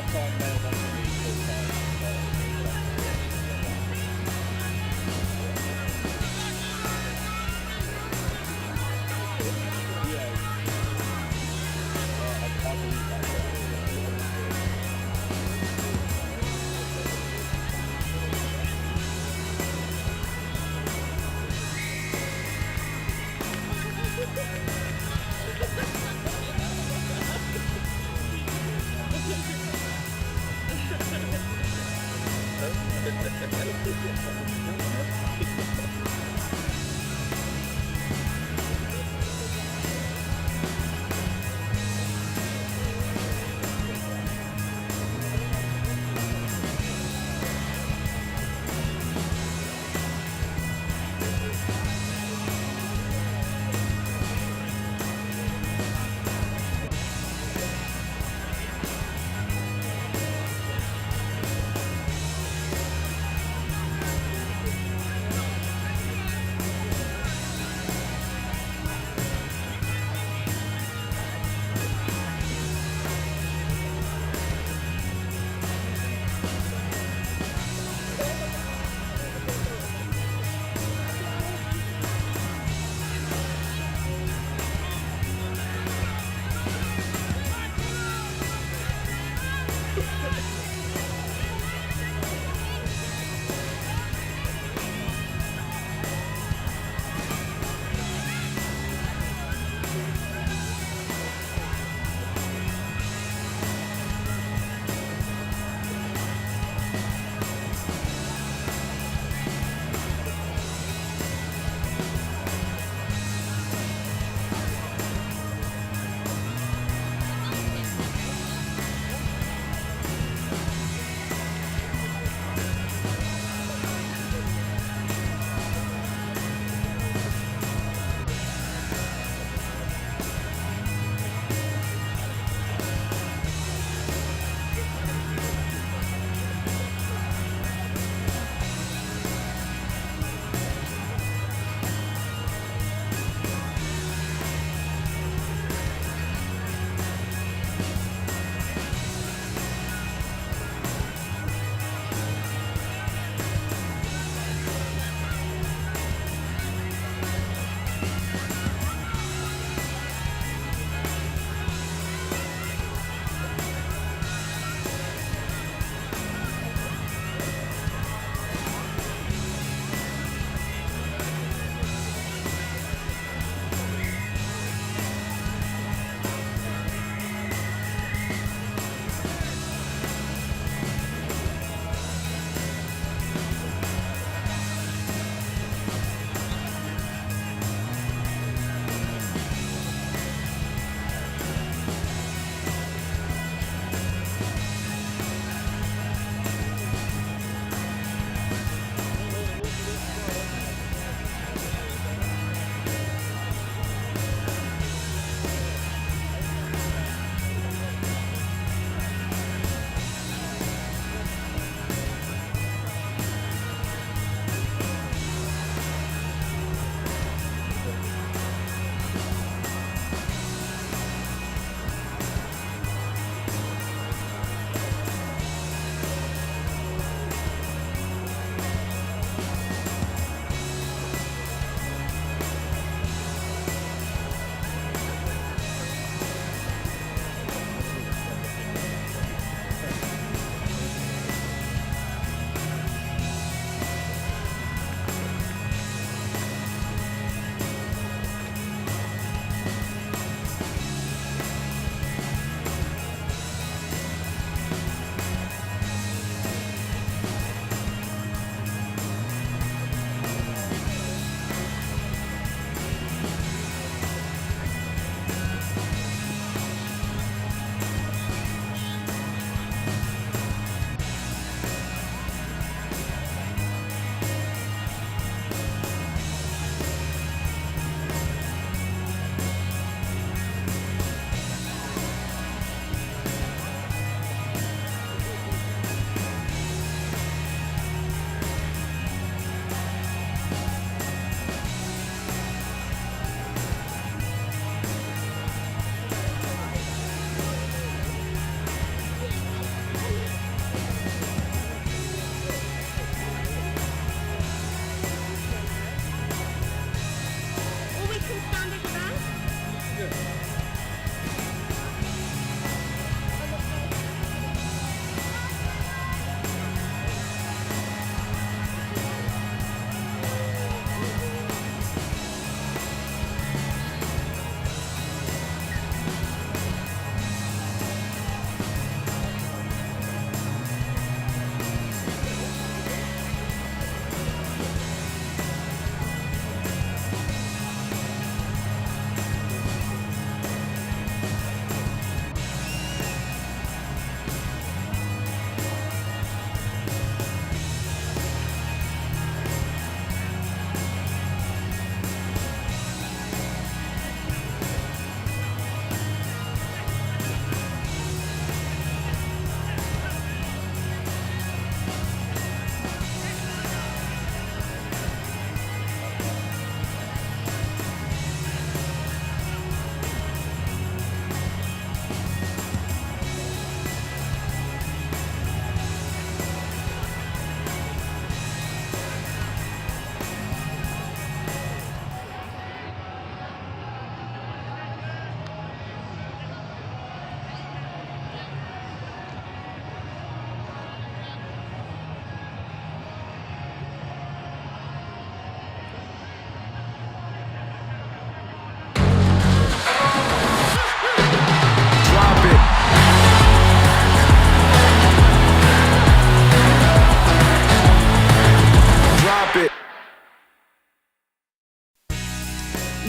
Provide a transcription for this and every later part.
part-time male than to be full-time. Yeah. I believe that.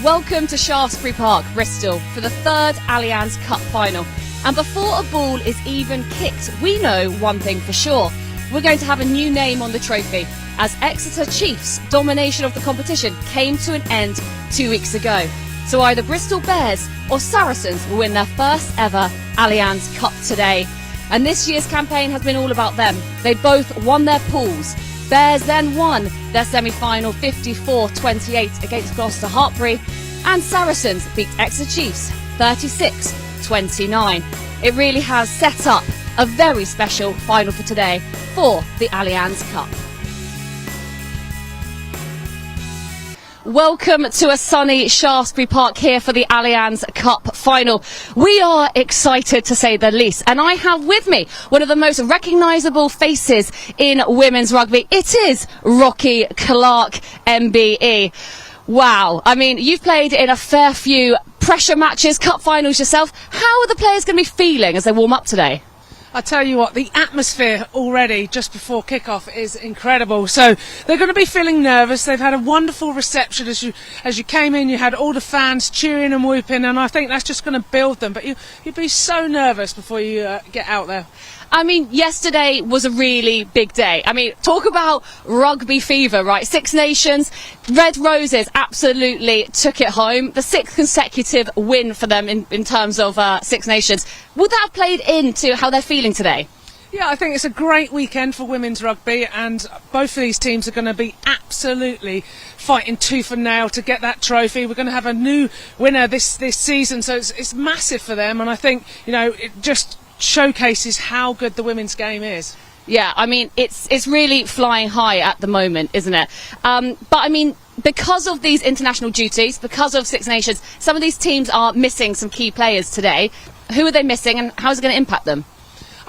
Welcome to Shaftesbury Park, Bristol, for the third Allianz Cup final. And before a ball is even kicked, we know one thing for sure. We're going to have a new name on the trophy, as Exeter Chiefs' domination of the competition came to an end 2 weeks ago. So either Bristol Bears or Saracens will win their first ever Allianz Cup today. And this year's campaign has been all about them. They both won their pools. Bears then won their semi-final 54-28 against Gloucester Hartpury, and Saracens beat Exeter Chiefs 36-29. It really has set up a very special final for today for the Allianz Cup. Welcome to a sunny Shaftesbury Park here for the Allianz Cup final. We are excited to say the least, and I have with me one of the most recognisable faces in women's rugby. It is Rocky Clark, MBE. Wow, I mean, you've played in a fair few pressure matches, cup finals yourself. How are the players going to be feeling as they warm up today? I tell you what, the atmosphere already just before kick-off is incredible. So they're going to be feeling nervous. They've had a wonderful reception as you came in. You had all the fans cheering and whooping, and I think that's just going to build them. But you'd be so nervous before you get out there. I mean, yesterday was a really big day. I mean, talk about rugby fever, right? Six Nations, Red Roses absolutely took it home. The sixth consecutive win for them in terms of Six Nations. Would that have played into how they're feeling today? Yeah, I think it's a great weekend for women's rugby, and both of these teams are going to be absolutely fighting tooth and nail to get that trophy. We're going to have a new winner this season, so it's massive for them, and I think, you know, it just showcases how good the women's game is. Yeah, I mean, it's really flying high at the moment, isn't it? But I mean, because of these international duties, because of Six Nations, some of these teams are missing some key players today. Who are they missing, and how is it going to impact them?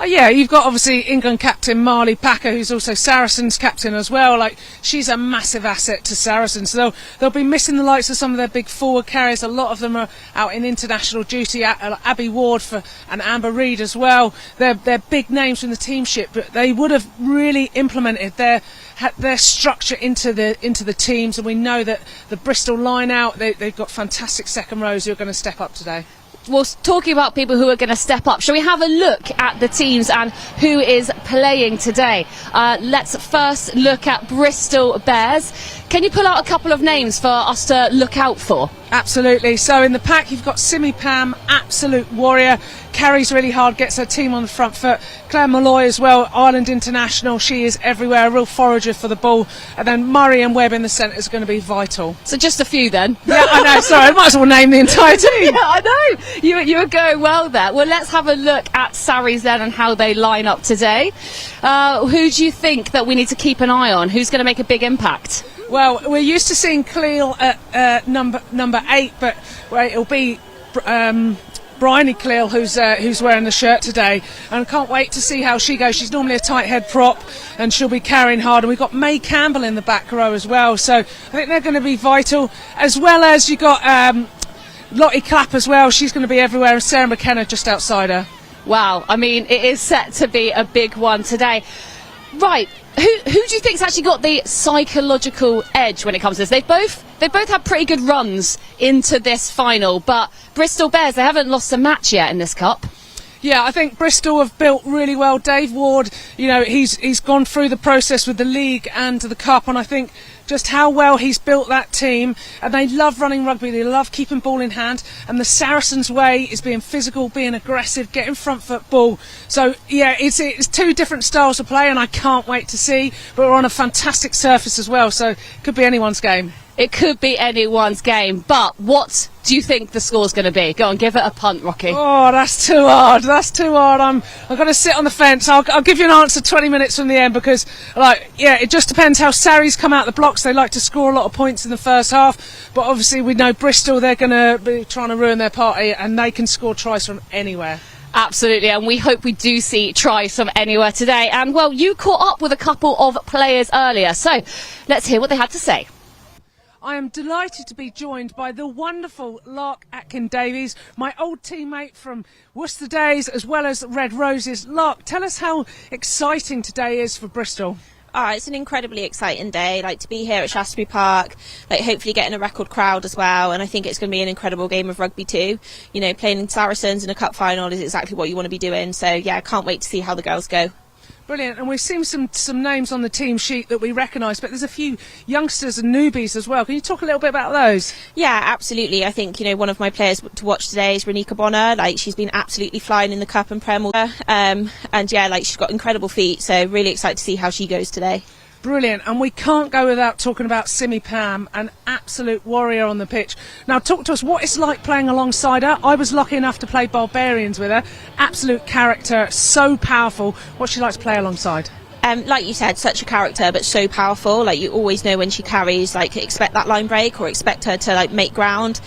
Yeah, you've got obviously England captain Marley Packer, who's also Saracens captain as well. Like, she's a massive asset to Saracens. So they'll be missing the likes of some of their big forward carriers. A lot of them are out in international duty. Abby Ward and Amber Reid as well. They're big names from the teamship, but they would have really implemented their structure into the teams. And we know that the Bristol line out, they've got fantastic second rows who are going to step up today. Well, talking about people who are going to step up, shall we have a look at the teams and who is playing today? Let's first look at Bristol Bears. Can you pull out a couple of names for us to look out for? Absolutely. So in the pack you've got Simi Pam, absolute warrior, carries really hard, gets her team on the front foot. Claire Malloy as well, Ireland international, she is everywhere, a real forager for the ball. And then Murray and Webb in the centre is going to be vital. So just a few then? Yeah, I know, sorry, I might as well name the entire team. Yeah, I know, you were going well there. Well, let's have a look at Sarries then and how they line up today. Who do you think that we need to keep an eye on? Who's going to make a big impact? Well, we're used to seeing Cleel at number 8, but it'll be Bryony Cleel who's wearing the shirt today, and I can't wait to see how she goes. She's normally a tight head prop, and she'll be carrying hard. And we've got May Campbell in the back row as well, so I think they're going to be vital. As well as you've got Lottie Clapp as well. She's going to be everywhere, and Sarah McKenna just outside her. Wow, I mean, it is set to be a big one today. Right. Who do you think's actually got the psychological edge when it comes to this? They both had pretty good runs into this final, but Bristol Bears, they haven't lost a match yet in this cup. Yeah, I think Bristol have built really well. Dave Ward, you know, he's gone through the process with the league and the cup, and I think just how well he's built that team, and they love running rugby, they love keeping ball in hand, and the Saracens way is being physical, being aggressive, getting front foot ball. So yeah, it's two different styles of play, and I can't wait to see, but we're on a fantastic surface as well, so it could be anyone's game. It could be anyone's game, but what do you think the score's going to be? Go on, give it a punt, Rocky. Oh, that's too hard. That's too hard. I'm going to sit on the fence. I'll give you an answer 20 minutes from the end, because, it just depends how Sarries come out the blocks. They like to score a lot of points in the first half, but obviously we know Bristol, they're going to be trying to ruin their party, and they can score tries from anywhere. Absolutely, and we hope we do see tries from anywhere today. And, well, you caught up with a couple of players earlier, so let's hear what they had to say. I am delighted to be joined by the wonderful Lark Atkin-Davies, my old teammate from Worcester days as well as Red Roses. Lark, tell us how exciting today is for Bristol. It's an incredibly exciting day, like to be here at Shaftesbury Park, like hopefully getting a record crowd as well, and I think it's going to be an incredible game of rugby too. You know, playing Saracens in a cup final is exactly what you want to be doing, so yeah, I can't wait to see how the girls go. Brilliant, and we've seen some names on the team sheet that we recognise, but there's a few youngsters and newbies as well. Can you talk a little bit about those? Yeah, absolutely. I think, you know, one of my players to watch today is Renika Bonner. Like, she's been absolutely flying in the cup and Prem. And yeah, like, she's got incredible feet, so really excited to see how she goes today. Brilliant, and we can't go without talking about Simi Pam, an absolute warrior on the pitch. Now talk to us what it's like playing alongside her. I was lucky enough to play Barbarians with her. Absolute character, so powerful. What's she like to play alongside? Like you said, such a character, but so powerful. Like, you always know when she carries, like, expect that line break or expect her to, like, make ground.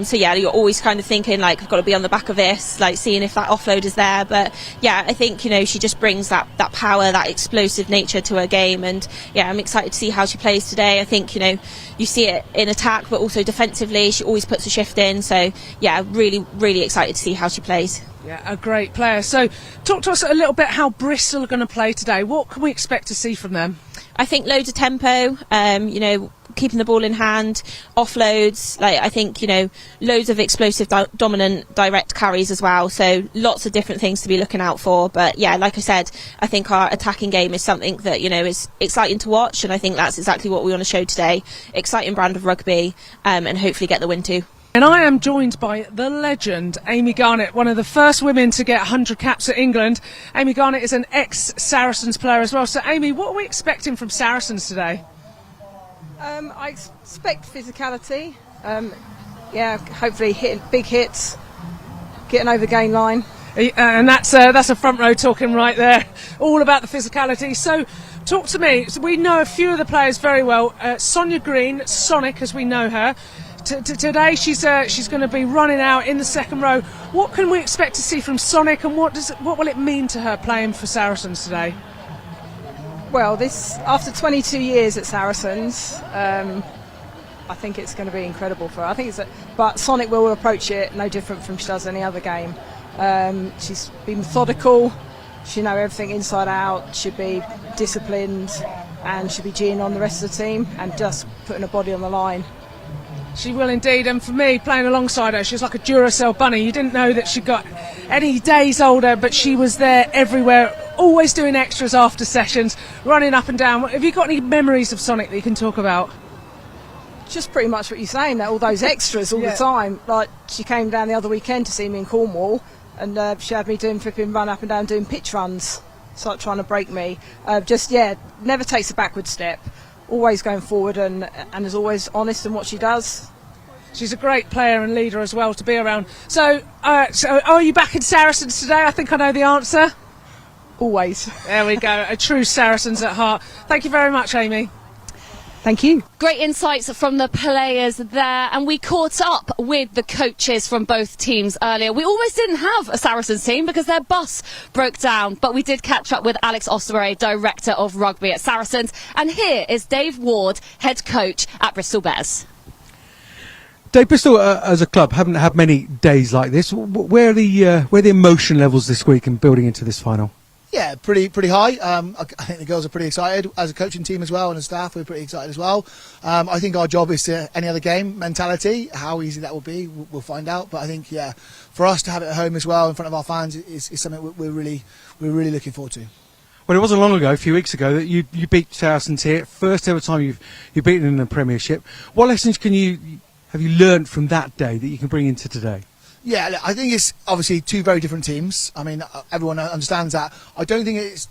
So yeah, you're always kind of thinking, like, I've got to be on the back of this, like, seeing if that offload is there. But yeah, I think, you know, she just brings that power, that explosive nature to her game. And yeah, I'm excited to see how she plays today. I think, you know, you see it in attack, but also defensively. She always puts a shift in. So yeah, really, really excited to see how she plays. Yeah, a great player. So talk to us a little bit how Bristol are going to play today. What can we expect to see from them? I think loads of tempo, you know, keeping the ball in hand, offloads, like, I think, you know, loads of explosive, dominant, direct carries as well. So lots of different things to be looking out for. But yeah, like I said, I think our attacking game is something that, you know, is exciting to watch. And I think that's exactly what we want to show today. Exciting brand of rugby, and hopefully get the win too. And I am joined by the legend, Amy Garnett, one of the first women to get 100 caps at England. Amy Garnett is an ex-Saracens player as well. So, Amy, what are we expecting from Saracens today? I expect physicality. Hopefully hitting big hits, getting over the gain line. And that's a front row talking right there, all about the physicality. So, talk to me. So we know a few of the players very well. Sonia Green, Sonic, as we know her. Today she's going to be running out in the second row. What can we expect to see from Sonic, and what will it mean to her playing for Saracens today? Well, after 22 years at Saracens, I think it's going to be incredible for her. But Sonic will approach it no different from she does any other game. She's been methodical. She knows everything inside out. She'll be disciplined, and she'll be geeing on the rest of the team and just putting her body on the line. She will indeed, and for me, playing alongside her, she was like a Duracell bunny. You didn't know that she got any days older, but she was there everywhere, always doing extras after sessions, running up and down. Have you got any memories of Sonic that you can talk about? Just pretty much what you're saying, all those extras all the time. Like, she came down the other weekend to see me in Cornwall, and she had me doing flipping run up and down, doing pitch runs, like trying to break me. Never takes a backward step. Always going forward and is always honest in what she does. She's a great player and leader as well to be around. So are you back in Saracens today? I think I know the answer. Always. There we go, a true Saracens at heart. Thank you very much, Amy. Thank you. Great insights from the players there, and we caught up with the coaches from both teams earlier. We almost didn't have a Saracens team because their bus broke down, but we did catch up with Alex Osterbury, Director of Rugby at Saracens, and here is Dave Ward, Head Coach at Bristol Bears. Dave, Bristol as a club haven't had many days like this. Where are the emotion levels this week and building into this final? Yeah, pretty high. I think the girls are pretty excited. As a coaching team as well and as staff, we're pretty excited as well. I think our job is to any other game mentality. How easy that will be, we'll find out. But I think, for us to have it at home as well in front of our fans is something we're really looking forward to. Well, it wasn't long ago, a few weeks ago, that you beat Saracens here. First ever time you've beaten in the Premiership. What lessons have you learned from that day that you can bring into today? Yeah, I think it's obviously two very different teams. I mean, everyone understands that. I don't think it's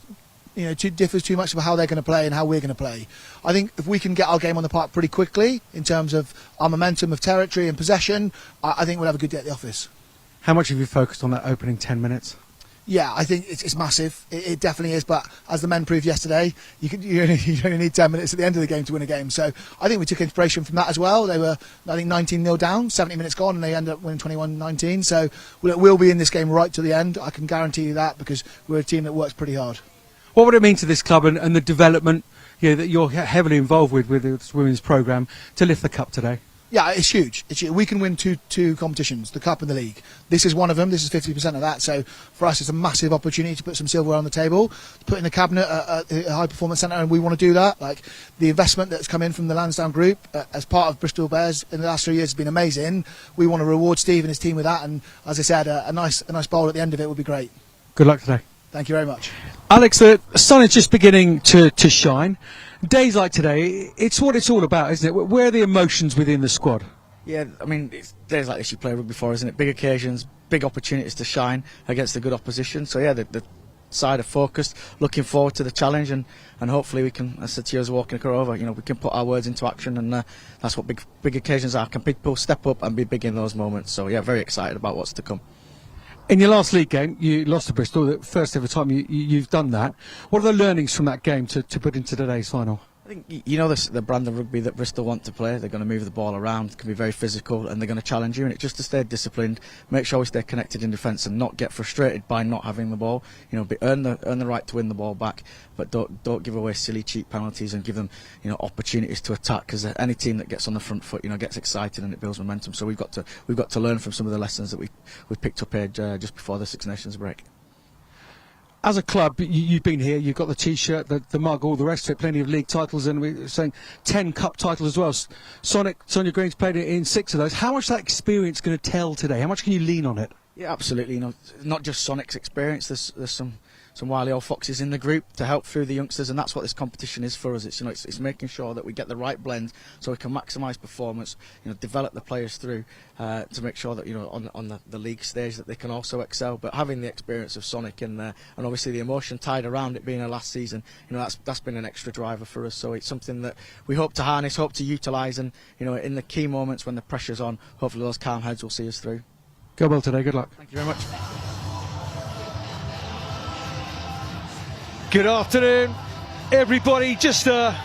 differs too much about how they're going to play and how we're going to play. I think if we can get our game on the park pretty quickly in terms of our momentum of territory and possession, I think we'll have a good day at the office. How much have you focused on that opening 10 minutes? Yeah, I think it's massive. It definitely is. But as the men proved yesterday, you only need 10 minutes at the end of the game to win a game. So I think we took inspiration from that as well. They were, I think, 19-0 down, 70 minutes gone, and they ended up winning 21-19. So we'll be in this game right to the end. I can guarantee you that, because we're a team that works pretty hard. What would it mean to this club and the development that you're heavily involved with this women's programme to lift the cup today? Yeah, it's huge. It's huge. We can win two competitions, the Cup and the League. This is one of them. This is 50% of that. So for us, it's a massive opportunity to put some silverware on the table, to put in the cabinet a high performance centre, and we want to do that. Like the investment that's come in from the Lansdowne Group as part of Bristol Bears in the last 3 years has been amazing. We want to reward Steve and his team with that, and as I said, a nice bowl at the end of it would be great. Good luck today. Thank you very much. Alex, the sun is just beginning to shine. Days like today, it's what it's all about, isn't it? Where are the emotions within the squad? Yeah, I mean, it's days like this you play rugby for, isn't it? Big occasions, big opportunities to shine against a good opposition. So yeah, the side are focused, looking forward to the challenge, and hopefully we can, as I said to you as walking over, we can put our words into action, and that's what big occasions are. Can people step up and be big in those moments? So yeah, very excited about what's to come. In your last league game, you lost to Bristol, the first ever time you've done that. What are the learnings from that game to put into today's final? I think the brand of rugby that Bristol want to play. They're going to move the ball around, can be very physical, and they're going to challenge you. And it's just to stay disciplined, make sure we stay connected in defence, and not get frustrated by not having the ball. Earn the right to win the ball back, but don't give away silly cheap penalties, and give them opportunities to attack. Because any team that gets on the front foot gets excited and it builds momentum. So we've got to learn from some of the lessons that we picked up here just before the Six Nations break. As a club, you've been here, you've got the T-shirt, the mug, all the rest of it, plenty of league titles, and we're saying 10 cup titles as well. Sonia Green's played in 6 of those. How much is that experience going to tell today? How much can you lean on it? Yeah, absolutely. Not just Sonic's experience. There's some wily old foxes in the group to help through the youngsters, and that's what this competition is for us. It's making sure that we get the right blend so we can maximise performance, develop the players through to make sure that on the league stage that they can also excel. But having the experience of Sonic in there, and obviously the emotion tied around it being a last season, that's been an extra driver for us. So it's something that we hope to harness, hope to utilise, and in the key moments when the pressure's on, hopefully those calm heads will see us through. Go well today. Good luck. Thank you very much. Good afternoon, everybody. Just about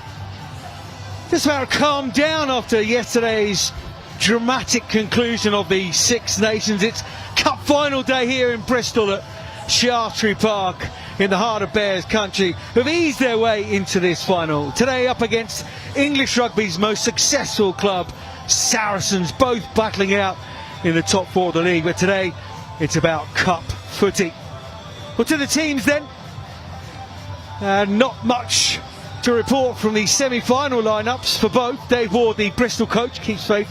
to calm down after yesterday's dramatic conclusion of the Six Nations. It's Cup final day here in Bristol at Shaftesbury Park in the heart of Bears country, who've eased their way into this final. Today up against English rugby's most successful club, Saracens, both battling out in the top 4 of the league. But today it's about Cup footy. Well, to the teams then. Not much to report from the semi-final lineups for both. Dave Ward, the Bristol coach, keeps faith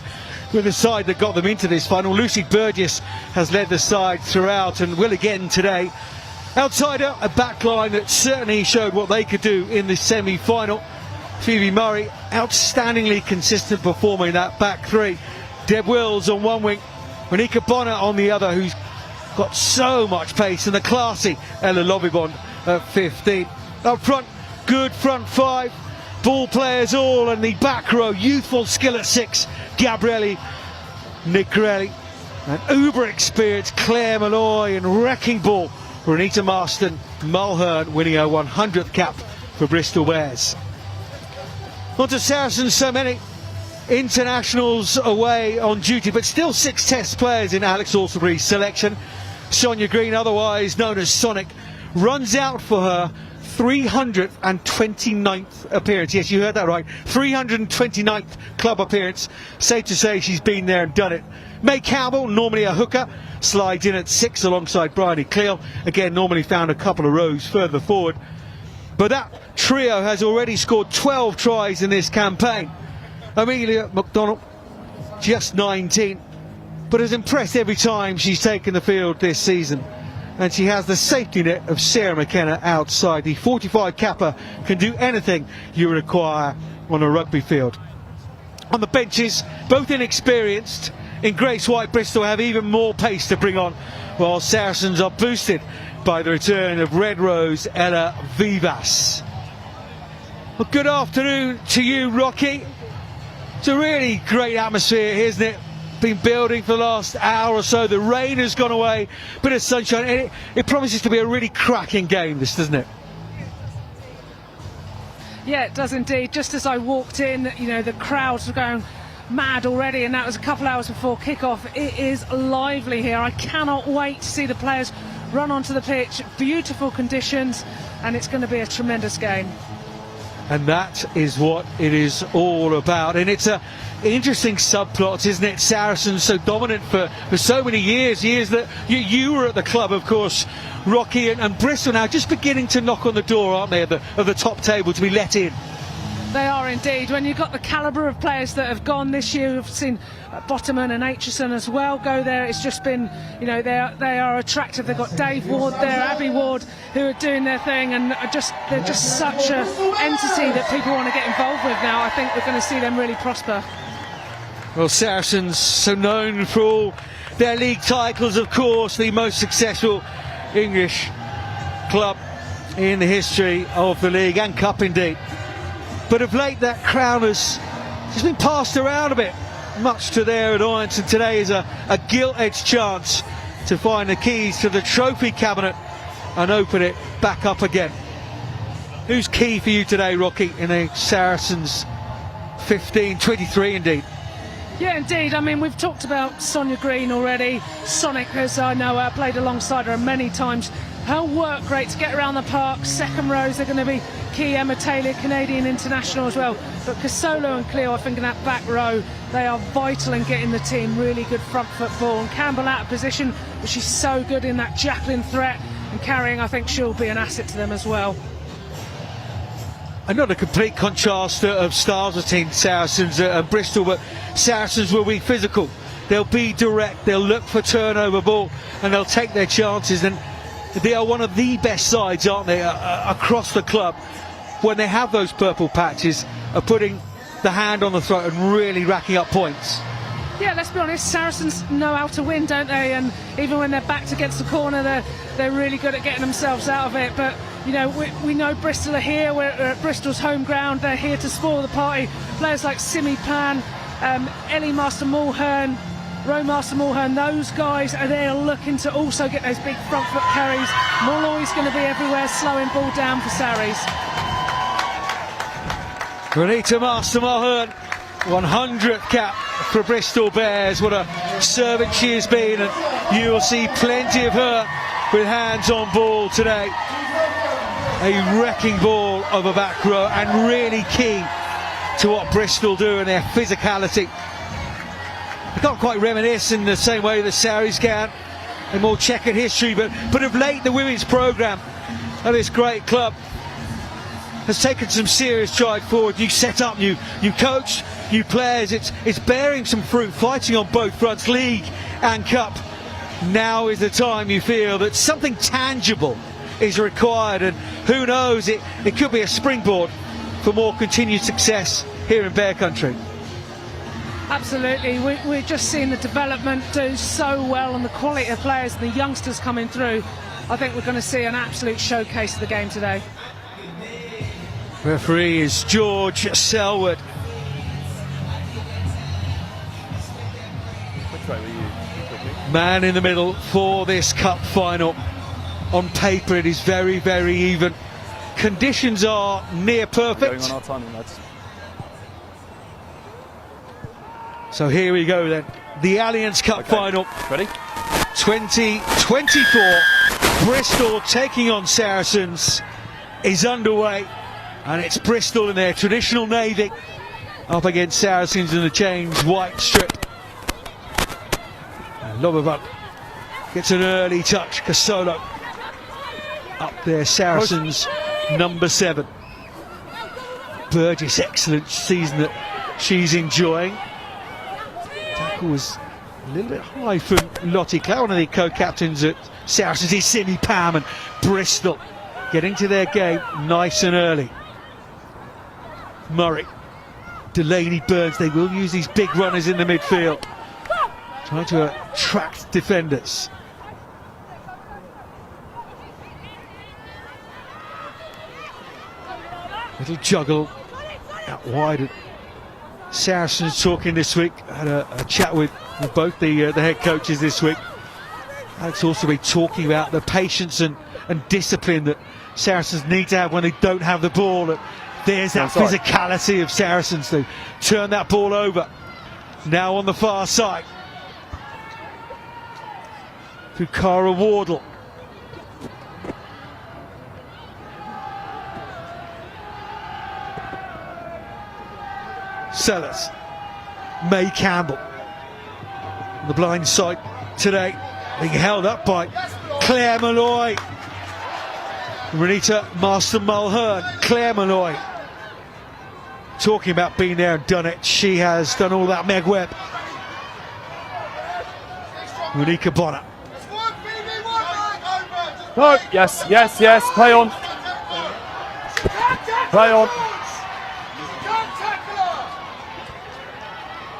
with the side that got them into this final. Lucy Burgess has led the side throughout and will again today. Outsider, a backline that certainly showed what they could do in the semi-final. Phoebe Murray, outstandingly consistent performer in that back 3. Deb Wills on one wing, Monica Bonner on the other, who's got so much pace, and the classy Ella Lobibond at 15. Up front, good front 5, ball players all, and the back row, youthful skill at 6, Gabrielli, Nicorelli, and uber experienced Claire Malloy, and wrecking ball, Renita Marston Mulhern winning her 100th cap for Bristol Bears. On to Saracens, so many internationals away on duty, but still 6 test players in Alex Alsbury's selection. Sonia Green, otherwise known as Sonic, runs out for her 329th appearance. Yes, you heard that right. 329th club appearance. Safe to say she's been there and done it. May Campbell, normally a hooker, slides in at 6 alongside Bryony Cleal. Again, normally found a couple of rows further forward. But that trio has already scored 12 tries in this campaign. Amelia McDonald, just 19, but has impressed every time she's taken the field this season. And she has the safety net of Sarah McKenna outside. The 45 capper can do anything you require on a rugby field. On the benches, both inexperienced. In Grace White, Bristol have even more pace to bring on, while Saracens are boosted by the return of Red Rose Ella Vivas. Well, good afternoon to you, Rocky. It's a really great atmosphere, isn't it? Been building for the last hour or so. The rain has gone away, bit of sunshine, and it promises to be a really cracking game, this, doesn't it? Yeah, it does indeed. Just as I walked in, the crowds were going mad already, and that was a couple hours before kick-off. It is lively here. I cannot wait to see the players run onto the pitch. Beautiful conditions, and it's going to be a tremendous game. And that is what it is all about. And it's a interesting subplot, isn't it? Saracens so dominant for so many years that you were at the club, of course, Rocky, and Bristol now just beginning to knock on the door, aren't they, of the top table to be let in. They are indeed. When you've got the calibre of players that have gone this year, we've seen Bottoman and Aitchison as well go there. It's just been, they are attractive. They've got Dave Ward there, Abby Ward, who are doing their thing, and they're just such an entity that people want to get involved with now. I think we're going to see them really prosper. Well, Saracens, so known for all their league titles, of course, the most successful English club in the history of the league and cup indeed. But of late that crown has just been passed around a bit, much to their annoyance, and today is a gilt-edged chance to find the keys to the trophy cabinet and open it back up again. Who's key for you today, Rocky, in a Saracens 15-23 indeed? Yeah, indeed. I mean, we've talked about Sonia Green already. Sonic, as I know, played alongside her many times. Her work rate to get around the park, second rows, they're going to be key. Emma Taylor, Canadian international as well. But Casolo and Cleo, I think in that back row, they are vital in getting the team really good front foot ball. And Campbell out of position, but she's so good in that Jacqueline threat and carrying. I think she'll be an asset to them as well. Another complete contrast of styles between Saracens and Bristol, but Saracens will be physical. They'll be direct, they'll look for turnover ball, and they'll take their chances. And they are one of the best sides, aren't they, across the club, when they have those purple patches, of putting the hand on the throat and really racking up points. Yeah, let's be honest, Saracens know how to win, don't they? And even when they're backed against the corner, they're really good at getting themselves out of it. But we know Bristol are here. We're at Bristol's home ground. They're here to spoil the party. Players like Simi Pan, Ellie Master-Mulhern, Roe Master-Mulhern, those guys are there looking to also get those big front foot carries. Molloy's going to be everywhere, slowing ball down for Sarries. Renita Master-Mulhern, 100th cap for Bristol Bears. What a servant she has been, and you will see plenty of her with hands on ball today. A wrecking ball of a back row, and really key to what Bristol do and their physicality. They can't quite reminisce in the same way that Sarries can, a more checkered history, but of late the women's programme of this great club has taken some serious stride forward. New setup, new coach, new players. It's bearing some fruit, fighting on both fronts, league and cup. Now is the time you feel that something tangible is required, and who knows, it could be a springboard for more continued success here in Bear Country. Absolutely, we're just seeing the development do so well, and the quality of players and the youngsters coming through. I think we're going to see an absolute showcase of the game today. Referee is George Selwood. Which way were you? Man in the middle for this cup final. On paper it is very, very even. Conditions are near perfect. Going on our timing, lads. So here we go then. The Allianz Cup final. Ready? 2024. Bristol taking on Saracens is underway. And it's Bristol in their traditional navy up against Saracens in the change white strip. And Lobovan gets an early touch. Casolo up there, Saracens number 7. Burgess, excellent season that she's enjoying. Tackle was a little bit high from Lottie Clow, one of the co-captains at Saracens is Simi Pam, and Bristol getting to their game nice and early. Murray, Delaney, Burns, they will use these big runners in the midfield, trying to attract defenders. Little juggle out wide. Saracens talking this week. Had a chat with both the head coaches this week. Alex also been talking about the patience and discipline that Saracens need to have when they don't have the ball. There's that physicality of Saracens to turn that ball over. Now on the far side. Cara Wardle. Sellers. May Campbell. On the blind side today, being held up by Claire Malloy. Renita Marston-Mulhern. Claire Malloy. Talking about being there and done it. She has done all that. Meg Webb. Monica Bonner. No, yes, yes, yes, play on. Play on.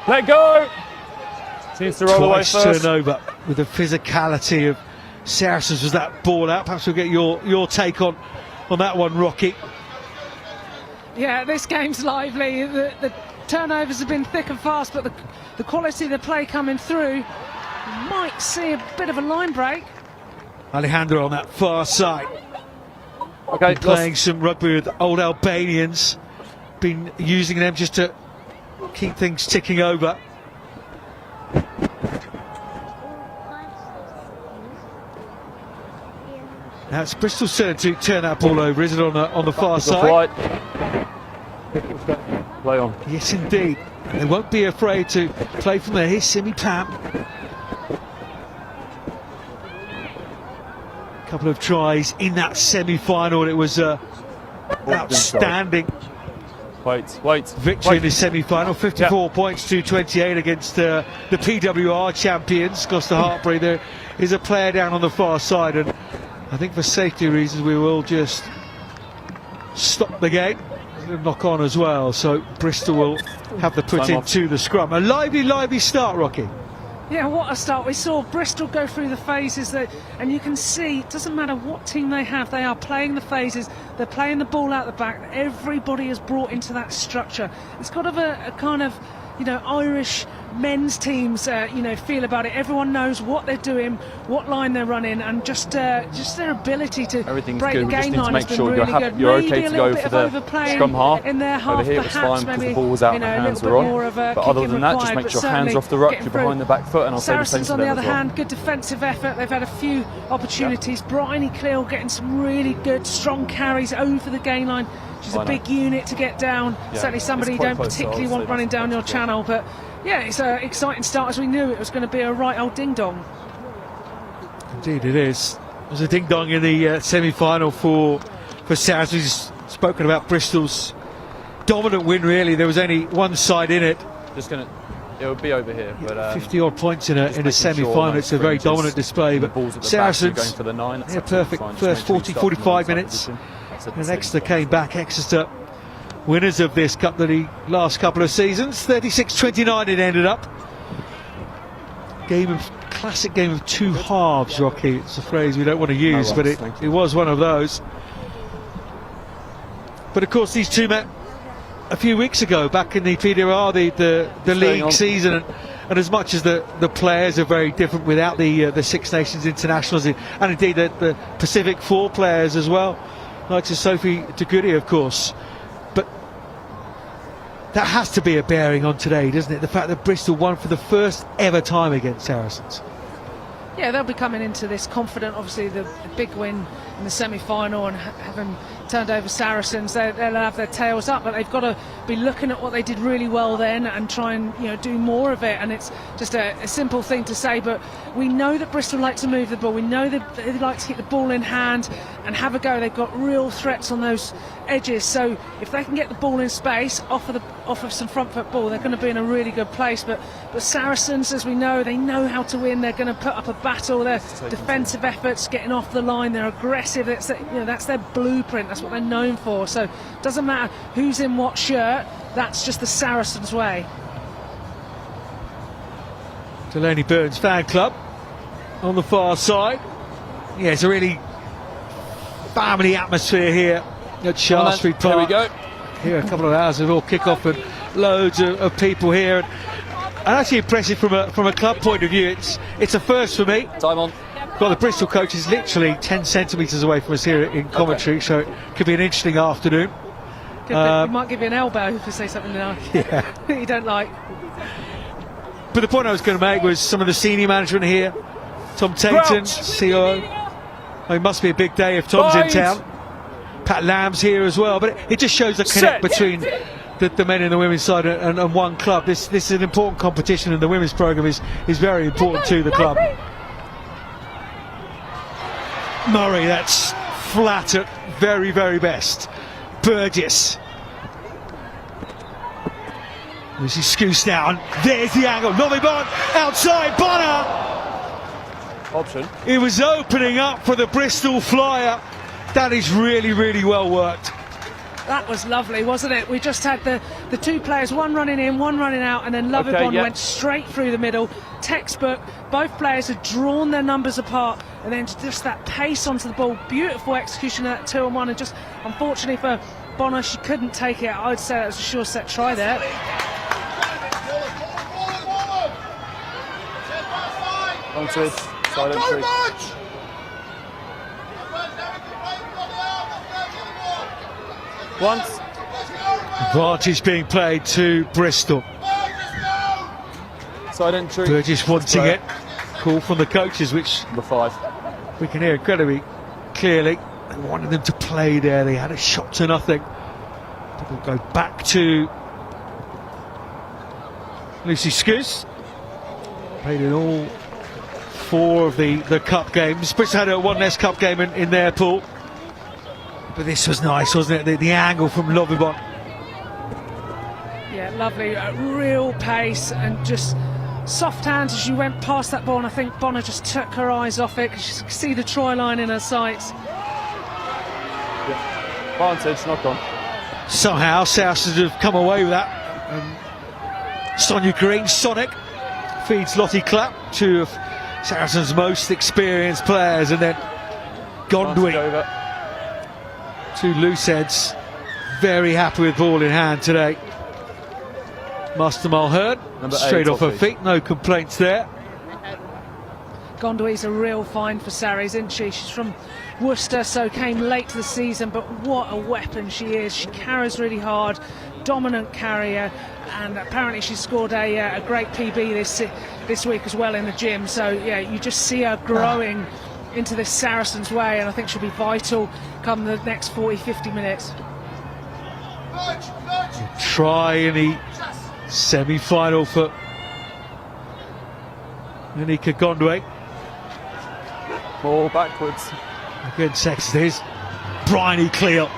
Let go. Seems to roll away Twice first. turnover with the physicality of Saracens. Was that ball out? Perhaps we'll get your take on that one, Rocky. Yeah, this game's lively. The turnovers have been thick and fast, but the quality of the play coming through, you might see a bit of a line break. Alejandro on that far side. Okay, Been playing some rugby with old Albanians. Been using them just to keep things ticking over. Now it's Bristol's turn to turn that ball over, is it, on the far side? Play on. Yes, indeed. They won't be afraid to play from there. Here's Simi Pam. Couple of tries in that semi-final. It was outstanding Wait. victory in the semi-final. 54 points to 28 against the PWR champions, Gloucester Hartbury. There is a player down on the far side, and I think for safety reasons we will just stop the game. Knock on as well, so Bristol will have the put into the scrum. A lively start, Rocky. Yeah, what a start. We saw Bristol go through the phases, and you can see it doesn't matter what team they have, they are playing the phases, they're playing the ball out the back. Everybody is brought into that structure. It's kind of a kind of, Irish men's teams, feel about it. Everyone knows what they're doing, what line they're running, and just their ability to Everything's break good. the We just game need to line make has been sure really good. you're Maybe okay a to little go bit for of the overplaying scrum half. in their half, Over here it was perhaps fine because maybe the ball was out and the a hands little were bit on. more of a But other kicking than that, just required, make but sure your hands are off the ruck, certainly you're behind the back foot, and I'll say the same Saracens to on the them other as well. hand, good defensive effort. They've had a few opportunities. Bryony Cleal getting some really good, strong carries over the gain line. She's a big unit to get down. Yeah, Certainly somebody you it's quite don't close, so particularly I'll want say running that's down your good. channel. But yeah, it's an exciting start, as we knew it was going to be a right old ding-dong. Indeed it is. There's a ding-dong in the semi-final for Saracens. We've spoken about Bristol's dominant win, really. There was only one side in it. It would be over here, but 50-odd points in a making semi-final. sure It's a very sprinters, dominant display. the But balls at the Saracens, back, you're going for the 9. That's yeah, absolutely perfect. fine. Just First make sure you 40, start from the 45 inside minutes. position. That's at the And same Exeter time. came back. Exeter, winners of this cup the last couple of seasons. 36-29 it ended up. Classic game of two halves, Rocky. It's a phrase we don't want to use, but it was one of those. But of course, these two met a few weeks ago, back in the PWR, the league season, and as much as the players are very different without the Six Nations internationals, and indeed the Pacific Four players as well, like Sophie Tagoody, of course. But that has to be a bearing on today, doesn't it? The fact that Bristol won for the first ever time against Saracens. Yeah, they'll be coming into this confident. Obviously, the big win in the semi-final and having turned over Saracens, they'll have their tails up, but they've got to be looking at what they did really well then and try and do more of it. And it's just a simple thing to say, but we know that Bristol like to move the ball. We know that they like to get the ball in hand and have a go. They've got real threats on those edges, so if they can get the ball in space off of some front foot ball, they're going to be in a really good place. But Saracens, as we know, they know how to win. They're going to put up a battle. Their defensive efforts, getting off the line, they're aggressive. That's their blueprint. That's what they're known for. So it doesn't matter who's in what shirt. That's just the Saracens way. Delaney Burns fan club on the far side. Yeah, it's a really family atmosphere here at Shaftesbury Park. Here we go. Here, a couple of hours of all kick-off and loads of people here. And actually impressive from a club point of view. It's a first for me. Time on. Well, the Bristol coach is literally 10 centimetres away from us here in commentary, so it could be an interesting afternoon. He might give you an elbow if you say something that you don't like. But the point I was going to make was some of the senior management here. Tom Tainton, COO. Oh, it must be a big day if Tom's in town. Pat Lamb's here as well, but it just shows the connect between the men in the women's side and one club. This is an important competition, and the women's programme is very important to the club. Murray, that's flat at very, very best. Burgess. Lucy Scoose now, and there's the angle. Lovibon outside, Bonner! Option. It was opening up for the Bristol Flyer. That is really, really well worked. That was lovely, wasn't it? We just had the two players, one running in, one running out, and then Lovibon went straight through the middle. Textbook. Both players had drawn their numbers apart, and then just that pace onto the ball. Beautiful execution of that 2-on-1, and just unfortunately for Bonner, she couldn't take it. I'd say that was a sure set try there. Onto silent tree. Once. Advantage being played to Bristol. Silent tree. Burgess wanting it. Call from the coaches, which Number 5. we can hear incredibly clearly. They wanted them to play there. They had a shot to nothing. We'll go back to Lucy Scoose. Played in all 4 of the cup games. Bristol had one less cup game in their pool. But this was nice, wasn't it? The angle from Lovibon. Yeah, lovely. Real pace and just soft hands as you went past that ball, and I think Bonner just took her eyes off it because you could see the try line in her sights. Yeah. Advantage, knock on. Somehow Saracens have come away with that. Sonia Green, Sonic, feeds Lottie Clapp, 2 of Saracens' most experienced players, and then Gondwy, 2 loose heads. Very happy with ball in hand today. Master Mulhern, straight off her feet, no complaints there. Gondwy's a real find for Sarries, isn't she? She's from Worcester, so came late to the season, but what a weapon she is. She carries really hard, dominant carrier, and apparently she scored a great PB this week as well in the gym. So yeah, you just see her growing into this Saracens way, and I think she'll be vital come the next 40-50 minutes. Try in the semi-final for Anika Gondwy. Ball backwards. Again, Sexton. Bryony Cleo.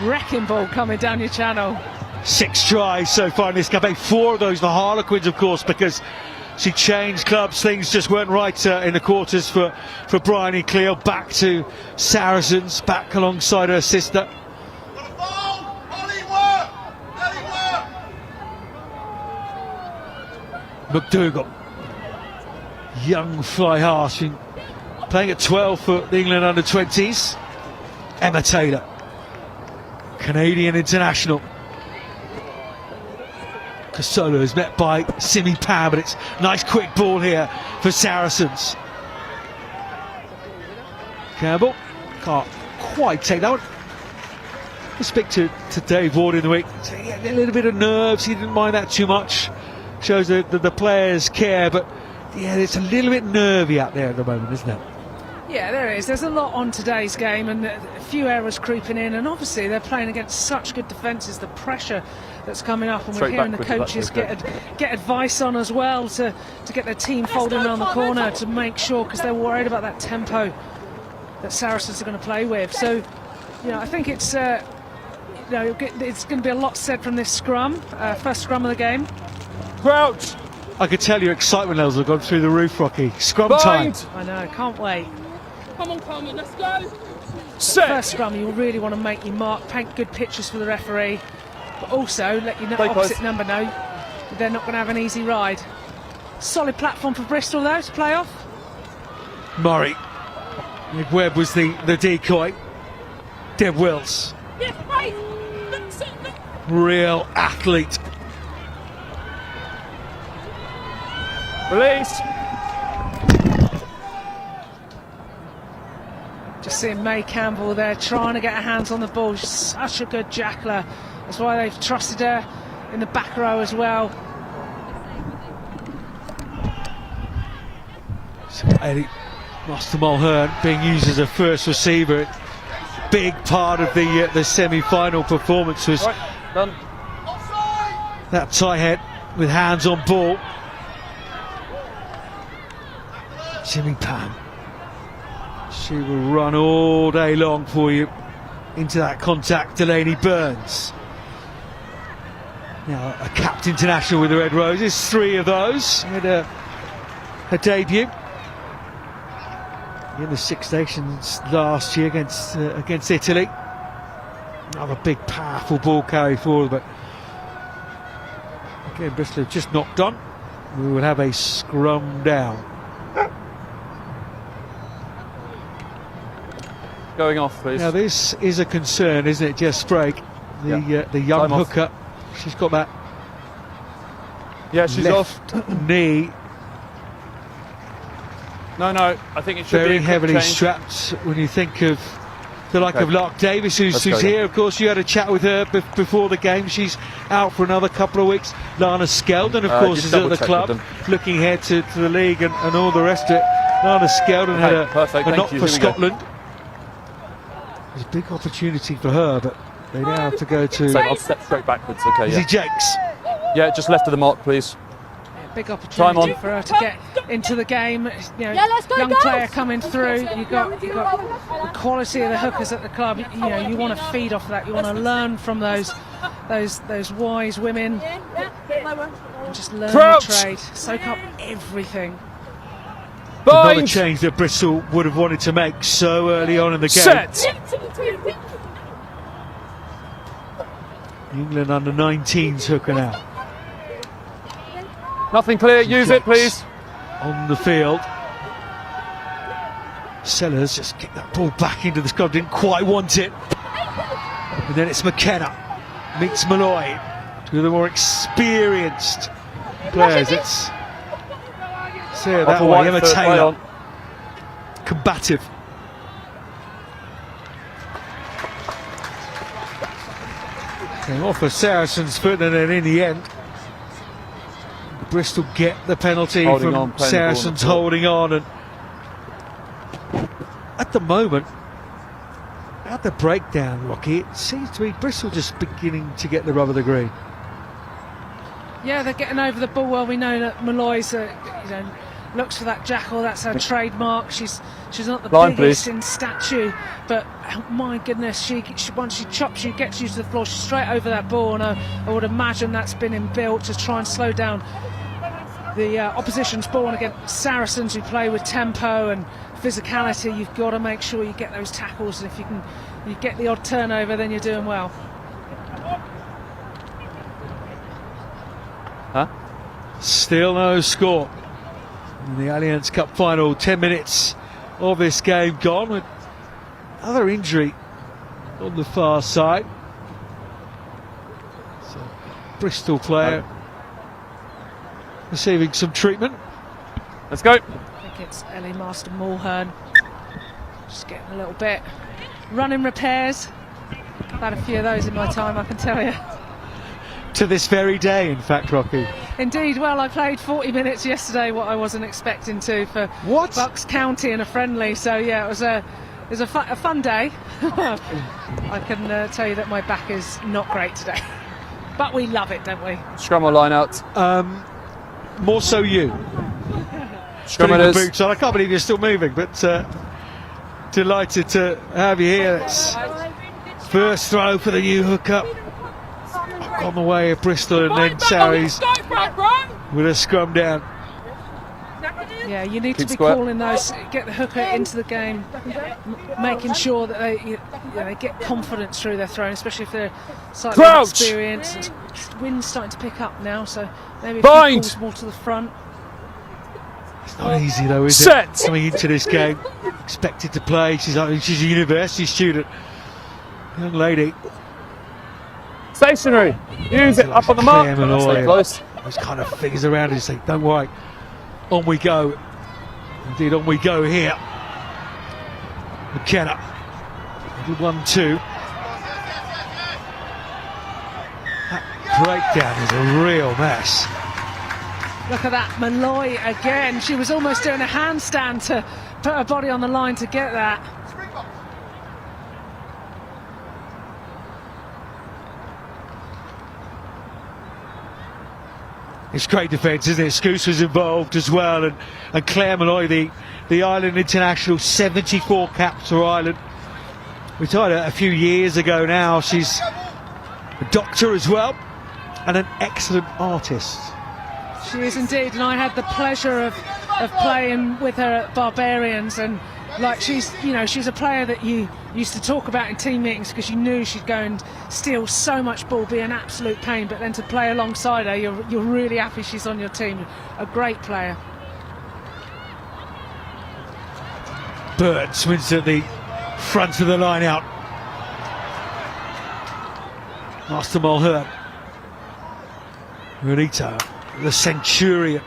Wrecking ball coming down your channel. 6 tries so far in this campaign. 4 of those for Harlequins, of course, because she changed clubs. Things just weren't right in the quarters for Bryony Cleo. Back to Saracens, back alongside her sister. McDougall, young fly half, playing at 12 for the England under-20s. Emma Taylor, Canadian international. Casolo is met by Simi Pan, but it's nice quick ball here for Saracens. Campbell can't quite take that one. I speak to Dave Ward in the week. A little bit of nerves, he didn't mind that too much. Shows that the players care, but yeah, it's a little bit nervy out there at the moment, isn't it? Yeah, there is. There's a lot on today's game, and a few errors creeping in, and obviously they're playing against such good defences. The pressure that's coming up, and Straight we're hearing the backwards, coaches get advice on as well to get their team folding around the corner to make sure, because they're worried about that tempo that Saracens are going to play with. So, you know, I think it's it's going to be a lot said from this scrum, first scrum of the game. Crouch! I could tell your excitement levels have gone through the roof, Rocky. Scrum time. I know, can't wait. Come on, Coleman, let's go. Set! First scrum, you really want to make your mark, paint good pictures for the referee, but also let your Play opposite close. number know that they're not going to have an easy ride. Solid platform for Bristol, though, to play off. Murray. Nick Webb was the decoy. Deb Wills. Yes, right. Real athlete. Release! Just seeing May Campbell there trying to get her hands on the ball. She's such a good jackler. That's why they've trusted her in the back row as well. So Eddie Master Mulhern being used as a first receiver. big part of the semi-final performance was Done. that tight head with hands on ball. Jimmy Pam, she will run all day long for you into that contact. Delaney Burns, now a capped international with the Red Roses, 3 of those. Made her debut in the Six Nations last year against Italy. Another big, powerful ball carry forward, but again, Bristol have just knocked on. We will have a scrum down. Going off, please. Now this is a concern, isn't it, Jess Sprague? The young Time off. hooker. She's got that Yeah, she's left off. knee No, I think it should very be a quick heavily change. strapped. When you think of the like Okay. of Lark Davis, Let's who's go here. then. Of course, you had a chat with her before the game. She's out for another couple of weeks. Lana Skeldon, of course, just is at the double-check club, with them. looking ahead to the league and all the rest of it. Lana Skeldon had Okay, perfect, a thank knock you. for Here we go. Scotland. There's a big opportunity for her, but they now have to go to So I'll step straight backwards. Okay, Izzy yeah. Jakes. Yeah, just left of the mark, please. Big Time opportunity on. for her to get into the game. You know, Yeah, let's go, young girls. player coming through. You got the quality of the hookers at the club. You know, you want to feed off of that. You want to learn from those wise women. And just learn Crouch. the trade, soak up everything. Another Bind. change that Bristol would have wanted to make so early on in the game. Set. England under 19s hooker now Nothing clear. Use it, please. on the field. Sellers just kicked that ball back into the scrum, didn't quite want it. And then it's McKenna meets Malloy, two of the more experienced players. Let's see it that Off a way. white Emma foot, play Taylor, on. combative. Came off a Saracens foot, and then in the end, Bristol get the penalty Holding from on, playing the ball on the Saracens floor. holding on. And at the moment, at the breakdown, Rocky, it seems to be Bristol just beginning to get the rub of the green. Yeah, they're getting over the ball well. We know that Malloy's, looks for that jackal. That's her trademark. She's not the Line, biggest please. in stature, but my goodness, she once she chops, she gets you to the floor. She's straight over that ball, and I would imagine that's been inbuilt to try and slow down the opposition's ball. And against Saracens, who play with tempo and physicality, you've got to make sure you get those tackles. And if you get the odd turnover, then you're doing well. Huh? Still no score in the Allianz Cup final. 10 minutes of this game gone, with another injury on the far side. So, Bristol player receiving some treatment. Let's go. I think it's Ellie Marston-Mulhern. Just getting a little bit. Running repairs. I've had a few of those in my time, I can tell you. To this very day, in fact, Rocky. Indeed, well, I played 40 minutes yesterday, what I wasn't expecting to, for What? Bucks County in a friendly. So yeah, it was a fun day. I can tell you that my back is not great today, but we love it, don't we? Scrum or line out. More so you. Scrum Putting it the is. boots on. I can't believe you're still moving, but delighted to have you here. It's first throw for the new hooker. On the way of Bristol, and then Sarries with a scrum down. Yeah, you need Keep to be square. calling those, get the hooker into the game, making sure that they get confidence through their throwing, especially if they're slightly Crouch! inexperienced. Wind's starting to pick up now, so maybe if Bind! he calls more to the front. It's not easy though, is Set. it? Coming into this game, expected to play. She's a university student, young lady. Stationary. Use it. Up on the mark. Clear Malloy. Stay close. Those kind of figures around and say, don't worry, on we go. Indeed, on we go here. McKenna, 1-2. That breakdown is a real mess. Look at that, Malloy again. She was almost doing a handstand to put her body on the line to get that. It's great defence, isn't it? Scouse was involved as well, and Claire Malloy, the Ireland international, 74 caps for Ireland. Retired a few years ago now. She's a doctor as well, and an excellent artist. She is indeed, and I had the pleasure of playing with her at Barbarians, and like she's a player that you used to talk about in team meetings because you knew she'd go and steal so much ball, be an absolute pain, but then to play alongside her, you're really happy she's on your team. A great player. Burns wins at the front of the line out. Master Mulhern. Renita, the Centurion.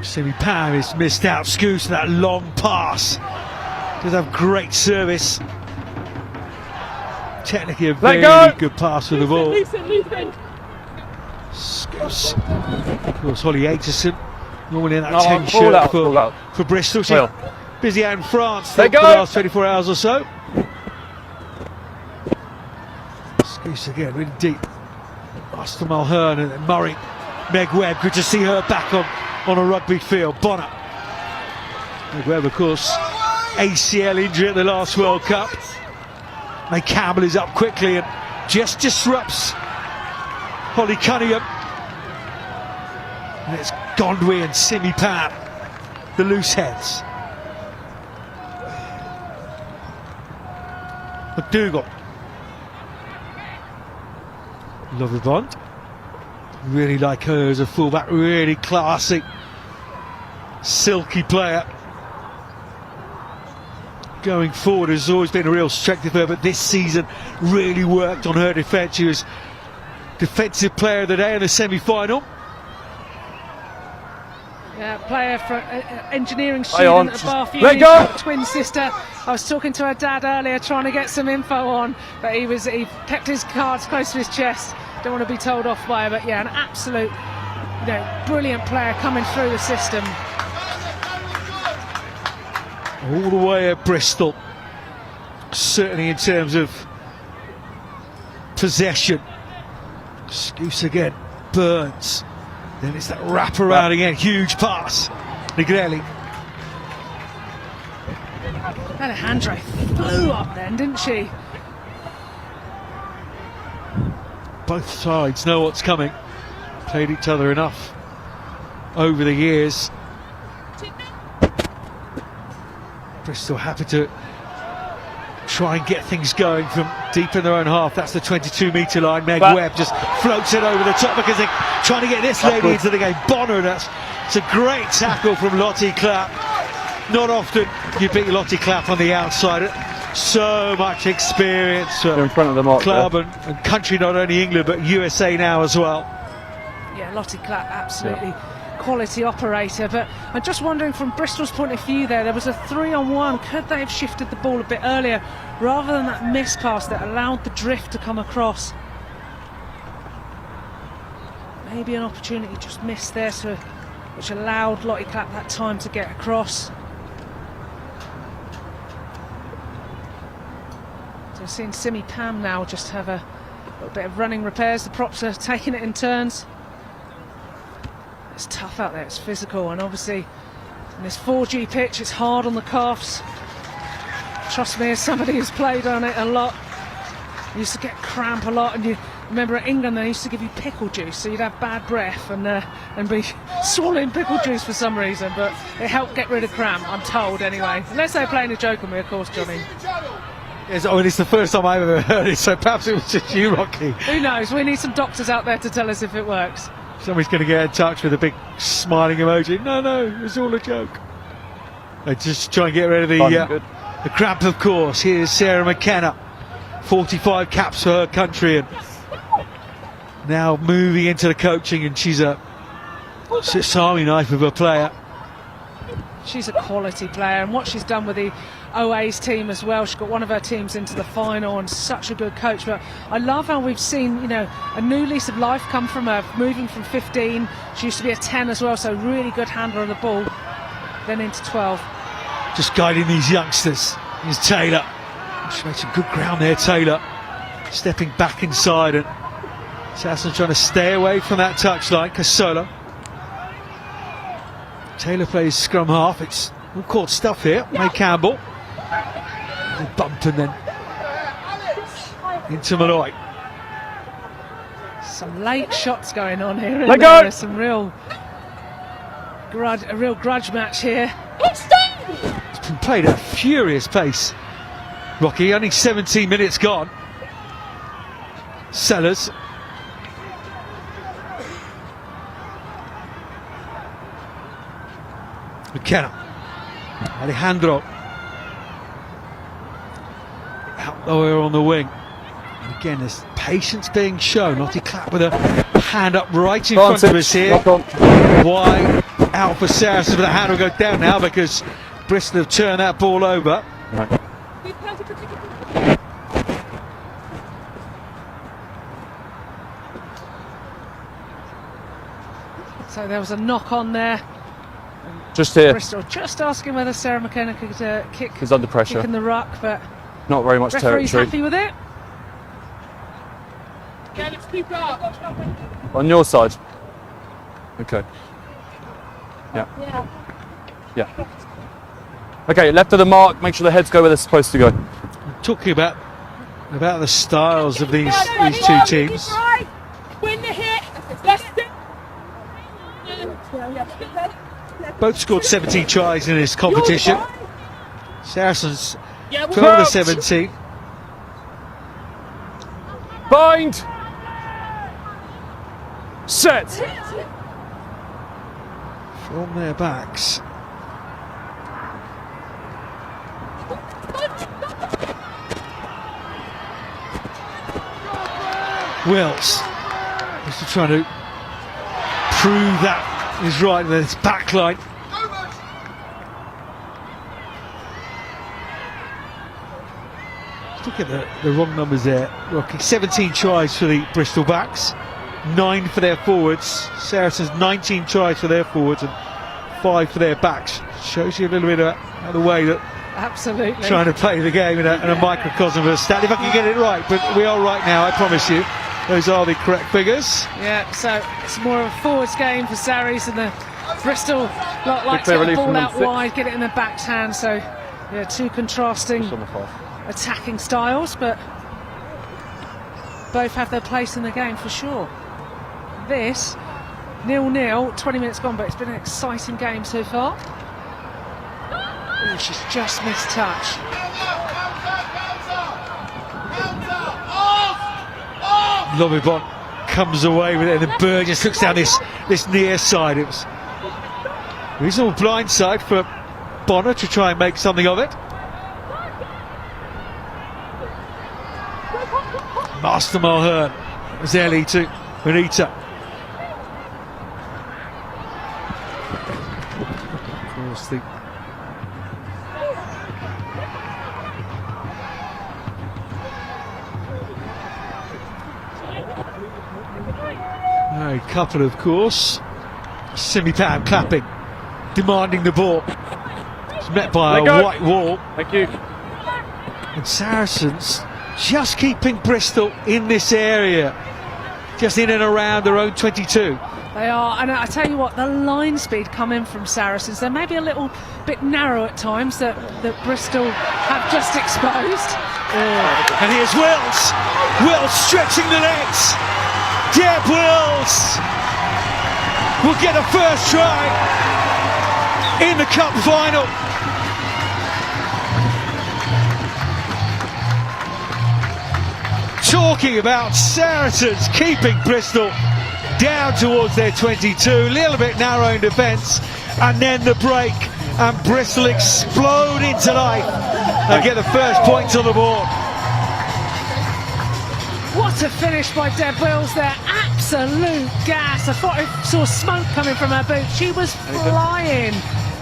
Simi Pam is missed out. Scouse, that long pass. Does have great service. Technically a very good pass with the ball. Scouse. Of course, Holly Aitchison. Normally in that 10 shirt for Bristol. She's busy out in France for the last 24 hours or so. Scouse again, really deep. Master Mulhern and then Murray. Meg Webb, good to see her back on a rugby field. Bonner. Meg Webb, of course, ACL injury at the last World Cup. May Campbell is up quickly and just disrupts Holly Cunningham. And it's Gondwy and Simi Pam, the loose heads. McDougall. Lovely Bond. Really like her as a fullback, really classy, silky player. Going forward has always been a real strength of her, but this season really worked on her defence. She was Defensive Player of the Day in the semi-final. Yeah, player for engineering student at Bath Uni, twin sister. I was talking to her dad earlier trying to get some info on, but he kept his cards close to his chest. Don't want to be told off by her, but yeah, an absolute brilliant player coming through the system. All the way at Bristol, certainly in terms of possession. Scouse again, Burns. Then it's that wrap around again, huge pass. Negrelli. Alejandra flew up then, didn't she? Both sides know what's coming. Played each other enough over the years. Bristol happy to try and get things going from deep in their own half. That's the 22-metre line. Meg Webb just floats it over the top because they're trying to get this lady into the game. Bonner, it's a great tackle from Lottie Clapp. Not often you beat Lottie Clapp on the outside. So much experience. They're in front of the mark club and country, not only England but USA now as well. Yeah, Lottie Clapp, absolutely quality operator. But I'm just wondering, from Bristol's point of view, there was a 3-on-1. Could they have shifted the ball a bit earlier rather than that miss pass that allowed the drift to come across? Maybe an opportunity just missed there, which allowed Lottie Clapp that time to get across. So we're seeing Simi Pam now just have a little bit of running repairs. The props are taking it in turns. It's tough out there, it's physical, and obviously in this 4G pitch it's hard on the calves. Trust me, as somebody who's played on it a lot, you used to get cramp a lot, and you remember at England they used to give you pickle juice, so you'd have bad breath and be swallowing pickle juice for some reason, but it helped get rid of cramp, I'm told anyway. Unless they're playing a joke on me, of course, Johnny. Yes, I mean, it's the first time I've ever heard it, so perhaps it was just you, Rocky. Who knows, we need some doctors out there to tell us if it works. Somebody's going to get in touch with a big smiling emoji. No, it's all a joke. They just try and get rid of the cramp, of course. Here's Sarah McKenna, 45 caps for her country, and now moving into the coaching, and she's a Army knife of a player. She's a quality player, and what she's done with the OA's team as well, she got one of her teams into the final, and such a good coach. But I love how we've seen, a new lease of life come from her, moving from 15, she used to be a 10 as well, so really good handler of the ball, then into 12. Just guiding these youngsters. Here's Taylor. She made some good ground there, Taylor. Stepping back inside and Saracens trying to stay away from that touchline. Casolo. Taylor plays scrum half. It's all caught stuff here. May Campbell. He bumped and then into Malloy. Some late shots going on here. Let go. There's some a real grudge match here. It's been played at a furious pace. Rocky, only 17 minutes gone. Sellers. McKenna. Alejandro. Out there on the wing. And again, there's patience being shown. Lottie Clapp with a hand up right in front of us here. Why out for Saracens, but the hand will go down now because Bristol have turned that ball over. Right. So there was a knock on there. Just here. Bristol just asking whether Sarah McKenna could kick. He's under pressure. Kick in the ruck, but Not very much referee's territory. happy with it. Yeah, let's keep it up. On your side. Okay. Yeah. Yeah. Okay, left of the mark. Make sure the heads go where they're supposed to go. Talking about the styles of these two teams. Win the hit. Let's stick. Both scored 17 tries in this competition. Saracens Yeah, 12 to 17. Bind. Set. From their backs. Wills is trying to prove that he's right with his back line. Look at the wrong numbers there. Rocky, 17 tries for the Bristol backs, 9 for their forwards. Saracens 19 tries for their forwards and 5 for their backs. Shows you a little bit of the way that Absolutely. trying to play the game in a microcosm of a stat. If I can get it right, but we are right now, I promise you. Those are the correct figures. Yeah, so it's more of a forwards game for Sarries, and the Bristol lot like to clear get the release ball from out number 6. wide, get it in the back's hand. So, yeah, two contrasting Just on the half. attacking styles, but both have their place in the game for sure. This 0-0, 20 minutes gone, but it's been an exciting game so far. Ooh, she's just missed touch. Lobibon comes away with it, and the bird just looks down this near side. It was a reasonable blind side for Bonner to try and make something of it. Master Mulhern, Zelly to Benita. Of course, the a couple, of course. Semi-Pam clapping, demanding the ball. It's met by a white wall. Thank you. And Saracens just keeping Bristol in this area, just in and around their own 22. They are, and I tell you what, the line speed coming from Saracens, they're maybe a little bit narrow at times that Bristol have just exposed. And here's Wills. Wills stretching the legs. Deb Wills will get a first try in the cup final. Talking about Saracens keeping Bristol down towards their 22, a little bit narrow in defence, and then the break, and Bristol explode into life and get the first points on the board. What a finish by Deb Wills there, absolute gas. I thought I saw smoke coming from her boot. She was flying.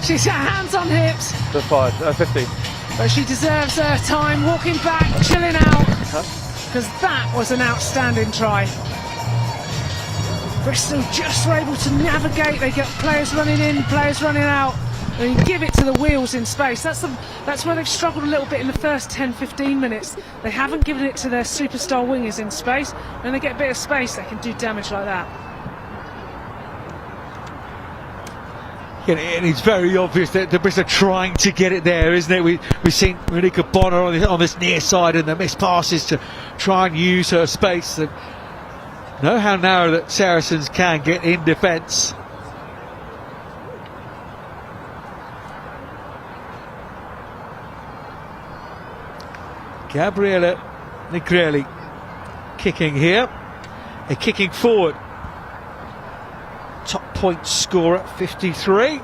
She's hands on hips. 15. But she deserves her time, walking back, chilling out, because that was an outstanding try. Bristol just were able to navigate. They get players running in, players running out, and you give it to the wheels in space. That's where they've struggled a little bit in the first 10-15 minutes. They haven't given it to their superstar wingers in space. When they get a bit of space, they can do damage like that. Yeah, and it's very obvious that the Bristol are trying to get it there, isn't it? We've seen Monica Bonner on this near side, and the missed passes to try and use her space. And know how narrow that Saracens can get in defence. Gabriella Nigrelli kicking here. They're kicking forward. Top point scorer, 53.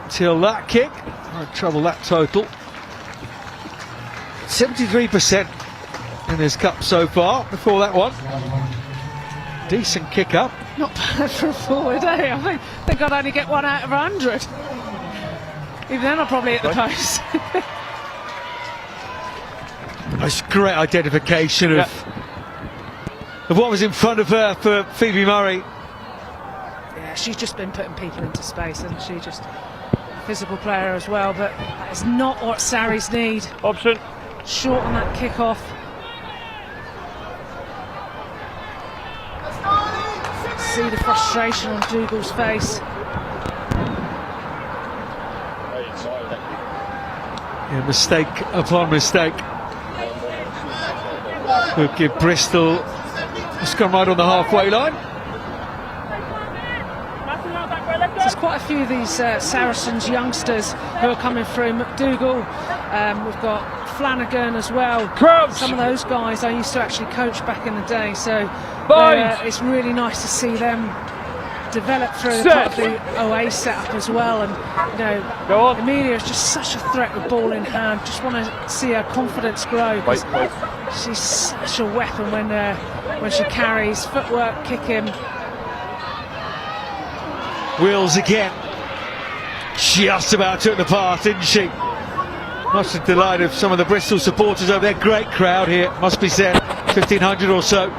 Until that kick, I'd trouble that total. 73% in this cup so far. Before that one, decent kick up. Not bad for a forward, eh? I think I'd only get 1 out of 100. Even then, I'll probably hit the post. That's great identification of what was in front of her for Phoebe Murray. Yeah, she's just been putting people into space, hasn't she? Just a physical player as well, but that is not what Sarries need. Option. Short on that kick-off. See the frustration on Dougal's face. Yeah, mistake upon mistake. Will give Bristol a scrum right on the halfway line. There's quite a few of these Saracens youngsters who are coming through. McDougall, we've got Flanagan as well. Crouch. Some of those guys I used to actually coach back in the day, so it's really nice to see them develop through the part of the OA setup as well. And you know, Amelia is just such a threat with ball in hand. Just want to see her confidence grow. She's such a weapon when she carries. Footwork, kicking. Wills again. Just about took the path, didn't she? Much to the delight of some of the Bristol supporters over there. Great crowd here, must be said. 1,500 or so.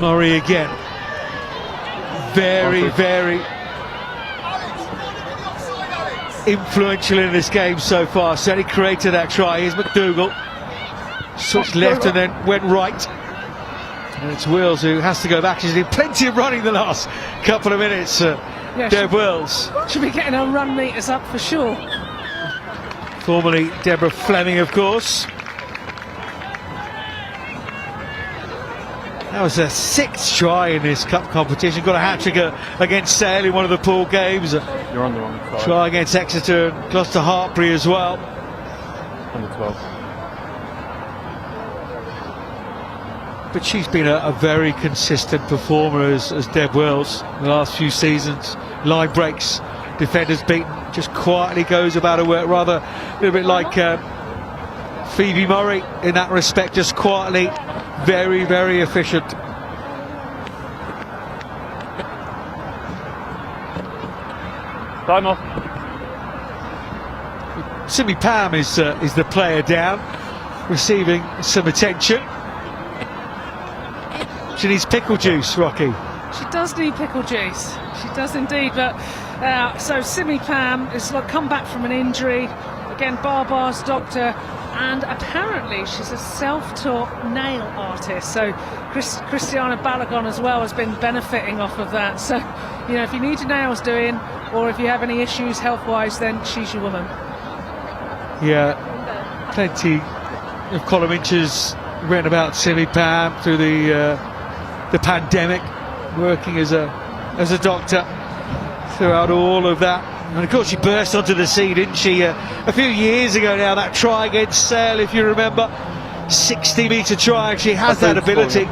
Murray again. Very, very influential in this game so far. Certainly created that try. Here's McDougall. Switched left and then went right. And it's Wills who has to go back. She's did plenty of running the last couple of minutes. Deb Wills. Should be getting her run meters up for sure. Formerly Deborah Fleming, of course. That was her 6th try in this cup competition. Got a hat-trick against Sale in one of the pool games. You're on the wrong side. Try against Exeter and Gloucester Hartpury as well. Under 12. But she's been a very consistent performer as Deb Wills the last few seasons. Line breaks, defenders beaten, just quietly goes about her work, rather a little bit like Phoebe Murray in that respect, just quietly, very, very efficient. Time off. Simi Pam is the player down, receiving some attention. She needs pickle juice, Rocky. She does need pickle juice. She does indeed. But so Simi Pam has come back from an injury. Again, Barbar's doctor, and apparently she's a self-taught nail artist. So Christiana Balogun as well has been benefiting off of that. So you know, if you need your nails doing, or if you have any issues health-wise, then she's your woman. Yeah, plenty of column inches written about Simi Pam through the pandemic, working as a doctor throughout all of that. And of course she burst onto the scene, didn't she, a few years ago now, that try against Sale, if you remember, 60-metre try. She has that ability,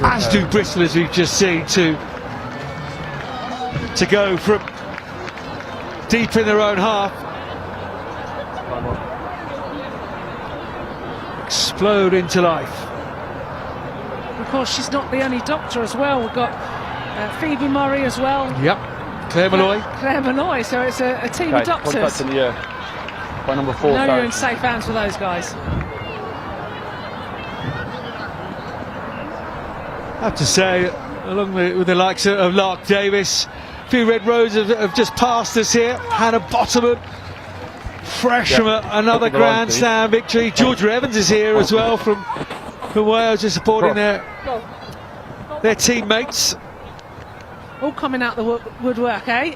as do Bristol, as we've just seen, to go from deep in their own half, explode into life. Of course, she's not the only doctor as well. We've got Phoebe Murray as well. Yep, Claire Malloy. Claire Malloy, so it's a team of doctors. Contact in the air. By number 4. I know you're in safe hands with those guys. I have to say, along with the likes of Lark Davis. A few Red Roses have just passed us here. Hannah Bottoman, fresh from another Grand Slam victory. Georgia Evans is here as well from Wales, just supporting their teammates. All coming out the woodwork, eh?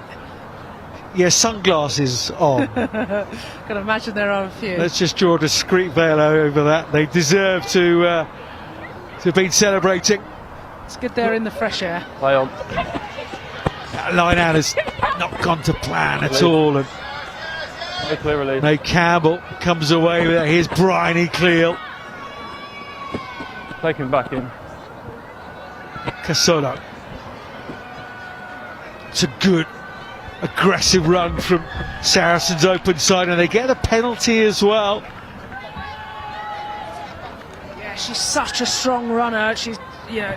Yeah, sunglasses on. Can imagine there are a few. Let's just draw a discreet veil over that. They deserve to have been celebrating. It's good they're in the fresh air. Play on. That line out has not gone to plan at all. And Very clear release. May Campbell comes away with it. Here's Bryony Cleal. Take him back in. Casolo. It's a good, aggressive run from Saracens' open side, and they get a penalty as well. Yeah, she's such a strong runner. She's,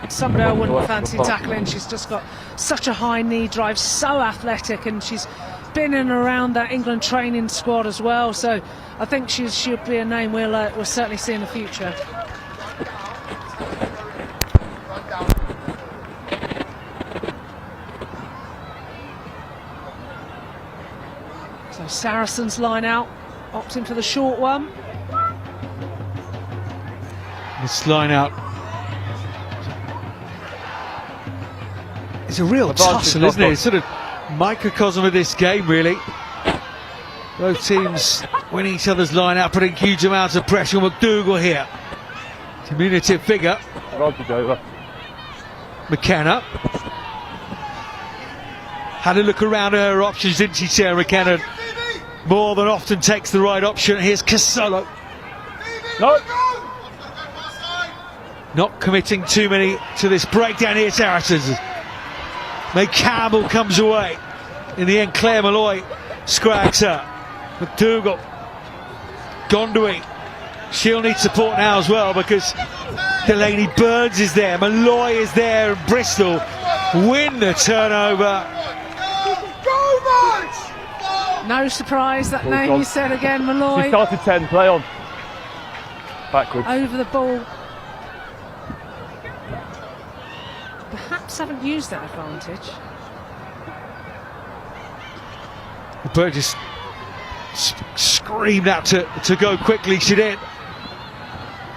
somebody I wouldn't fancy tackling. She's just got such a high knee drive, so athletic, and she's been in and around that England training squad as well. So I think she'll be a name we'll certainly see in the future. So Saracens line out, opting for the short one. This line out is a real tussle, isn't it? It's sort of microcosm of this game, really. Both teams winning each other's line out, putting huge amounts of pressure on McDougall here. Diminutive figure. Over. McKenna. Had a look around at her options, didn't she, Sarah McKenna? More than often takes the right option. Here's Casolo. No. Not committing too many to this breakdown here, Saracens. May Campbell comes away. In the end, Claire Malloy scrags her. McDougall. Gondwy. She'll need support now as well, because Delaney Burns is there, Malloy is there, and Bristol win the turnover. No surprise, that name you said again, Malloy. She started 10, play on. Backwards. Over the ball. Perhaps haven't used that advantage. Burgess screamed out to go quickly, she did.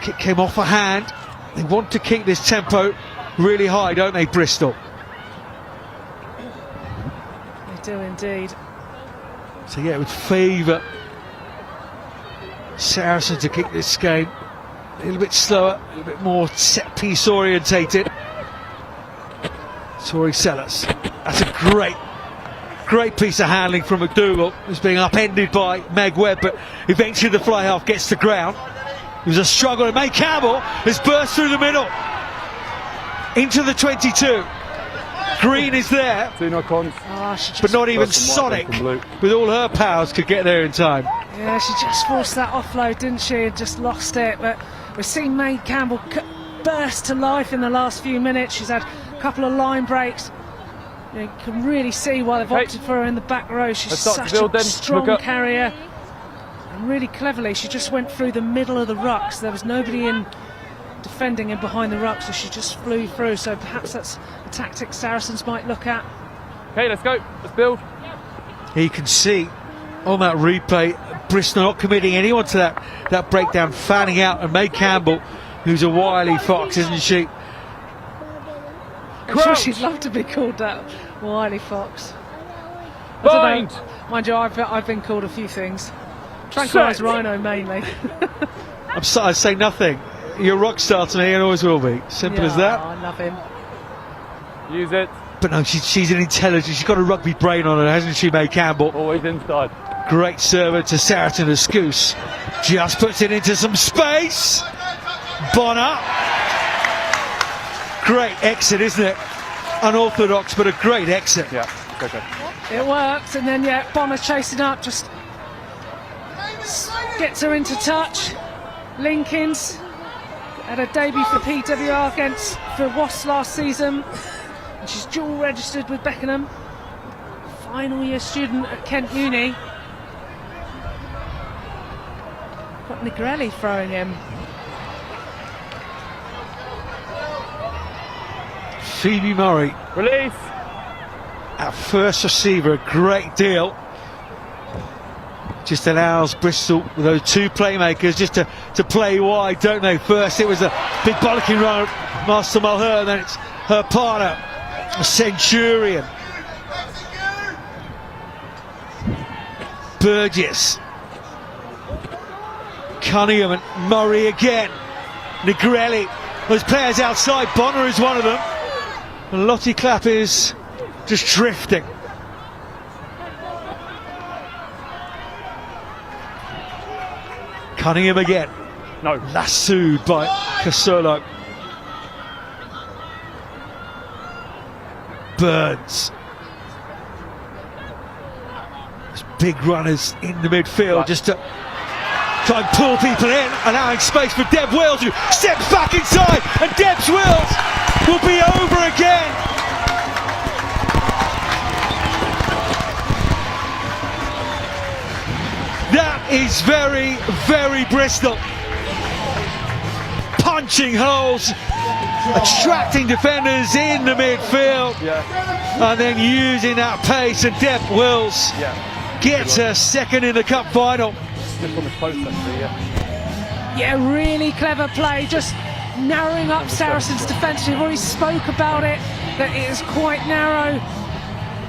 Kick came off her hand. They want to keep this tempo really high, don't they, Bristol? They do indeed. So yeah, it would favour Saracen to kick this game a little bit slower, a little bit more set piece orientated. Tori Sellers. That's a great piece of handling from McDougall, who's being upended by Meg Webb, but eventually the fly half gets to ground. It was a struggle, and May Campbell has burst through the middle into the 22. Green is there, but not even Sonic, with all her powers, could get there in time. Yeah, she just forced that offload, didn't she? And just lost it. But we've seen May Campbell burst to life in the last few minutes. She's had a couple of line breaks. You can really see why they've opted for her in the back row. She's such a strong carrier. And really cleverly, she just went through the middle of the ruck. So there was nobody in defending in behind the ruck, so she just flew through. So perhaps that's a tactic Saracens might look at. Okay, let's go. Let's build. You can see on that replay, Bristol not committing anyone to that breakdown, fanning out, and May Campbell, who's a wily fox, isn't she? I'm sure she'd love to be called that, wily fox. I don't know. Mind you, I've been called a few things. Tranquilised rhino mainly. I say nothing. You're a rock star to me and always will be. Simple as that. I love him. Use it. But no, she's an intelligent. She's got a rugby brain on her, hasn't she, May Campbell? Always inside. Great server to Saracen Ascouse. Just puts it into some space. Bonner. Great exit, isn't it? Unorthodox, but a great exit. Yeah, okay. It works, and then Bonner chasing up, just gets her into touch. Linkins had a debut for PWR for Wasps last season. And she's dual registered with Beckenham. Final year student at Kent Uni. Got Negrelli throwing him. Phoebe Murray. Release. Our first receiver, a great deal. Just allows Bristol with those two playmakers just to play wide, don't they? First it was a big bollocking run of Master Mulher, then it's her partner, a Centurion. Burgess. Cunningham and Murray again. Negrelli. Those players outside, Bonner is one of them. And Lottie Clapp is just drifting. Cunningham again. No. Lassoed by Casolo. Burns. There's big runners in the midfield just to try and pull people in, allowing space for Deb Wills, who steps back inside, and Deb's Wills will be over again. That is very, very Bristol. Punching holes, attracting defenders in the midfield, and then using that pace, and Deb Wills gets her second in the cup final. Yeah, really clever play, just narrowing up Saracens' defence. We've already spoke about it, that it is quite narrow,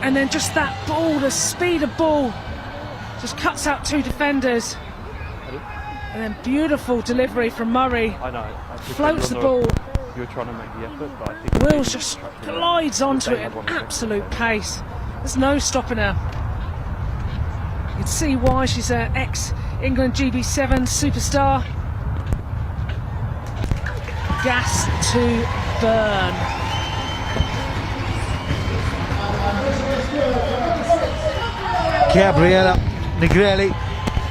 and then just that ball, the speed of ball, just cuts out two defenders, and then beautiful delivery from Murray. I know. Floats the ball. You were trying to make the effort, but I think Wills just glides onto it at absolute pace. There's no stopping her. You can see why she's an ex-England GB7 superstar. Gas to burn. Gabriella Negrelli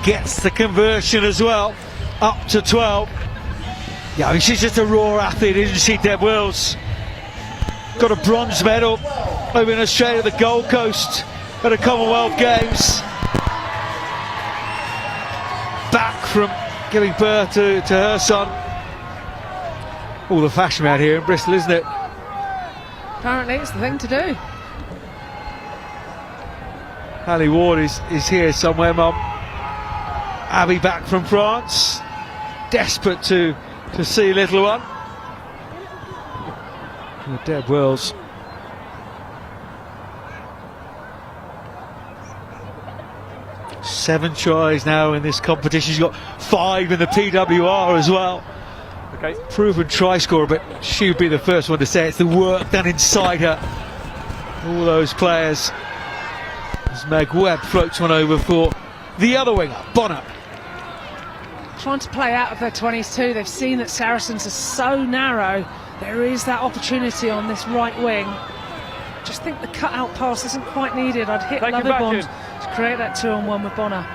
gets the conversion as well, up to 12. Yeah, I mean, she's just a raw athlete, isn't she, Deb Wills? Got a bronze medal over in Australia at the Gold Coast at the Commonwealth Games. Back from giving birth to her son. All the fashion out here in Bristol, isn't it? Apparently it's the thing to do. Ali Ward is here somewhere, Mum. Abby back from France, desperate to see little one. And Deb Wills. Seven tries now in this competition. She's got 5 in the PWR as well. Okay. Proven try scorer, but she would be the first one to say it's the work done inside her. All those players. As Meg Webb floats one over for the other winger, Bonner. Trying to play out of their 20s too. They've seen that Saracens are so narrow. There is that opportunity on this right wing. Just think the cut-out pass isn't quite needed. I'd hit Lovibond to create that 2-on-1 with Bonner.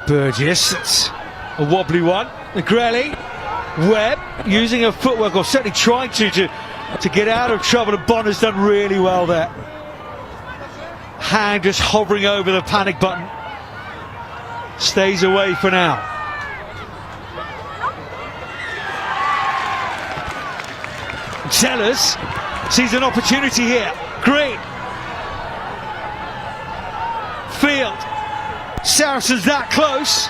Burgess, it's a wobbly one. Negrelli, Webb using her footwork, or certainly trying to get out of trouble, and Bonner's done really well there. Hand just hovering over the panic button. Stays away for now. Sellers sees an opportunity here. Green. Field. Saracens that close.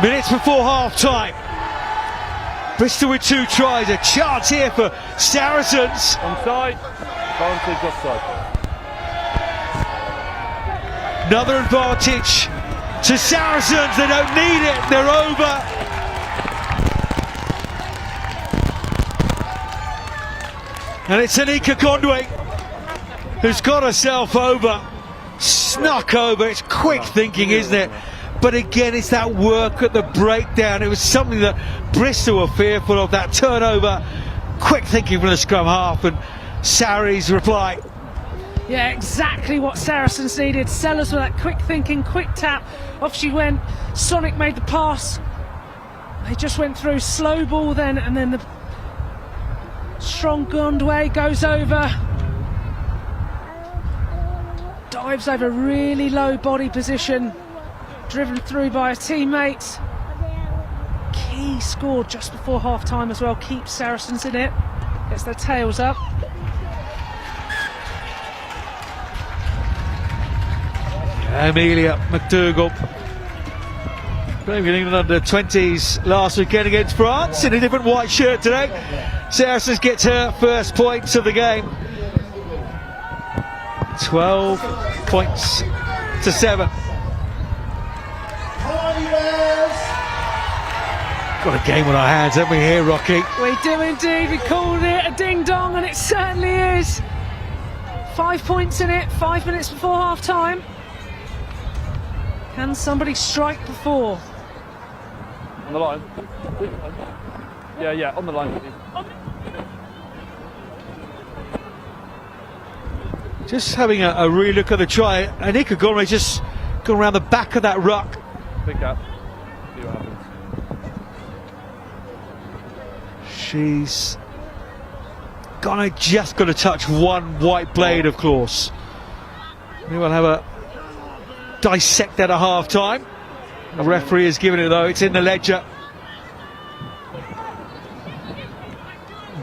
Minutes before half time. Bristol with 2 tries. A chance here for Saracens. Onside. Advantage offside. Another advantage to Saracens. They don't need it. They're over. And it's Anika Conway who's got herself over, snuck over. It's quick thinking, isn't it? But again, it's that work at the breakdown. It was something that Bristol were fearful of, that turnover. Quick thinking from the scrum half, and Sarri's reply. Yeah, exactly what Saracens needed. Sellers with that quick thinking, quick tap. Off she went. Sonic made the pass. They just went through, slow ball then, and then the strong Gondway goes over. Dives over really low body position. driven through by a teammate. Key scored just before half time as well, keeps Saracens in it, gets their tails up. Amelia McDougall playing in England under 20s last weekend against France in a different white shirt today. Saracens gets her first points of the game. 12 points to 7. Got a game on our hands, haven't we here, Rocky? We do indeed. We called it a ding-dong, and it certainly is. 5 points in it, 5 minutes before half-time. Can somebody strike before? On the line. Yeah, on the line. Just having a re-look at the try. Anika Gormley just gone around the back of that ruck. Pick up. See what happens. She's just got to touch one white blade, of course. We will have a dissect that at half time. The referee has given it, though. It's in the ledger.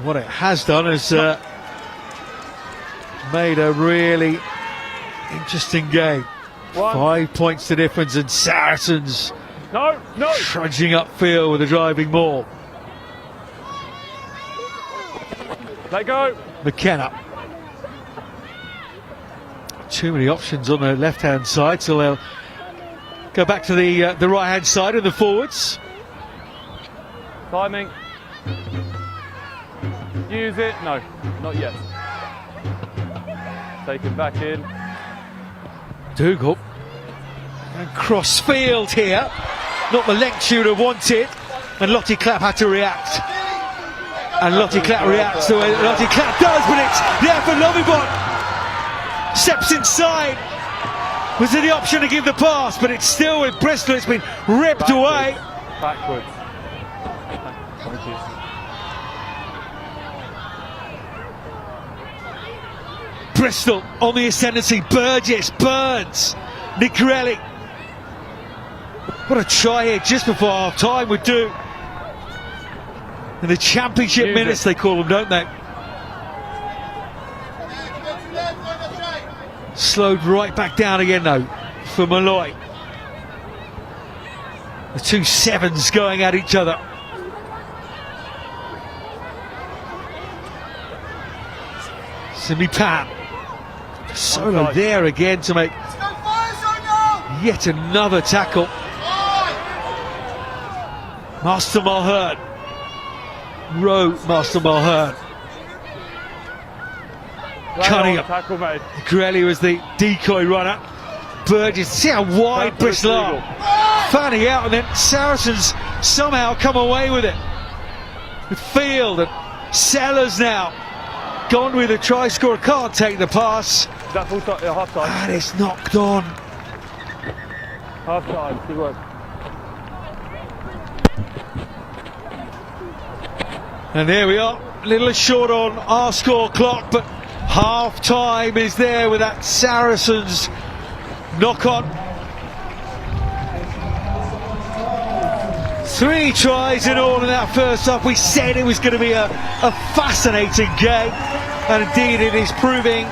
What it has done is made a really interesting game. 5 points to difference, and Saracens trudging upfield with a driving ball. Let go. McKenna. Too many options on the left-hand side, so they'll go back to the right-hand side of the forwards. Timing. Use it. No, not yet. Take it back in. Dougal. And cross field here. Not the length she would have wanted. And Lottie Clapp had to react. And Lottie Clapp reacts the way that Lottie Clapp does, but it's there for Lovibon. Steps inside. Was there the option to give the pass, but it's still with Bristol. It's been ripped away. Backwards. Thank you. Bristol on the ascendancy. Burgess, Burns, Nicorelli. What a try here just before half time would do. In the championship minutes, they call them, don't they? Slowed right back down again, though, for Malloy. The two sevens going at each other. Simi Pan. Solo there again to make yet another tackle. Master Mulhern. Master Mulhern. Cunningham. Grelly was the decoy runner. Burgess, see how wide Bristol are. Fanning out, and then Saracens somehow come away with it. With Field and Sellers now. Gone with a try scorer, can't take the pass. That's full time, half time. And it's knocked on. Half time, good work. And there we are, a little short on our score clock, but half time is there with that Saracens knock on. 3 tries in all in that first half. We said it was going to be a fascinating game, and indeed it is proving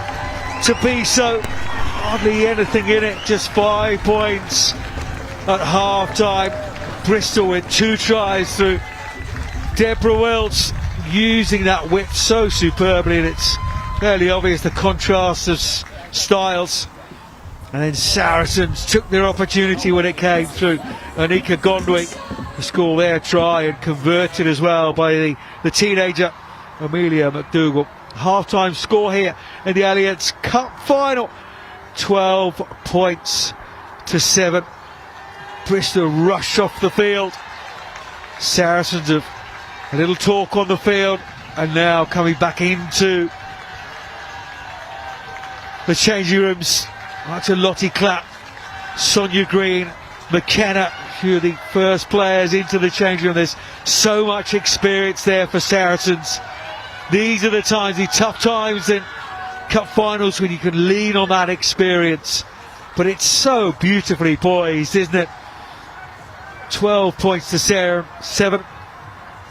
to be so. Hardly anything in it, just 5 points at half time. Bristol with 2 tries through Deborah Wells, using that width so superbly, and it's fairly obvious the contrast of styles. And then Saracens took their opportunity when it came through. Anika Gondwick to score their try, and converted as well by the teenager Amelia McDougall. Half-time score here in the Allianz Cup final, 12 points to 7. Bristol rush off the field. Saracens have a little talk on the field, and now coming back into the changing rooms. That's a Lottie Clapp, Sonia Green, McKenna, a few of the first players into the changing room. There's so much experience there for Saracens. These are the times, the tough times in cup finals, when you can lean on that experience. But it's so beautifully poised, isn't it? 12 points to 7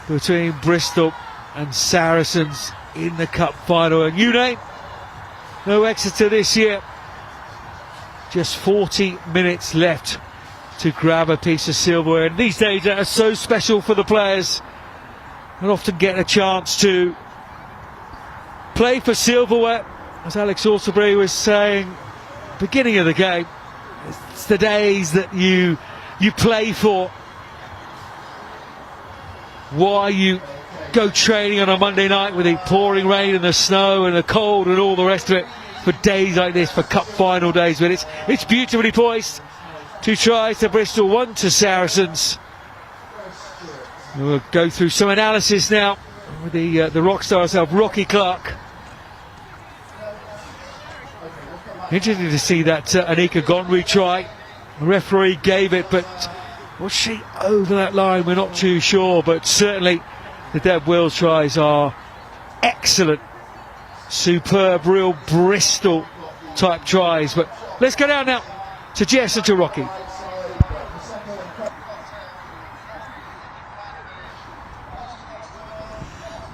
between Bristol and Saracens in the cup final. And you name, no Exeter this year. Just 40 minutes left to grab a piece of silverware. And these days are so special for the players and often get a chance to play for silverware. As Alex Alterbury was saying, beginning of the game, it's the days that you play for. Why you go training on a Monday night with the pouring rain and the snow and the cold and all the rest of it for days like this, for cup final days. But it's beautifully poised. 2 tries to Bristol, 1 to Saracens. We'll go through some analysis now with the rock star herself, Rocky Clark. Interesting to see that Anika Gonry try. The referee gave it, but was she over that line? We're not too sure, but certainly the Deb Wills tries are excellent. Superb, real Bristol type tries. But let's go down now to Jess and to Rocky.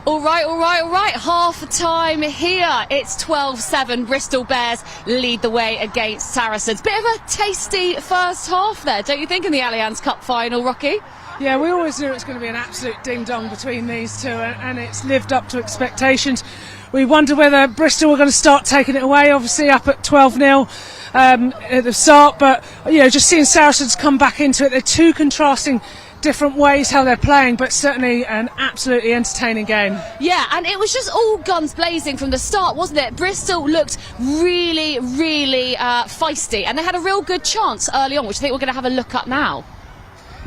All right. Half time here. It's 12-7. Bristol Bears lead the way against Saracens. Bit of a tasty first half there, don't you think, in the Allianz Cup final, Rocky? Yeah, we always knew it was going to be an absolute ding-dong between these two, and it's lived up to expectations. We wonder whether Bristol were going to start taking it away, obviously up at 12-0 at the start, but just seeing Saracens come back into it. They're two contrasting different ways how they're playing, but certainly an absolutely entertaining game. Yeah, and it was just all guns blazing from the start, wasn't it? Bristol looked really feisty, and they had a real good chance early on, which I think we're going to have a look at now.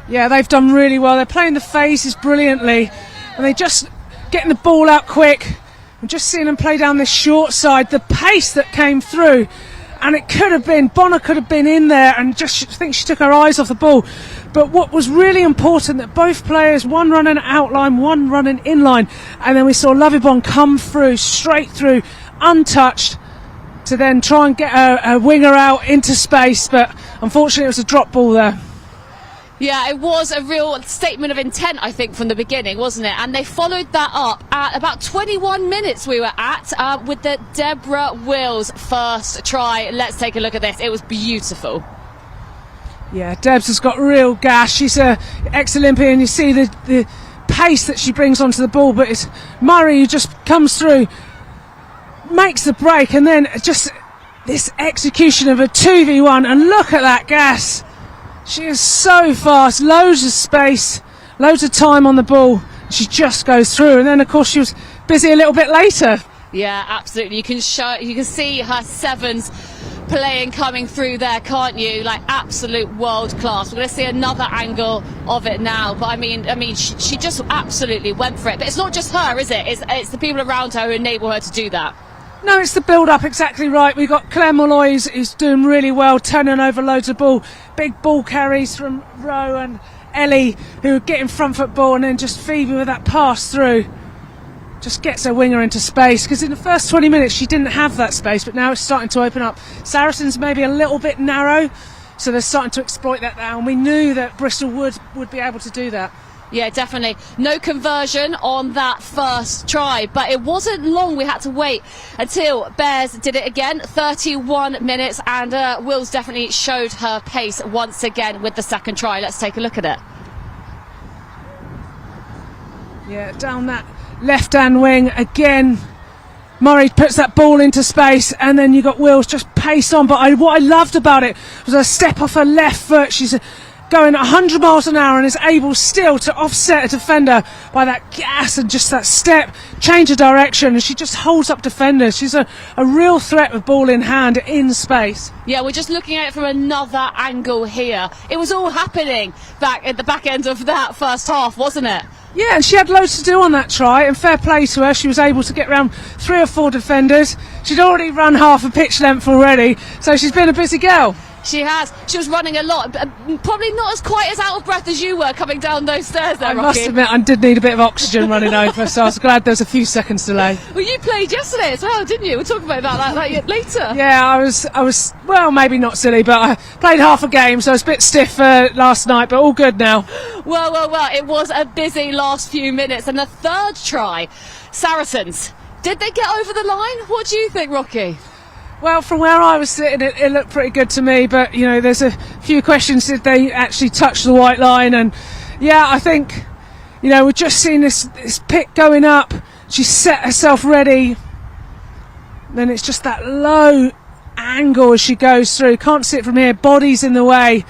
Yeah, they've done really well. They're playing the phases brilliantly, and they just getting the ball out quick. I'm just seeing them play down this short side. The pace that came through, and it could have been, Bonner could have been in there, and just I think she took her eyes off the ball. But what was really important, that both players, one running outline, one running inline, and then we saw Lovibon come through, straight through, untouched, to then try and get a winger out into space, but unfortunately it was a drop ball there. Yeah, it was a real statement of intent, I think, from the beginning, wasn't it? And they followed that up at about 21 minutes we were at with the Deborah Wills first try. Let's take a look at this. It was beautiful. Yeah, Debs has got real gas. She's an ex-Olympian. You see the pace that she brings onto the ball, but it's Murray who just comes through, makes the break, and then just this execution of a 2v1, and look at that gas. She is so fast, loads of space, loads of time on the ball. She just goes through, and then of course she was busy a little bit later. Yeah, absolutely. You can see her sevens playing coming through there, can't you? Like absolute world class. We're going to see another angle of it now, but I mean, she just absolutely went for it. But it's not just her, is it? It's the people around her who enable her to do that. No, it's the build-up, exactly right. We've got Claire Molloy who's doing really well, turning over loads of ball. Big ball carries from Rowe and Ellie, who are getting front foot ball, and then just Phoebe with that pass through. Just gets her winger into space, because in the first 20 minutes she didn't have that space, but now it's starting to open up. Saracens maybe a little bit narrow, so they're starting to exploit that now, and we knew that Bristol would be able to do that. Yeah, definitely. No conversion on that first try, but it wasn't long. We had to wait until Bears did it again. 31 minutes, and Wills definitely showed her pace once again with the second try. Let's take a look at it. Yeah, down that left-hand wing again. Murray puts that ball into space, and then you got Wills just paced on. But what I loved about it was a step off her left foot. She's going 100 miles an hour and is able still to offset a defender by that gas and just that step, change of direction, and she just holds up defenders. She's a real threat with ball in hand in space. Yeah, we're just looking at it from another angle here. It was all happening back at the back end of that first half, wasn't it? Yeah, and she had loads to do on that try, and fair play to her. She was able to get around 3 or 4 defenders. She'd already run half a pitch length already, so she's been a busy girl. She has. She was running a lot. Probably not as quite as out of breath as you were coming down those stairs there, I Rocky. must admit, I did need a bit of oxygen running over, so I was glad there was a few seconds delay. Well, you played yesterday as well, didn't you? We'll talk about that later. Yeah, I was well, maybe not silly, but I played half a game, so I was a bit stiff last night, but all good now. Well, it was a busy last few minutes, and the third try, Saracens. Did they get over the line? What do you think, Rocky? Well, from where I was sitting, it looked pretty good to me, but, you know, there's a few questions. Did they actually touch the white line? And, yeah, I think, you know, we've just seen this pick going up. She set herself ready. Then it's just that low angle as she goes through. Can't see it from here. Body's in the way.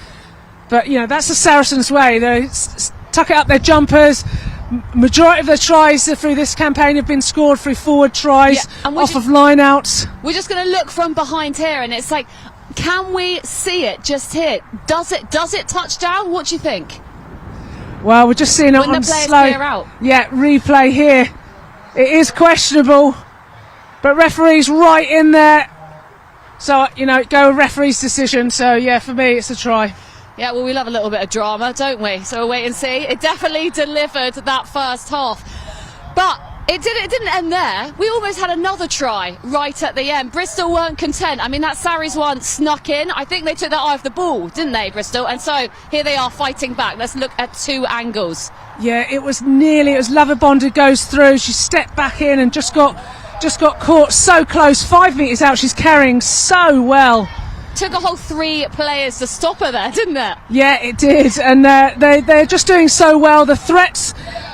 But, you know, that's the Saracens' way. They tuck it up their jumpers. Majority of their tries through this campaign have been scored through forward tries, off of line-outs. We're just going to look from behind here, and it's like, can we see it just here? Does it touch down? What do you think? Well, we're just seeing it when on the players slow. clear out. Yeah, replay here. It is questionable, but referee's right in there. So, you know, go with referee's decision. So, yeah, for me, it's a try. Yeah, well, we love a little bit of drama, don't we? So we'll wait and see. It definitely delivered that first half. But it didn't end there. We almost had another try right at the end. Bristol weren't content. I mean, that Sarries one snuck in. I think they took that eye off the ball, didn't they, Bristol? And so here they are fighting back. Let's look at two angles. Yeah, it was Loverbond who goes through. She stepped back in and just got caught so close. 5 metres out. She's carrying so well. Took a whole 3 players to stop her there, didn't it? Yeah, it did. And they're just doing so well. The threats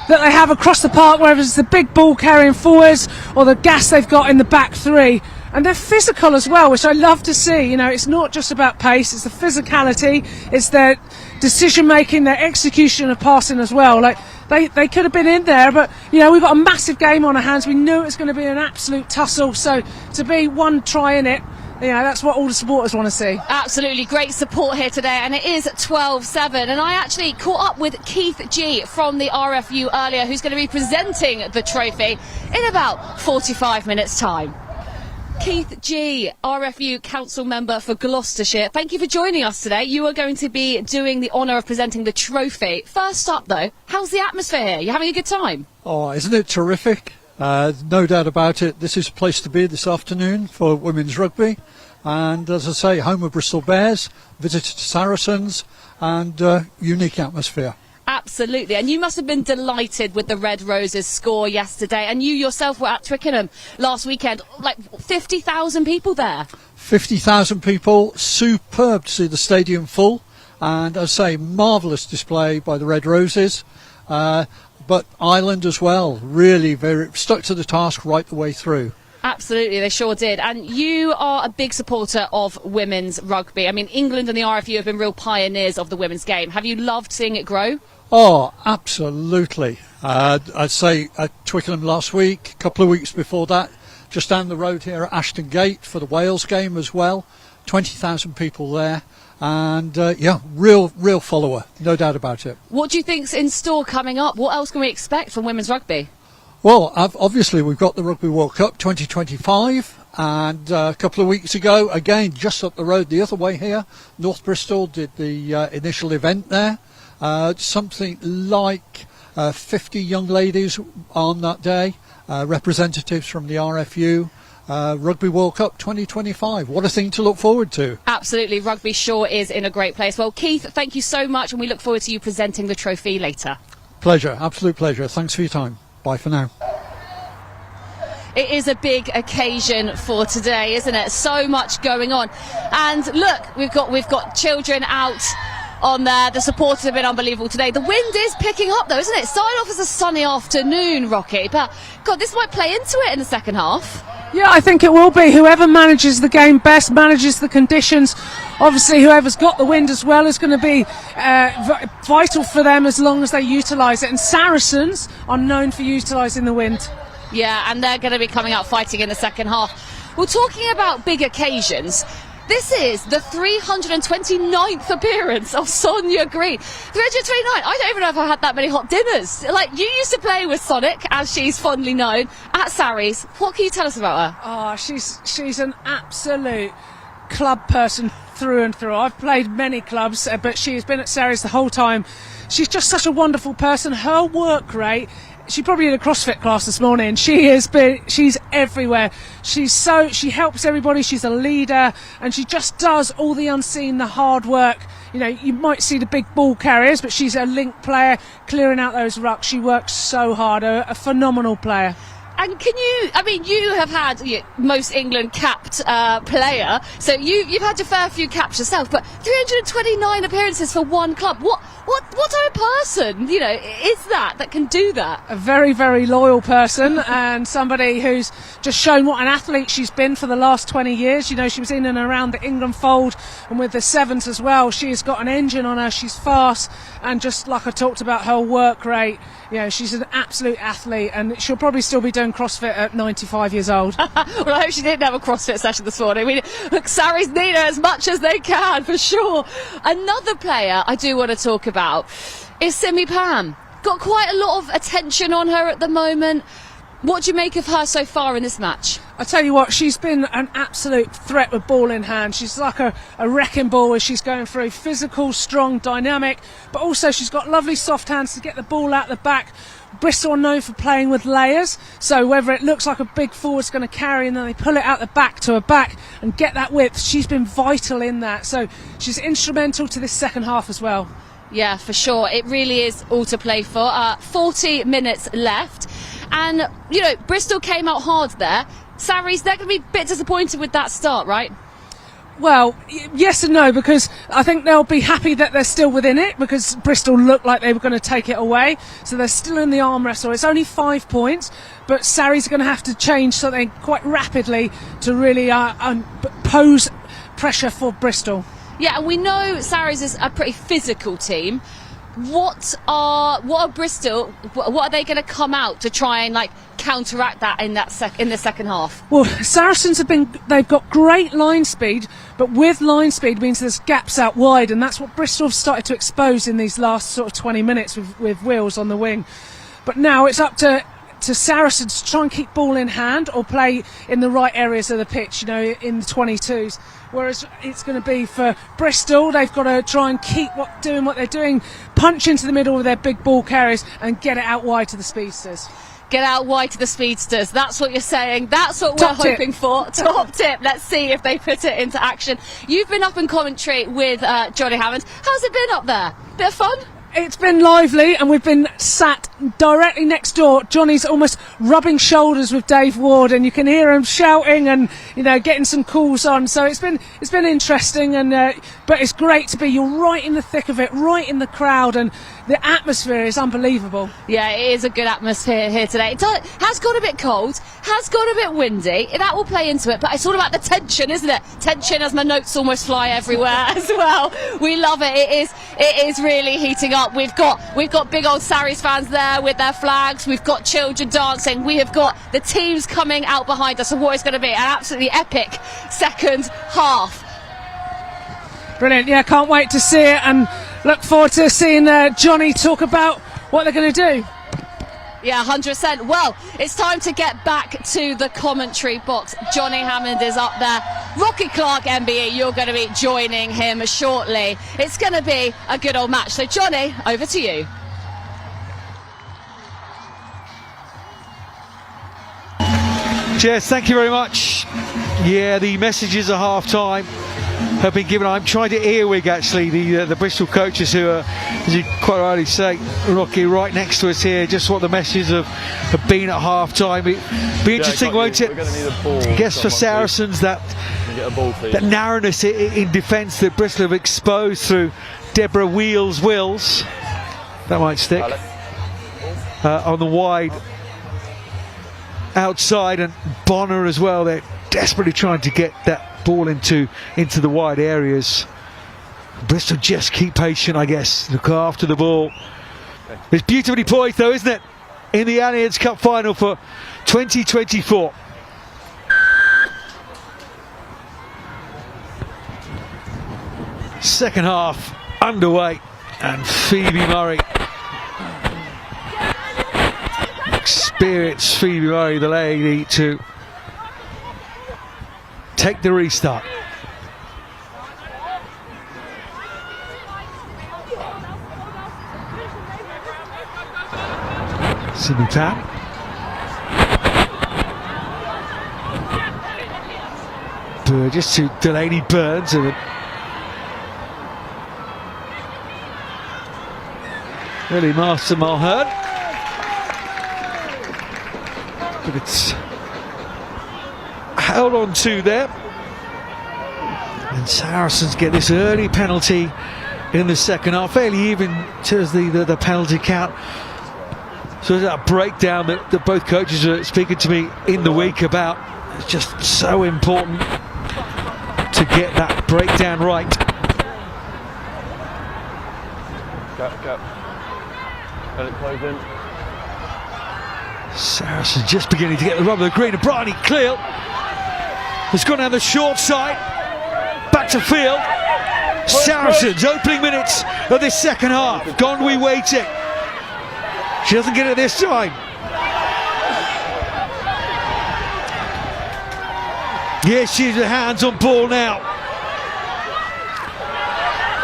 that they have across the park, whether it's the big ball carrying forwards or the gas they've got in the back 3. And they're physical as well, which I love to see. You know, it's not just about pace, it's the physicality, it's their decision making, their execution of passing as well. Like they could have been in there, but you know, we've got a massive game on our hands. We knew it was going to be an absolute tussle, so to be one try in it, you know, that's what all the supporters want to see. Absolutely great support here today, and it is 12-7. And I actually caught up with Keith G from the RFU earlier, who's going to be presenting the trophy in about 45 minutes' time. Keith G, RFU Council Member for Gloucestershire, thank you for joining us today. You are going to be doing the honour of presenting the trophy. First up, though, how's the atmosphere here? You having a good time? Oh, isn't it terrific? No doubt about it. This is a place to be this afternoon for women's rugby. And as I say, home of Bristol Bears, visitor to Saracens, and unique atmosphere. Absolutely, and you must have been delighted with the Red Roses score yesterday, and you yourself were at Twickenham last weekend, like 50,000 people there. 50,000 people, superb to see the stadium full, and as I say, marvellous display by the Red Roses, but Ireland as well, really very stuck to the task right the way through. Absolutely, they sure did. And you are a big supporter of women's rugby. I mean, England and the RFU have been real pioneers of the women's game. Have you loved seeing it grow? Oh, absolutely. I'd say at Twickenham last week, a couple of weeks before that, just down the road here at Ashton Gate for the Wales game as well. 20,000 people there. And yeah, real follower, no doubt about it. What do you think's in store coming up? What else can we expect from women's rugby? Well, obviously we've got the Rugby World Cup 2025, and a couple of weeks ago, again, just up the road the other way here, North Bristol did the initial event there. Something like 50 young ladies on that day, representatives from the RFU. Rugby World Cup 2025. What a thing to look forward to. Absolutely. Rugby sure is in a great place. Well, Keith, thank you so much, and we look forward to you presenting the trophy later. Pleasure. Absolute pleasure. Thanks for your time. Bye for now. It is a big occasion for today, isn't it? So much going on. And look, we've got children out on there. The supporters have been unbelievable today. The wind is picking up though, isn't it? Started off as a sunny afternoon, Rocky, but God, this might play into it in the second half. Yeah, I think it will be. Whoever manages the game best, manages the conditions. Obviously, whoever's got the wind as well is going to be vital for them as long as they utilise it. And Saracens are known for utilising the wind. Yeah, and they're going to be coming out fighting in the second half. Well, talking about big occasions, this is the 329th appearance of Sonia Green. 329? I don't even know if I had that many hot dinners. Like, you used to play with Sonic, as she's fondly known, at Sarries. What can you tell us about her? Oh, she's an absolute club person through and through. I've played many clubs, but she has been at Sarries the whole time. She's just such a wonderful person. Her work rate, she probably did a CrossFit class this morning. She's everywhere. She helps everybody. She's a leader, and she just does all the unseen, the hard work. You know, you might see the big ball carriers, but she's a link player, clearing out those rucks. She works so hard. A phenomenal player. And you have had most England capped player, so you've had your fair few caps yourself, but 329 appearances for one club. What type of person, is that can do that? A very, very loyal person, and somebody who's just shown what an athlete she's been for the last 20 years. You know, she was in and around the England fold, and with the Sevens as well. She's got an engine on her. She's fast, and just like I talked about, her work rate. She's an absolute athlete, and she'll probably still be doing CrossFit at 95 years old. Well, I hope she didn't have a CrossFit session this morning. Look, Sarries need her as much as they can, for sure. Another player I do want to talk about is Simi Pam. Got quite a lot of attention on her at the moment. What do you make of her so far in this match? I tell you what, she's been an absolute threat with ball in hand. She's like a wrecking ball as she's going through. Physical, strong, dynamic, but also she's got lovely soft hands to get the ball out the back. Bristol are known for playing with layers, so whether it looks like a big forward's going to carry and then they pull it out the back to her back and get that width, she's been vital in that. So she's instrumental to this second half as well. Yeah, for sure. It really is all to play for. 40 minutes left. And, Bristol came out hard there. Sarries, they're going to be a bit disappointed with that start, right? Well, yes and no, because I think they'll be happy that they're still within it, because Bristol looked like they were going to take it away. So they're still in the arm wrestle. It's only 5 points, but Sarries are going to have to change something quite rapidly to really pose pressure for Bristol. Yeah, and we know Sarries is a pretty physical team. What are Bristol? What are they going to come out to try and counteract that in the second half? Well, Saracens they've got great line speed, but with line speed means there's gaps out wide, and that's what Bristol have started to expose in these last sort of 20 minutes with Wills on the wing. But now it's up to Saracens to try and keep ball in hand or play in the right areas of the pitch, in the 22s. Whereas it's going to be for Bristol, they've got to try and keep doing what they're doing, punch into the middle with their big ball carriers and get it out wide to the speedsters. Get out wide to the speedsters. That's what you're saying. That's what we're hoping for. Top tip. Let's see if they put it into action. You've been up in commentary with Johnny Hammond. How's it been up there? Bit of fun? It's been lively, and we've been sat directly next door. Johnny's almost rubbing shoulders with Dave Ward, and you can hear him shouting and getting some calls on. So it's been interesting, but it's great to be. You're right in the thick of it, right in the crowd, and the atmosphere is unbelievable. Yeah, it is a good atmosphere here today. It has got a bit cold, has got a bit windy. That will play into it, but it's all about the tension, isn't it? Tension, as my notes almost fly everywhere as well. We love it. It is really heating up. We've got big old Sarries fans there with their flags. We've got children dancing. We have got the teams coming out behind us, and what is going to be an absolutely epic second half. Brilliant. Yeah, can't wait to see it, and look forward to seeing Johnny talk about what they're going to do. Yeah, 100%. Well, it's time to get back to the commentary box. Johnny Hammond is up there. Rocky Clark, MBE, you're going to be joining him shortly. It's going to be a good old match. So, Johnny, over to you. Jess, thank you very much. Yeah, the messages at half-time have been given. I'm trying to earwig actually the Bristol coaches who are, as you quite rightly say, Rocky, right next to us here, just what the messages have been at half time. It'll be interesting, won't it? I guess for Saracens, that narrowness in defence that Bristol have exposed through Deborah Wills, that might stick on the wide outside, and Bonner as well. They're desperately trying to get that ball into the wide areas. Bristol just keep patient, I guess. Look after the ball. It's beautifully poised though, isn't it? In the Allianz Cup final for 2024. Second half underway, and Phoebe Murray, experienced Phoebe Murray, the lady, to take the restart. Sydney Pan. Burgess to Delaney Burns, and really Master Mulhern. But it's held on to there. And Saracens get this early penalty in the second half, fairly even to the penalty count. So that breakdown that both coaches are speaking to me in the week about, it's just so important to get that breakdown right. Go. Let it close in. Saracens just beginning to get the rub of the green, and Bryony Cleal has gone down the short side, back to field. Saracens opening minutes of this second half. Gondwe waiting. She doesn't get it this time. Yes, she's with hands on ball now.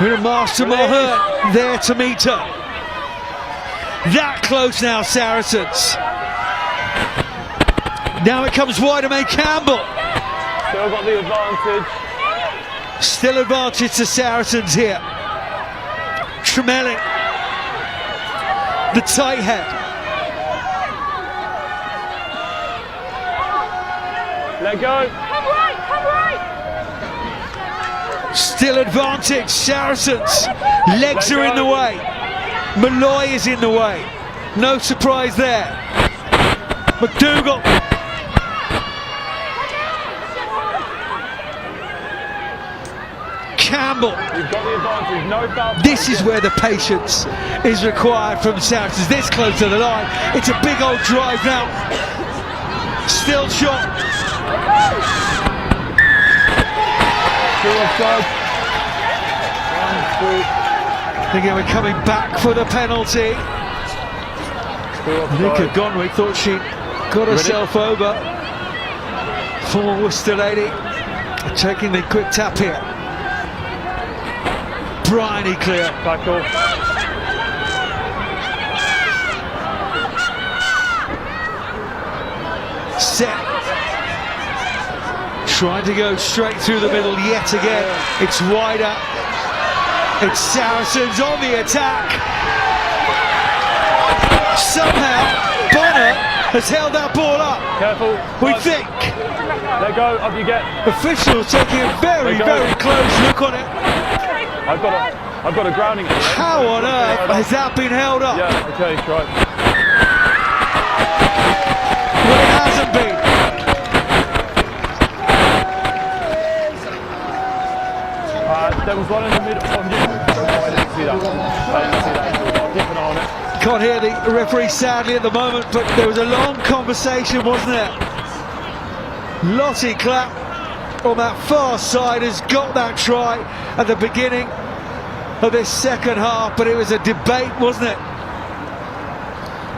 With Master Mulhern there to meet her. That close now, Saracens. Now it comes wide to May Campbell. Still got the advantage. Still advantage to Saracens here. Tremelling. The tight head. Let go. Come right. Still advantage, Saracens. Legs are in the way. Malloy is in the way. No surprise there. McDougall. Campbell. You've got the advantage. No foul. This is where the patience is required from Saracens. This close to the line. It's a big old drive now. Still shot. Two offside. 1, 2. Again, we're coming back for the penalty. Nika Gonwick thought she got herself over. Former Worcester lady taking the quick tap here. Bryony clear. Tackle. Set. Trying to go straight through the middle yet again. It's wider. It's Saracens on the attack. Somehow Bonner has held that ball up. Careful. We think. Let go. Up you get. Officials taking a very close look on it. I've got a grounding. How on earth has that been held up? Yeah. Okay. Right. Well, it hasn't been. There was one in the middle. I didn't see that. Keep an eye on it. Can't hear the referee sadly at the moment, but there was a long conversation, wasn't there? Lottie Clapp on that far side has got that try at the beginning of this second half, but it was a debate, wasn't it?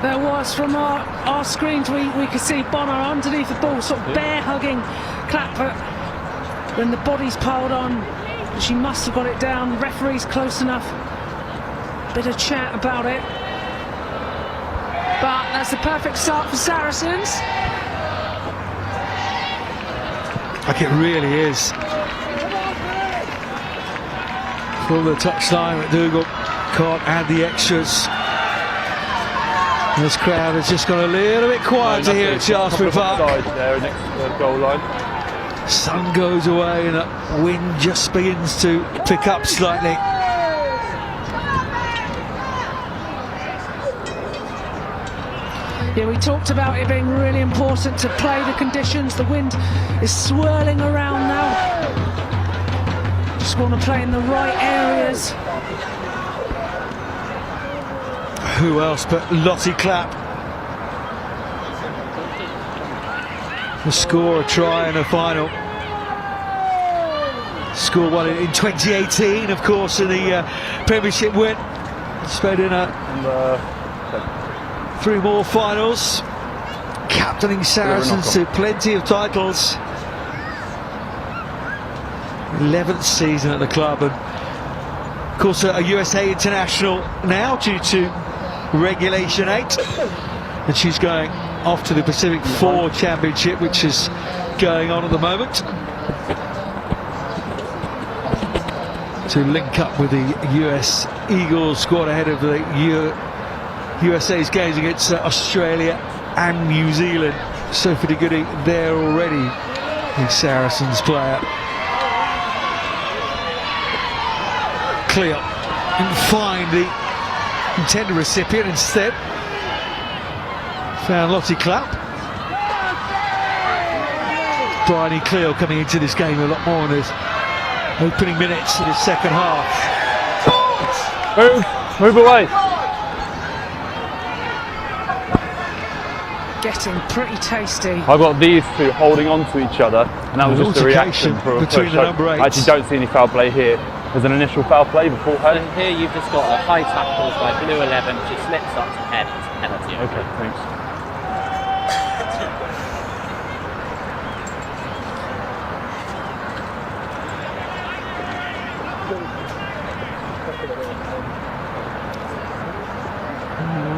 There was, from our screens, we could see Bonner underneath the ball, sort of bear hugging Clapper. When the body's piled on, she must have got it down. Referee's close enough. Bit of chat about it. But that's the perfect start for Saracens. Like it really is. From the touchline, McDougall can't add the extras. This crowd has just got a little bit quieter here at Shaftesbury Park. There next to the goal line. Sun goes away and the wind just begins to pick up slightly. Yeah, we talked about it being really important to play the conditions. The wind is swirling around now. Just want to play in the right areas. Who else but Lottie Clapp? To score a try in a final. Scored one in 2018, of course, in the Premiership win. Spent in 3 more finals. Captaining Saracens to plenty of titles. 11th season at the club, and of course a USA international now due to Regulation 8. And she's going off to the Pacific 4 Championship, which is going on at the moment, to link up with the US Eagles squad ahead of the USA's games against Australia and New Zealand. Sophie de Goody there already, the Saracens player. Cleo didn't find the intended recipient, instead found Lottie Clapp. Bryony Cleo coming into this game a lot more in his opening minutes in the second half. Move away. Getting pretty tasty. I've got these two holding on to each other, and that was just a reaction for a between push. the number 8s. I actually don't see any foul play here. There's an initial foul play beforehand. So here you've just got a high tackles by blue 11, she slips up to head, it's a penalty. Okay, thanks.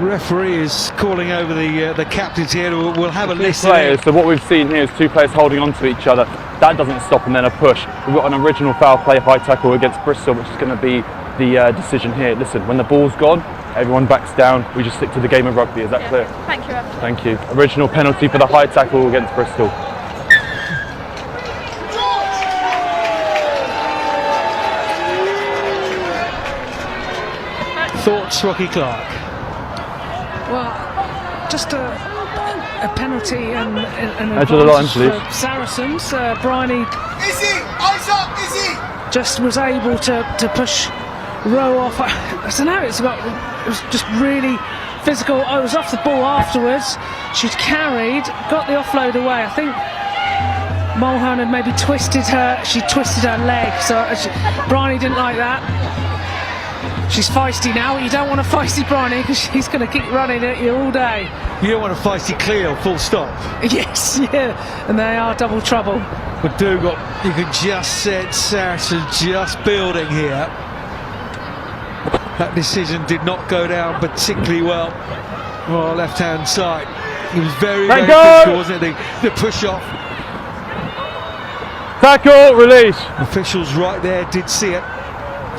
Referee is calling over the captains here. We'll have a listen. Players, so what we've seen here is two players holding on to each other. That doesn't stop and then a push. We've got an original foul play, high tackle against Bristol, which is going to be the decision here. Listen, when the ball's gone, everyone backs down. We just stick to the game of rugby. Is that clear? Thank you, Rev. Thank you. Original penalty for the high tackle against Bristol. Thoughts, Rocky Clark? Well, just a penalty and Edge of the line, please. for Saracens. Bryony just was able to push Rowe off. I don't know, it was just really physical. I was off the ball afterwards. She'd carried, got the offload away. I think Mulhern had maybe twisted her leg, so Bryony didn't like that. She's feisty now. You don't want a feisty Bryony because she's going to keep running at you all day. You don't want a feisty Cleo, full stop. Yes, yeah, and they are double trouble. But Dougal, you can just set Saracens just building here. That decision did not go down particularly well. Well, left-hand side. It was very physical, wasn't it? The push-off. Tackle, release. Officials right there did see it.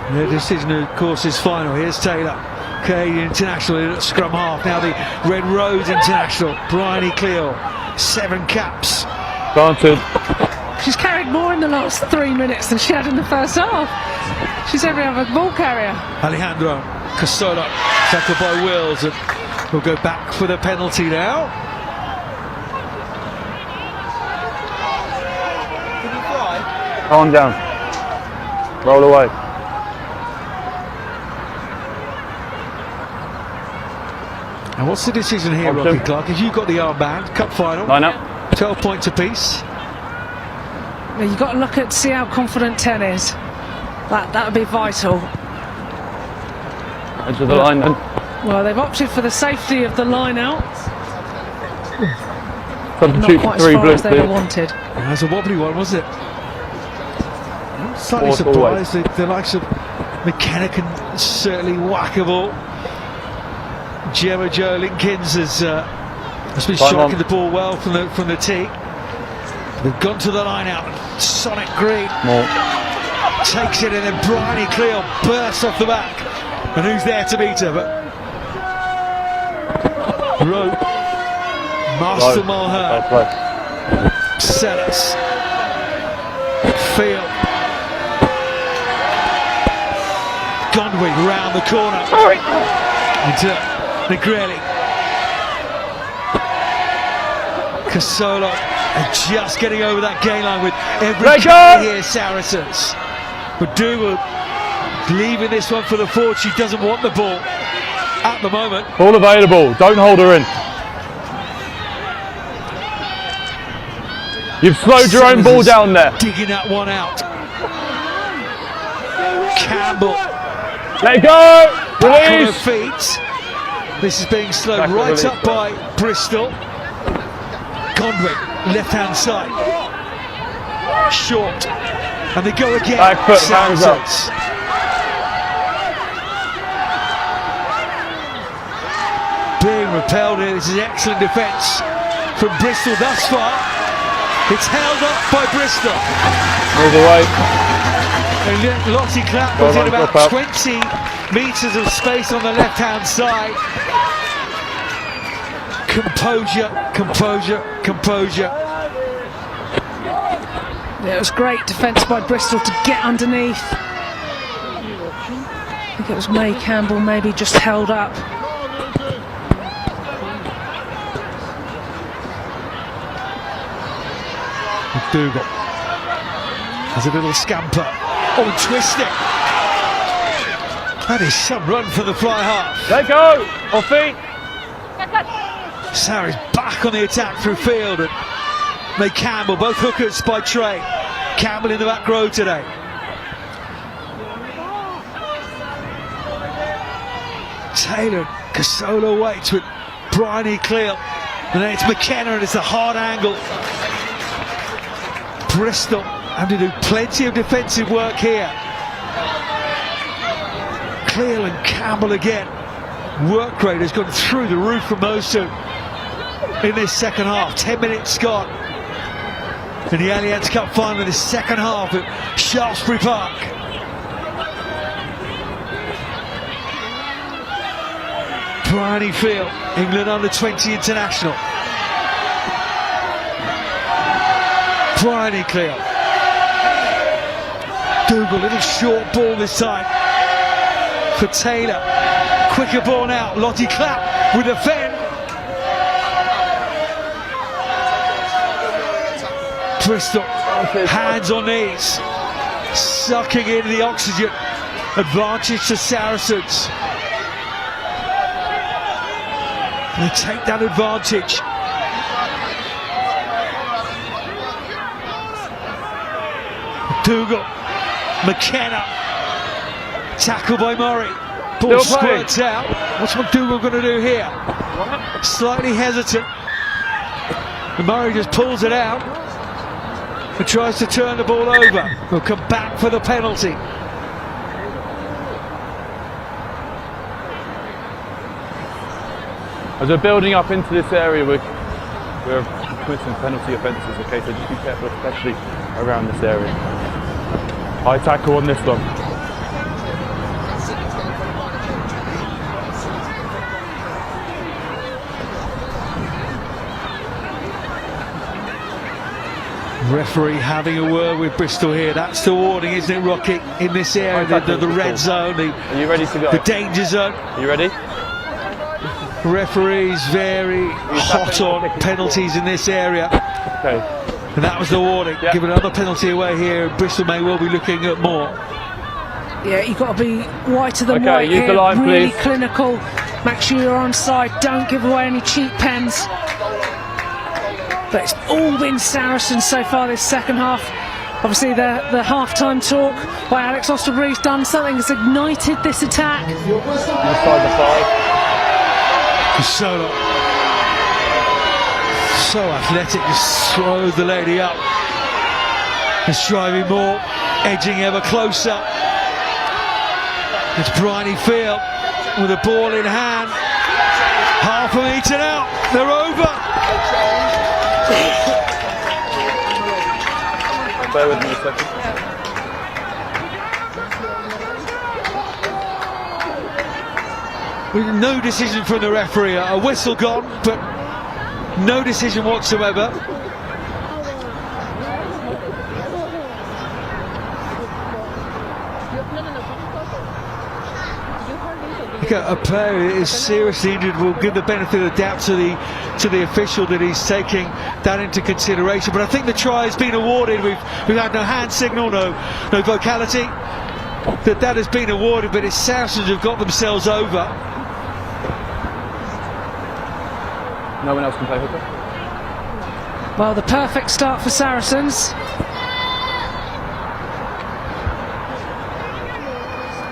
The decision, of course, is final. Here's Taylor, Canadian international at scrum half. Now the Red Rose international, Bryony Cleo, 7 caps. Granted. She's carried more in the last 3 minutes than she had in the first half. She's every other ball carrier. Alejandro Casola, tackled by Wills, and we'll go back for the penalty now. Calm down. Roll away. And what's the decision here, Option. Rocky Clark? If you've got the armband, cup final, Line up. 12 points apiece. You've got to look at, see how confident 10 is. That would be vital. Edge of the line then. Well, they've opted for the safety of the line out. Substitute Not quite for 3 as far blue, as they were please. wanted. That was a wobbly one, wasn't it? Slightly Fourth always. surprised the likes of McKenna can certainly whack a ball. Gemma Jo Linkins has been striking the ball well from the tee. They've gone to the line out. Sonic Green takes it, and then Bryony Cleo bursts off the back. And who's there to meet her? But Rowe, Master Mulhern, Sellers, Field, Gondwick round the corner. Into Negrelli. Casola just getting over that gain line with every carry here, Saracens. But Dougal leaving this one for the forward. She doesn't want the ball at the moment. Ball available, don't hold her in. You've slowed your own ball down there. Digging that one out. Campbell. Let it go! Back on her Release! feet. This is being slowed Back on right release. up by Bristol. Gondwick, left hand side. Short. And they go again. Back foot, hands up. Saracens. repelled it. This is excellent defence from Bristol thus far. It's held up by Bristol. Move away. And Lottie Clapp was in about 20 metres of space on the left-hand side. Composure, composure, composure. Yeah, it was great defence by Bristol to get underneath. I think it was May Campbell maybe just held up. Dougal has a little scamper. Oh, twisting. That is some run for the fly half. Let go! Off feet! Sarries back on the attack through field, and May Campbell, both hookers by trade. Campbell in the back row today. Taylor, Casola waits with Bryony Cleal, and then it's McKenna, and it's a hard angle. Bristol have to do plenty of defensive work here. Cleal and Campbell again. Work rate has gone through the roof from those two in this second half. 10 minutes gone in the Allianz Cup final, the second half at Shaftesbury Park. Bryony Field, England under-20 international. Bryony Cleal. Dougal, little short ball this time for Taylor. Quicker ball now, Lottie Clapp with a fend. Bristol, hands on knees, sucking in the oxygen. Advantage to Saracens. They take that advantage. Dougal, McKenna, tackle by Murray. Ball squirts out. What's McDougall going to do here? Slightly hesitant. And Murray just pulls it out and tries to turn the ball over. He'll come back for the penalty. As we're building up into this area, we're committing penalty offences, okay, so just be careful, especially around this area. High tackle on this one. Referee having a word with Bristol here. That's the warning, isn't it, Rocky? In this area, the red zone, Are you ready to go? The danger zone. Are you ready? Referees very hot on penalties in this area. Okay. And that was the warning. Yeah. Give another penalty away here. Bristol may well be looking at more. Yeah, you've got to be whiter than Okay, white use here. the line, really please. clinical. Make sure you're on side. Don't give away any cheap pens. But it's all been Saracens so far this second half. Obviously the half-time talk by Alex Osterbury's done something that's ignited this attack. Inside the 5. Casola, so athletic, just throws the lady up. It's driving more, edging ever closer. It's Bryony Field with a ball in hand. Half a metre out, they're over. Bear with me a second. With no decision from the referee, a whistle gone, but no decision whatsoever. A player is seriously injured. We'll give the benefit of the doubt to the official that he's taking that into consideration. But I think the try has been awarded. We've had no hand signal, no vocality. That has been awarded, but it's Saracens who've got themselves over. No one else can play hooker? Well, the perfect start for Saracens.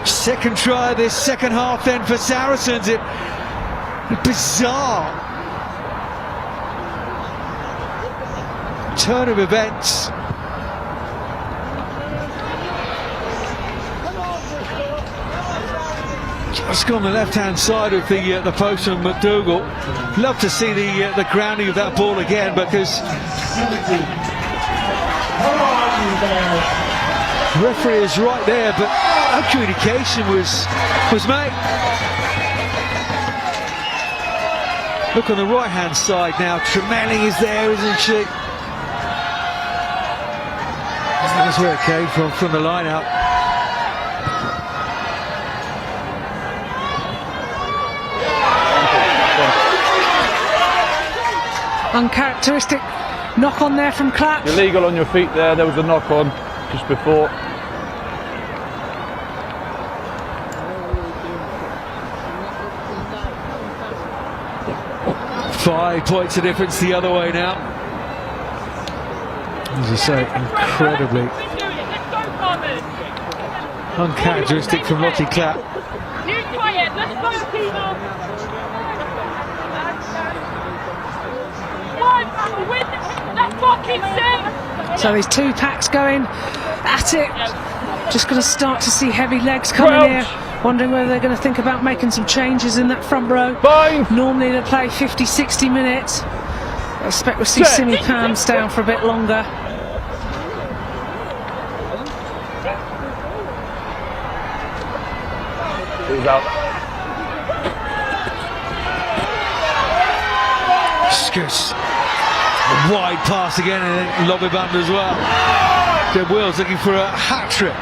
Second try this second half then for Saracens. Bizarre turn of events. Just on the left-hand side of the post of McDougall. Love to see the grounding of that ball again, because the referee is right there, but no communication was made. Look on the right-hand side now. Tremelli is there, isn't she? That's where it came from the line-out. Uncharacteristic knock on there from Clapp. You're legal on your feet there. There was a knock on just before. Five points of difference the other way now. As I say, incredibly uncharacteristic from Lottie Clapp. You quiet, let's go, Tino. Let's fucking sit. So these two packs going at it. Just going to start to see heavy legs coming here. Wondering whether they're going to think about making some changes in that front row. Fine. Normally they play 50-60 minutes. I expect we'll see Simi Pam down for a bit longer. He's out. Scoots. Wide pass again, and then lobby band as well. Deb Wills looking for a hat-trick.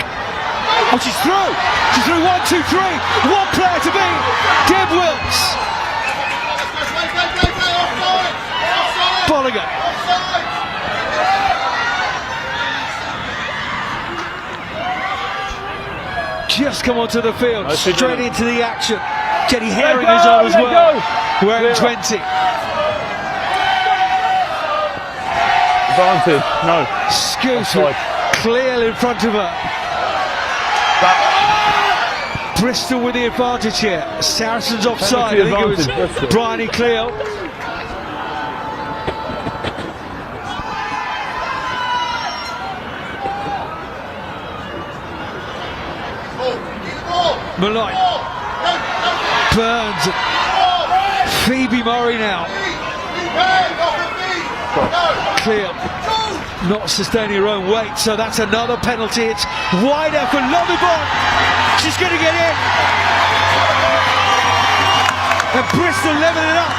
Oh, she's through! She's through, 1, 2, 3! One player to beat! Deb Wills! Bollinger! Just come onto the field, straight into the action. Jenny Herring is on as well. Wearing 20. Advantage, no. Scooter clearly in front of her. Bristol with the advantage here. Saracens offside. I think it was Bryony Cleo. Malloy. Burns. Phoebe Murray now. Clear. Not sustaining her own weight, so that's another penalty. It's wider for Lovibon. She's going to get in. And Bristol level it up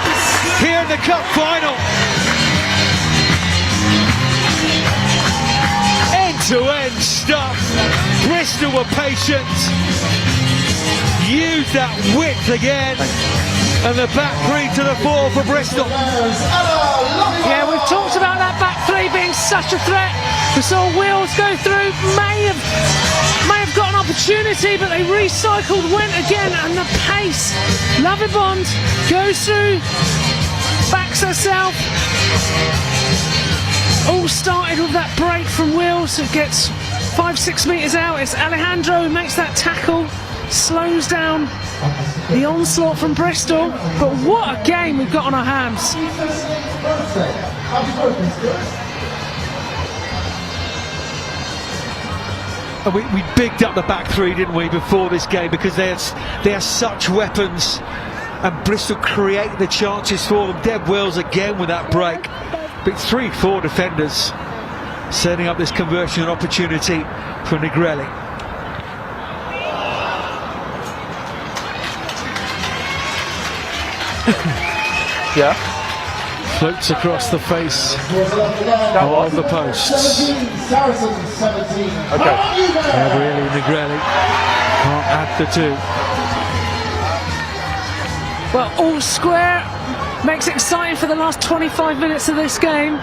here in the cup final. End-to-end stuff. Bristol were patient. Used that width again. And the back three to the fore for Bristol. Yeah, we've talked about that back three being such a threat. We saw Wheels go through, may have got an opportunity, but they recycled, went again, and the pace. Lovibond goes through, backs herself. All started with that break from Wheels, who gets 5-6 metres out. It's Alejandro who makes that tackle, slows down the onslaught from Bristol. But what a game we've got on our hands. And we bigged up the back three, didn't we, before this game, because they are such weapons, and Bristol create the chances for them. Deb Wills again with that break. But 3-4 defenders setting up this conversion opportunity for Negrelli. Yeah. Floats across the face of the posts. Okay. Gabriele Negrelli can't add the two. Well, all square makes it exciting for the last 25 minutes of this game.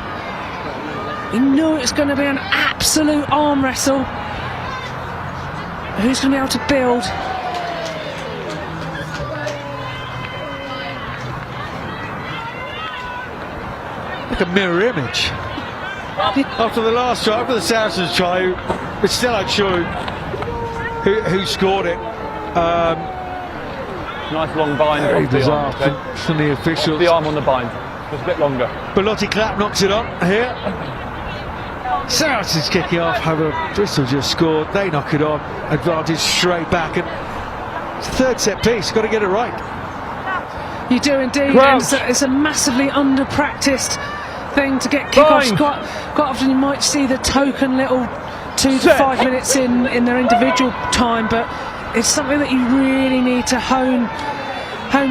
You knew it's going to be an absolute arm wrestle. Who's going to be able to build? Like a mirror image. After the last try, after the Saracens try, it's still unsure who scored it. Nice long bind. Very bizarre from the officials. The arm on the bind. Just a bit longer. But Lottie Clapp knocks it on here. Saracens kicking off. However, Bristol just scored. They knock it on. Advantage straight back. And It's the third set piece, got to get it right. You do indeed, Crouch. and it's a massively under-practiced thing to get kick-offs. Quite often you might see the token little 2 to 5 minutes in their individual time, but it's something that you really need to hone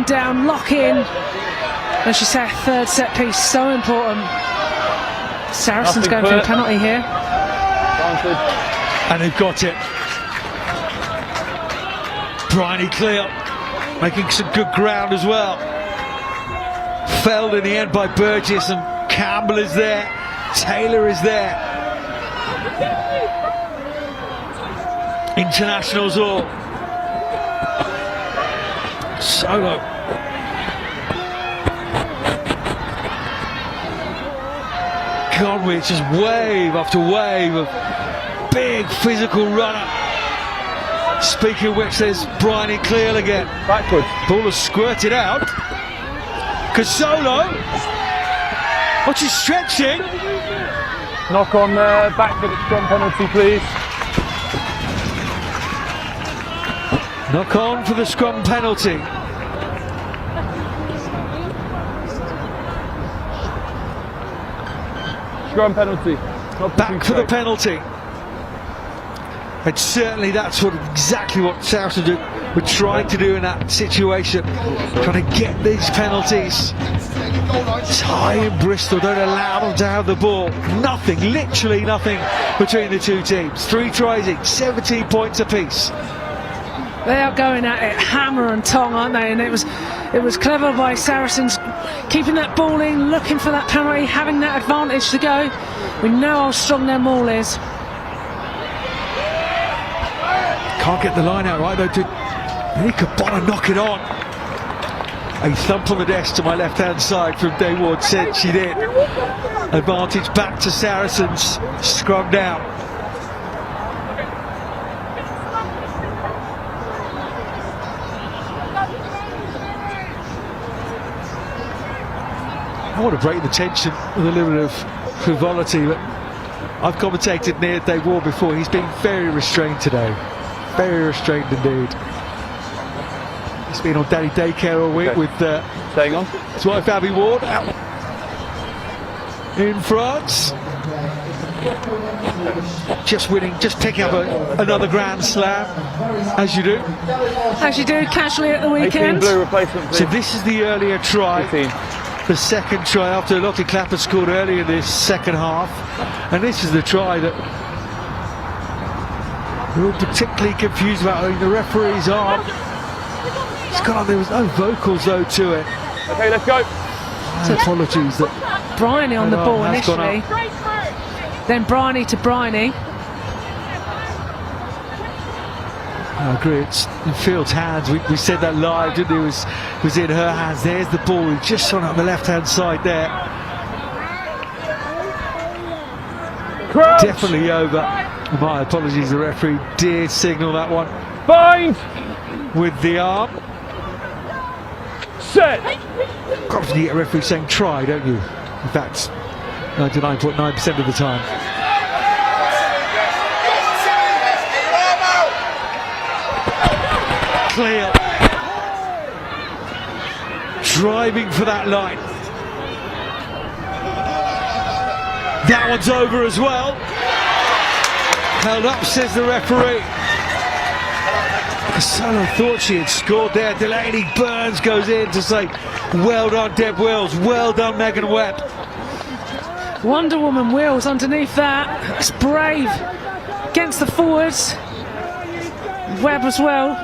down, lock in. As you say, a third set piece, so important. Saracens going for a penalty here. And they've got it. Bryony clear, making some good ground as well. Felled in the end by Burgess, and Campbell is there. Taylor is there. Internationals all. Solo. Conway, just wave after wave of big physical runner. Speaking of which, there's Bryony clear again. Backwards. Ball has squirted out. Casolo. What's he stretching? Knock on there, back for the scrum penalty, please. Knock on for the scrum penalty. Scrum penalty. Back for the penalty. And certainly that's exactly what Saracens were trying to do in that situation. Trying to get these penalties. It's high in Bristol, don't allow them to have the ball. Nothing, literally nothing between the two teams. 3 tries each, 17 points apiece. They are going at it hammer and tong, aren't they? And it was clever by Saracens keeping that ball in, looking for that penalty, having that advantage to go. We know how strong their maul is. Can't get the line out right though. Did Kabana knock it on? A thump on the desk to my left hand side from Dayward said she did. Advantage back to Saracens. Scrum down. I want to break the tension with a little bit of frivolity, but I've commentated near Dayward before. He's been very restrained today. Very restrained indeed. He's been on daddy daycare all week with staying on his wife Abby Ward out in France. Just winning, just picking up another Grand Slam, as you do. As you do, casually at the weekend. 18 blue replacement, please. So this is the earlier try. 18. The second try after Lottie Clapper scored early in this second half. And this is the try that we were particularly confused about. I mean, the referee's arm. There was no vocals though to it. Okay, let's go. Apologies that Bryony on the ball initially. Then Bryony to Bryony. I agree, it's in Field's hands. We said that live, didn't we? It was in her hands. There's the ball, just on the left hand side there. Crouch. Definitely over. My apologies, the referee did signal that one. Bind. With the arm. Set. Quite often you get a referee saying try, don't you? In fact, 99.9% of the time. Clear. Driving for that line. That one's over as well. Held up, says the referee. Casolo thought she had scored there. Delaney Burns goes in to say, well done, Deb Wills. Well done, Megan Webb. Wonder Woman Wills underneath that. It's brave against the forwards. Webb as well.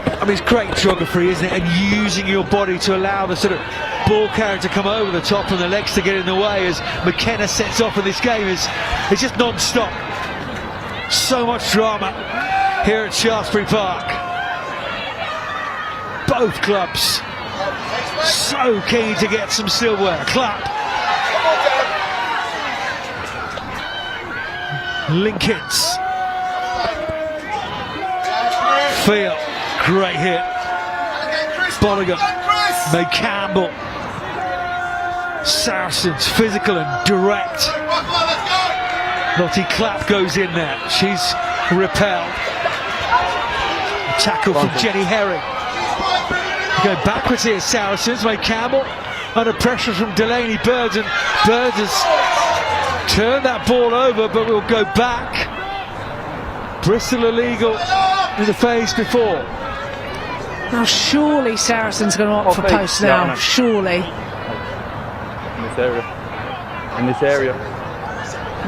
I mean, it's great geography, isn't it? And using your body to allow the sort of ball carrier to come over the top and the legs to get in the way as McKenna sets off in this game. It's just non-stop. So much drama here at Shaftesbury Park. Both clubs so keen to get some silverware. Clap. Lincolns. Field. Great hit. Bolligan. May Campbell. Saracens, physical and direct. Lottie Clapp goes in there. She's repelled. Tackle from Jenny Herring. Go backwards here, Saracens. May Campbell under pressure from Delaney Birds, and Birds has turned that ball over, but will go back. Bristol illegal in the phase before. Now surely Saracens going to opt for post now. Surely. In this area. In this area.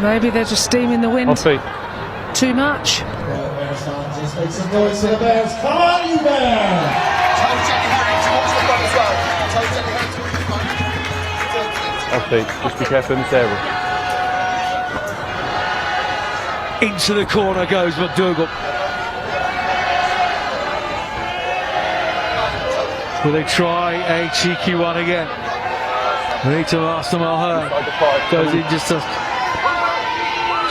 Maybe they're just steaming the wind. Off feet. Too much. Make some noise for the Bears. Come on, you Bears! Off feet. Just be careful in this area. Into the corner goes McDougall. Will they try a cheeky one again? They need to last them all hurt. Goes in just to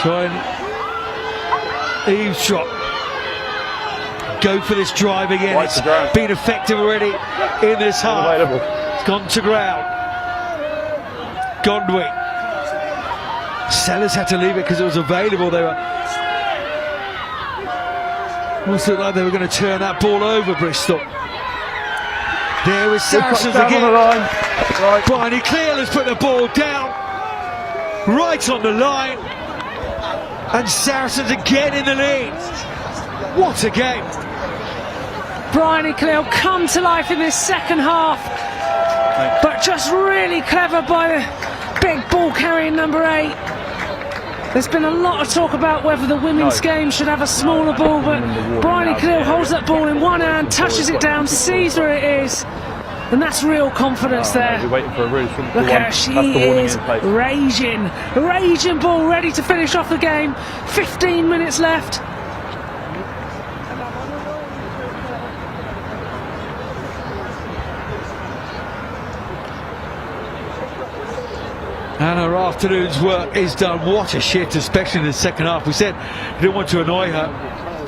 try and eavesdrop. Go for this drive again. Right, it's been effective already in this half. It's gone to ground. Gondwick. Sellers had to leave it because it was available. They were almost looked like they were going to turn that ball over, Bristol. There was Saracens again. Right. Bryony Cleal has put the ball down right on the line, and Saracens again in the lead. What a game! Bryony Cleal come to life in this second half, but just really clever by the big ball carrying number 8. There's been a lot of talk about whether the women's game should have a smaller ball, but Bryony Cleal holds that ball in one hand, touches it down, sees where it is, and that's real confidence there. You're waiting for a really simple Look how she is raging ball, ready to finish off the game. 15 minutes left. And her afternoon's work is done. What a shift, especially in the second half. We said we didn't want to annoy her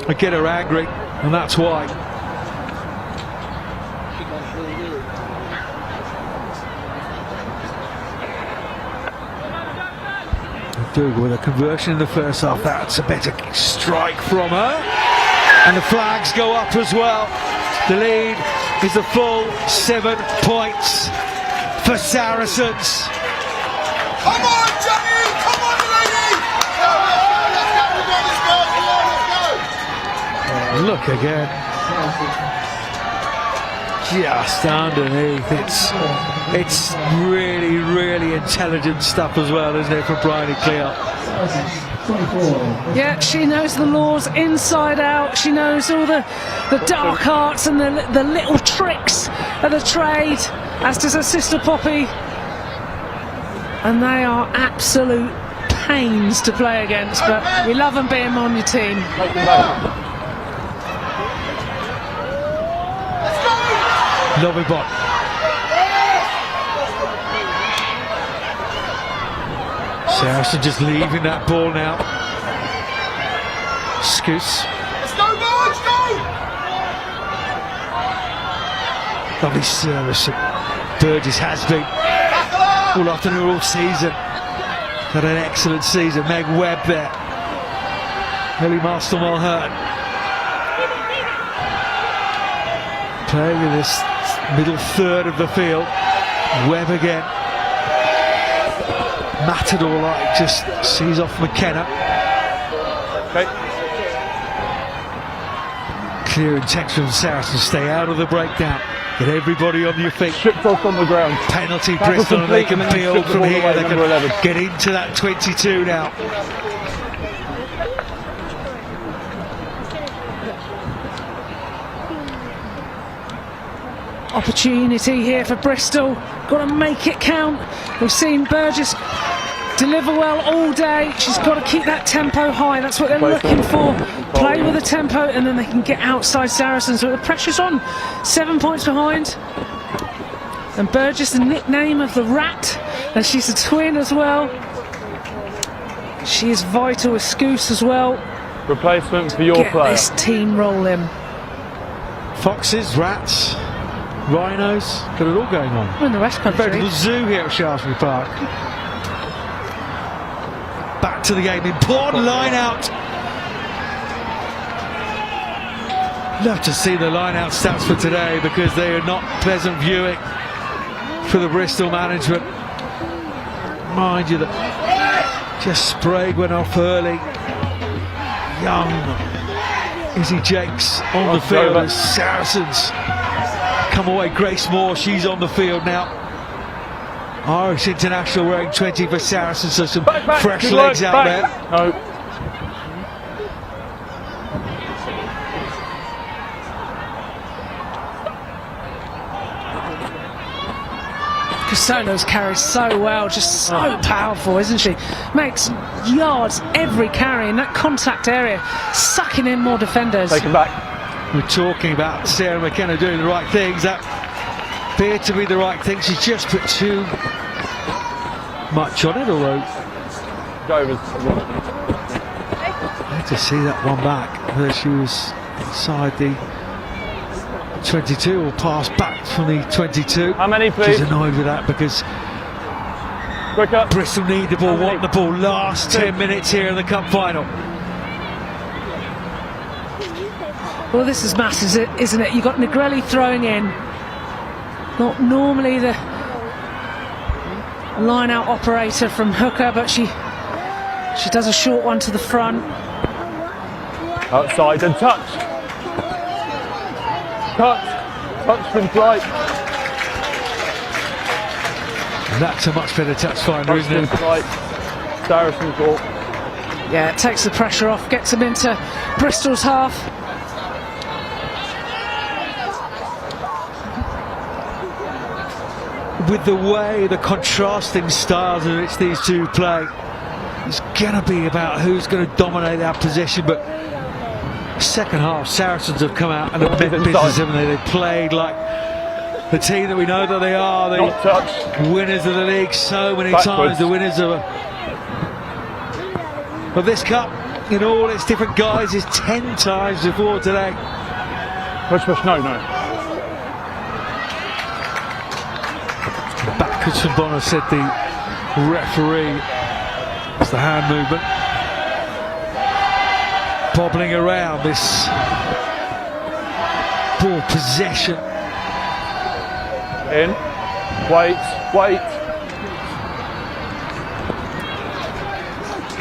or get her angry, and that's why. Dougal with a conversion in the first half. That's a better strike from her. And the flags go up as well. The lead is a full 7 points for Saracens. Come on, Jenny! Come on, lady! Let's go! Look again. Just underneath. It's really, really intelligent stuff as well, isn't it, from Bryony Cleal? Yeah, she knows the laws inside out. She knows all the dark arts and the little tricks of the trade, as does her sister Poppy. And they are absolute pains to play against, but we love them being on your team. Lovibot. Saracen just leaving that ball now. Scoots. Let's go, Marge, go! Lovely service. Burgess has been all afternoon, all season. Had an excellent season. Meg Webb there. Ellie Marston-Mulhern playing in this middle third of the field. Webb again. Matador like just sees off McKenna. Okay. Clear intention from Saracen. Stay out of the breakdown. Get everybody on your feet. Stripped off on the ground. Penalty Bristol, and they can build from here. They can get into that 22 now. Opportunity here for Bristol. Got to make it count. We've seen Burgess deliver well all day. She's got to keep that tempo high. That's what they're looking for. Play with the tempo, and then they can get outside Saracens. So the pressure's on. 7 points behind. And Burgess, the nickname of the Rat, and she's a twin as well. She is vital with Scoose as well. Replacement for your Get player. this team rolling. Foxes, rats, rhinos, got it all going on. We're in the West Country. Veritable zoo here at Shaftesbury Park. Back to the game. Important line out. Love to see the line-out stats for today because they are not pleasant viewing for the Bristol management. Mind you that just Sprague went off early. Young Izzy Jakes on the field as Saracens come away. Grace Moore, she's on the field now. Irish international wearing 20 for Saracens, so some fresh legs out there. No. Casolo's carries so well, just so powerful, isn't she? Makes yards every carry in that contact area, sucking in more defenders. Take him back. We're talking about Sarah McKenna doing the right things. That appeared to be the right thing. She's just put too much on it, although Go I had to see that one back where she was inside the 22 or pass back from the 22. How many, please? She's annoyed with that because Quicker. Bristol need the ball, want the ball. Last 10 minutes here in the cup final. Well, this is massive, isn't it? You've got Negrelli throwing in. Not normally the line-out operator from hooker, but she does a short one to the front. Outside and touch. Touch from flight. And that's a much better touch finder, isn't it? Flight. Saracens ball. Yeah, it takes the pressure off, gets them into Bristol's half. With the way, the contrasting styles in which these two play, it's going to be about who's going to dominate that possession. But second half, Saracens have come out and a bit business, haven't they? They played like the team that we know that they are, the winners of the league so many times, the winners of this cup in all its different guises 10 times before today. Push, no. Backwards from Bonner, said the referee. It's the hand movement. Bobbling around this ball possession. In. Wait.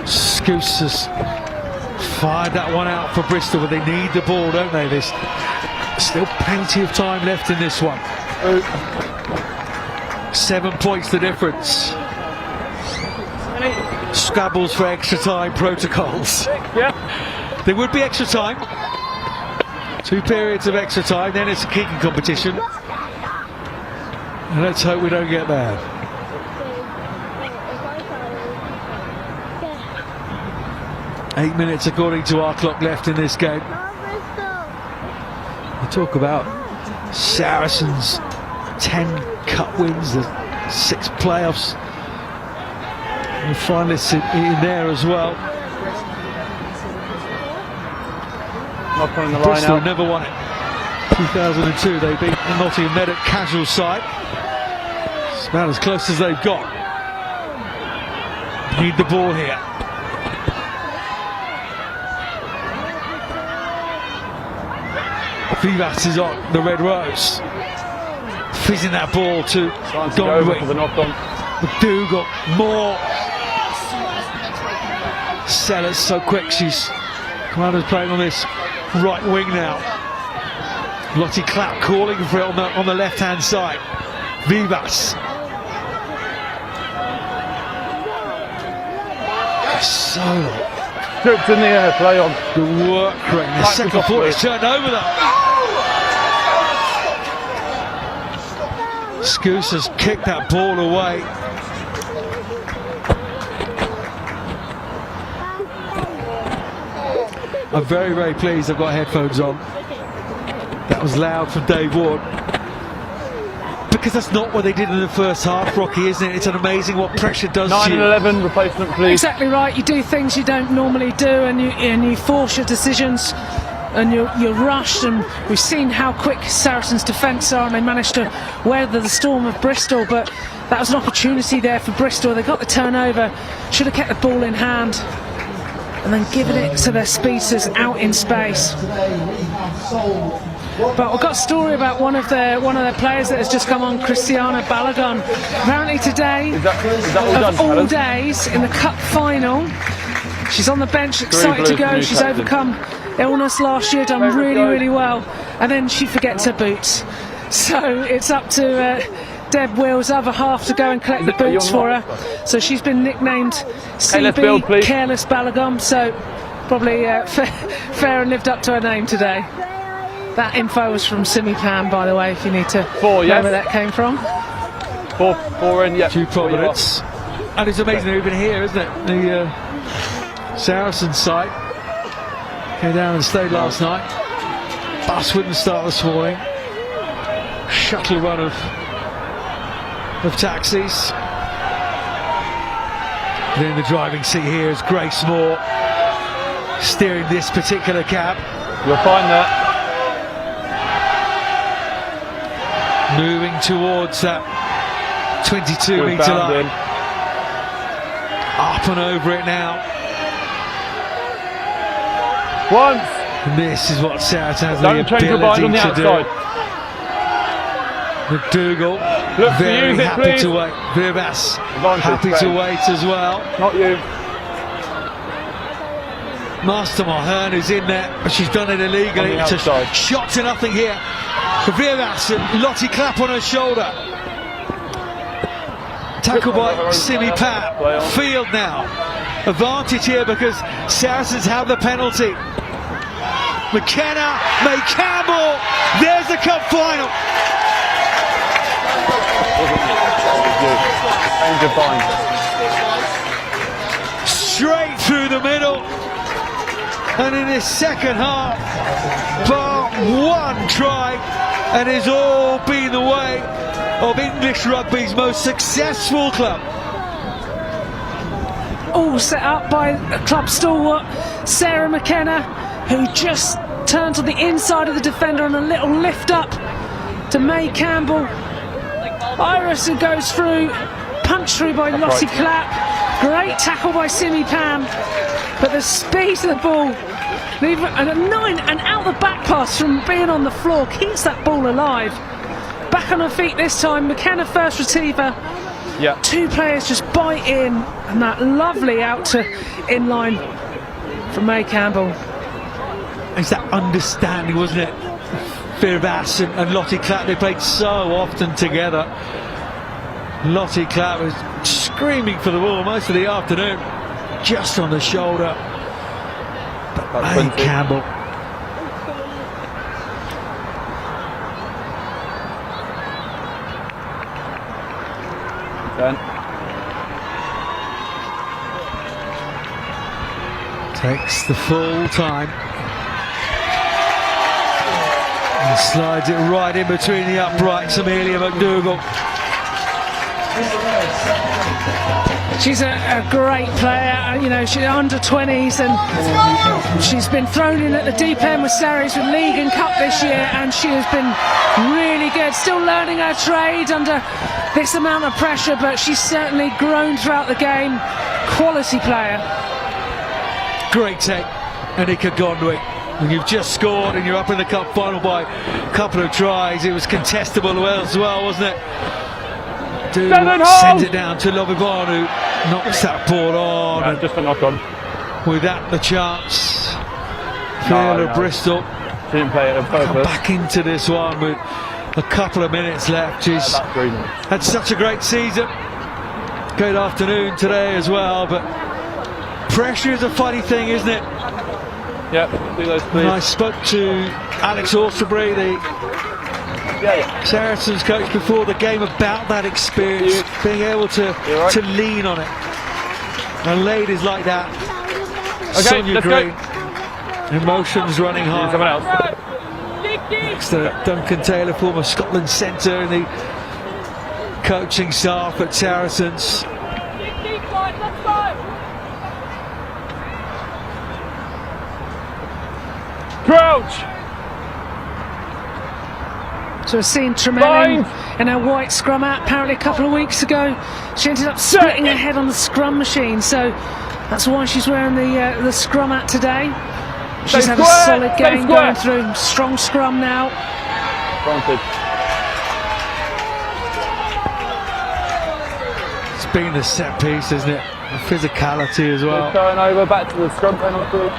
Scouse has fired that one out for Bristol, but they need the ball, don't they? There's still plenty of time left in this one. 7 points the difference. Scrabbles for extra time protocols. Yeah. There would be extra time. 2 periods of extra time, then it's a kicking competition. And let's hope we don't get there. Eight minutes according to our clock left in this game. We talk about Saracens, 10 cup wins, the 6 playoffs, and finalists in there as well. Not putting the Bristol line out. never won it. 2002 they beat the Nottingham Medic casual side. It's about as close as they've got. Need the ball here. Vivas is on the red rose. Fizzing that ball to Donway. McDougall, Moore. Sellers so quick, Commander's playing on this right wing now. Lottie Clapp calling for it on the left hand side. Vivas. So Stripped in the air, play on. the work rate. The second ball is turned over though. Scouse has kicked that ball away. I'm very, very pleased I've got headphones on. That was loud from Dave Ward. Because that's not what they did in the first half, Rocky, isn't it? It's amazing what pressure does 9 to and you. 11, replacement please. Exactly right. You do things you don't normally do, and you force your decisions, and you're rushed. And we've seen how quick Saracens' defence are, and they managed to weather the storm of Bristol. But that was an opportunity there for Bristol. They got the turnover, should have kept the ball in hand. and then giving it to their speedsters out in space. But we've got a story about one of their players that has just come on, Christiana Balogun. Apparently today, Is that all done, days, in the cup final, she's on the bench, excited to go. She's overcome illness last year, done really well, and then she forgets her boots. So it's up to Deb Will's other half to go and collect the boots for her. So she's been nicknamed CB Careless Balogun. So probably fair and lived up to her name today. That info was from Simi Pam, by the way, if you need to know where that came from. Four in, yeah. To Providence. And it's amazing they're even here, isn't it? The Saracens site came down and stayed last night. Bus wouldn't start this morning. Shuttle run of taxis. And in the driving seat here is Grace Moore, steering this particular cab. You'll find that. Moving towards that 22-metre line. Up and over it now. Once. And this is what Saracens has the Don't change your mind on the ability to outside. do. McDougall very happy to wait. Vivas happy to wait as well. Not you. Master Mulhern is in there, but she's done it illegally. It's a shot to nothing here. Vivas and Lottie Clapp on her shoulder. Tackle by Simi Pam. Field now. Advantage here because Saracens have the penalty. McKenna, May Campbell. There's the cup final. Straight through the middle. And in this second half, bar one try, and it's all been the way of English rugby's most successful club. All set up by club stalwart Sarah McKenna, who just turns on the inside of the defender on a little lift up to May Campbell. Iris, who goes through, punched through by Lottie Clapp. Great tackle by Simi Pam, but the speed of the ball, and a 9 and out the back pass from being on the floor keeps that ball alive. Back on her feet this time, McKenna first receiver. Yeah. Two players just bite in, and that lovely out to inline from May Campbell. It's that understanding, wasn't it? Vivas and Lottie Clapp, they played so often together. Lottie Clapp was screaming for the ball most of the afternoon, just on the shoulder. But May Campbell. Takes the full time and slides it right in between the uprights. Amelia McDougall. She's a great player, you know, she's under 20s and she's been thrown in at the deep end with Saracens with League and Cup this year, and she has been really good, still learning her trade under this amount of pressure, but she's certainly grown throughout the game. Quality player. Great take, Anika Gondwick. When you've just scored and you're up in the cup final by a couple of tries, it was contestable as well, wasn't it? Sends it down to Loviban, who knocks that ball on. Yeah, just a knock on. With that, the chance. Field of Bristol. Didn't play it on purpose. Come back into this one with a couple of minutes left. She's had such a great season. Great afternoon today as well, but pressure is a funny thing, isn't it? Yeah, do those please. And I spoke to Alex Alsterbury, the Saracens coach, before the game about that experience, being able to lean on it. And ladies like that, Sonia Green, emotions running high. Someone else. Next to Duncan Taylor, former Scotland centre in the coaching staff at Saracens. Crouch! So we've seen Tremelin in her white scrum out apparently a couple of weeks ago. She ended up splitting her head on the scrum machine, so That's why she's wearing the scrum hat today. She's Stay had a square, solid stay game square. going through. Strong scrum now. Granted. It's been the set piece, isn't it? The physicality as well. Going over back to the scrum penalty.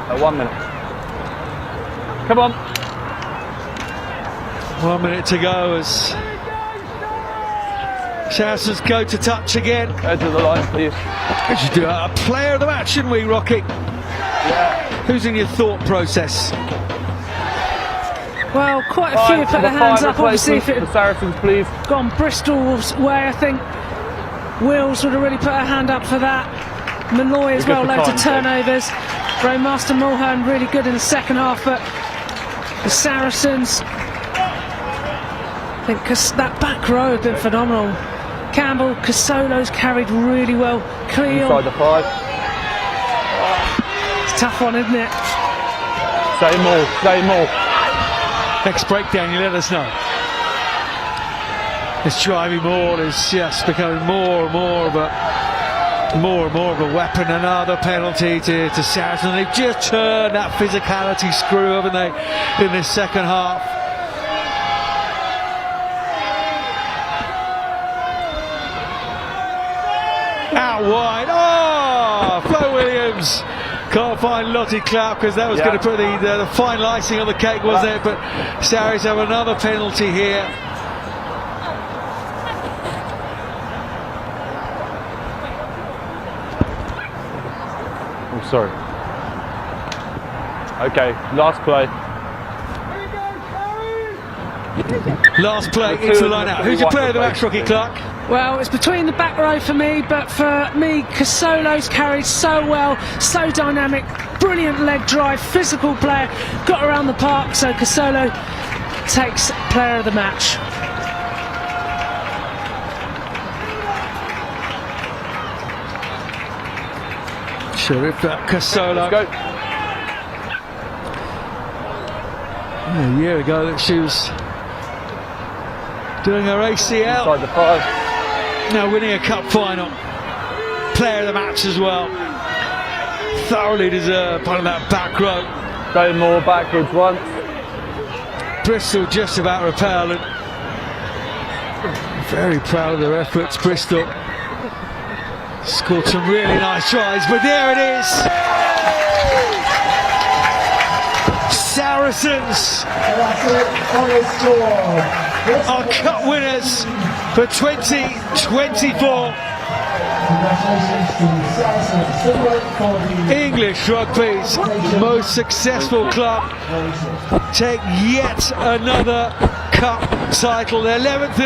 Oh, 1 minute. Come on. 1 minute to go as Saracens go to touch again. Go to the line, please. We should do a player of the match, shouldn't we, Rocky? Yeah. Who's in your thought process? Well, quite a few put their hands up. Obviously, if it the Saracens, please. had gone Bristol's way, I think Wills would have really put her hand up for that. Malloy as well, loads of turnovers. Growmaster Mulhern really good in the second half, but the Saracens, I think that back row have been phenomenal. Campbell, Casolo's carried really well. Cleo. Inside the 5. It's a tough one, isn't it? Say more, say more. Next breakdown, you let us know. This driving ball is just becoming more and more of a weapon. Another penalty to Saracens. They've just turned that physicality screw, haven't they, in this second half. Out wide. Oh, Flo Williams can't find Lottie Clapp because that was going to put the final icing on the cake, wasn't it? But Saracens have another penalty here. Oh, sorry. Okay, last play. Last play into the line out. Who's your player of the match, Rocky Clark? Well, it's between the back row for me, but for me, Casolo's carried so well, so dynamic, brilliant leg drive, physical player, got around the park, so Casolo takes player of the match. Sharif Casolo. Let's go. A year ago that she was doing her ACL. Inside the 5. Now winning a cup final. Player of the match as well. Thoroughly deserved part of that back row. Go more backwards once. Bristol just about repellent. Very proud of their efforts, Bristol. Scored some really nice tries, but there it is. Saracens are cup winners for 2024. English Rugby's most successful club take yet another cup title, their 11th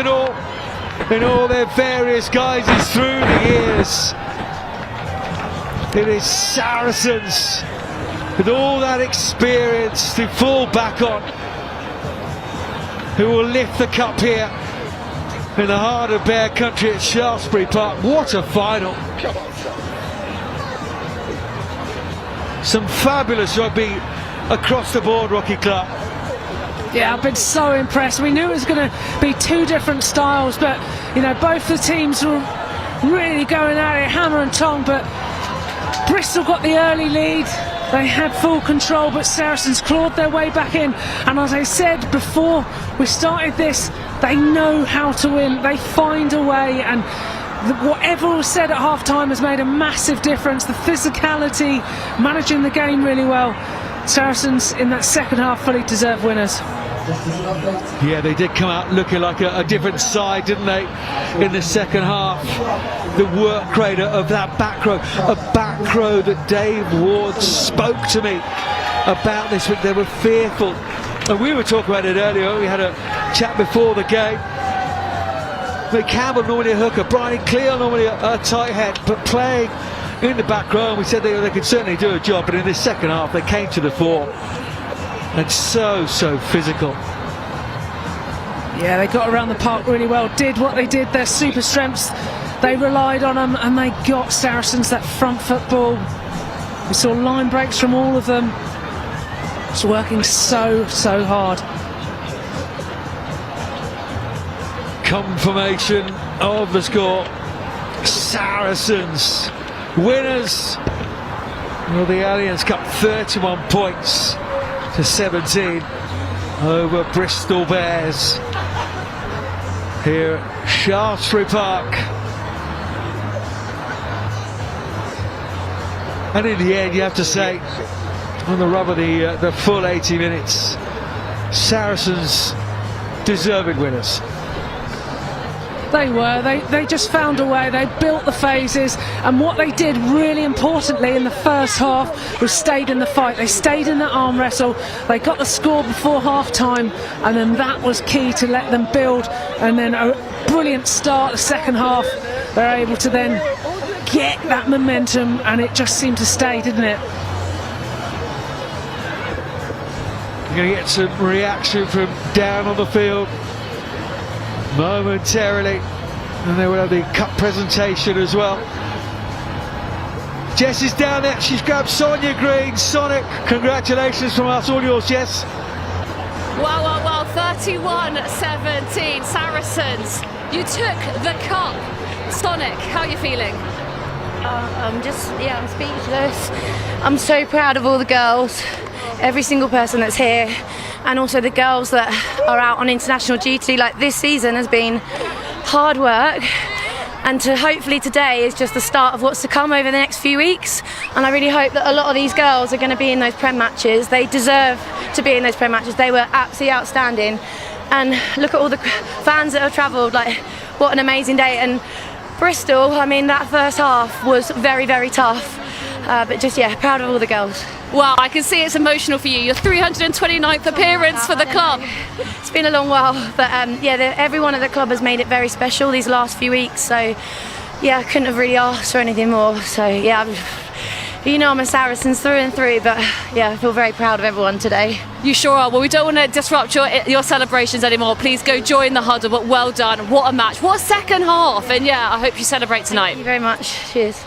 in all their various guises through the years. It is Saracens with all that experience to fall back on, who will lift the cup here in the heart of Bear Country at Shaftesbury Park. What a final! Some fabulous rugby across the board, Rocky Clark. Yeah, I've been so impressed. We knew it was going to be two different styles, but you know, both the teams were really going at it, hammer and tong, but Bristol got the early lead. They had full control, but Saracens clawed their way back in. And as I said before we started this, they know how to win. They find a way, and whatever was said at half-time has made a massive difference. The physicality, managing the game really well. Saracens in that second half fully deserved winners. Yeah, they did come out looking like a different side, didn't they, in the second half. The work rate of that back row, a back row that Dave Ward spoke to me about this week. They were fearful, and we were talking about it earlier. We had a chat before the game. But Campbell normally a hooker, Brian Clear normally a tight head, but playing in the back row, and we said they could certainly do a job, but in the second half they came to the fore, and so physical. Yeah, they got around the park really well, did what they did, their super strengths, they relied on them, and they got Saracens that front foot ball. We saw line breaks from all of them. It's working so hard. Confirmation of the score. Saracens winners of the Allianz Cup, 31 points to 17 over Bristol Bears here at Shaftesbury Park. And in the end, you have to say, on the rub of the full 80 minutes, Saracens deserving winners. They were. They just found a way. They built the phases, and what they did really importantly in the first half was stayed in the fight. They stayed in the arm wrestle. They got the score before half time, and then that was key to let them build. And then a brilliant start the second half. They're able to then get that momentum, and it just seemed to stay, didn't it? You're going to get some reaction from down on the field momentarily, and they will have the cup presentation as well. Jess is down there, she's grabbed Sonia Green. Sonic, congratulations from us, all yours, Jess. Well, 31-17, Saracens, you took the cup. Sonic, how are you feeling? I'm speechless. I'm so proud of all the girls, every single person that's here, and also the girls that are out on international duty. Like, this season has been hard work, and hopefully today is just the start of what's to come over the next few weeks. And I really hope that a lot of these girls are going to be in those Prem matches. They deserve to be in those Prem matches. They were absolutely outstanding, and look at all the fans that have travelled. Like, what an amazing day. And Bristol, I mean, that first half was very, very tough, but just, yeah, proud of all the girls. Wow, I can see it's emotional for you. Your 329th appearance for the club. It's been a long while, but everyone at the club has made it very special these last few weeks. So, yeah, I couldn't have really asked for anything more. So, yeah, I'm a Saracens through and through, but yeah, I feel very proud of everyone today. You sure are. Well, we don't want to disrupt your celebrations anymore. Please go join the huddle, but well done. What a match. What a second half. And yeah, I hope you celebrate tonight. Thank you very much. Cheers.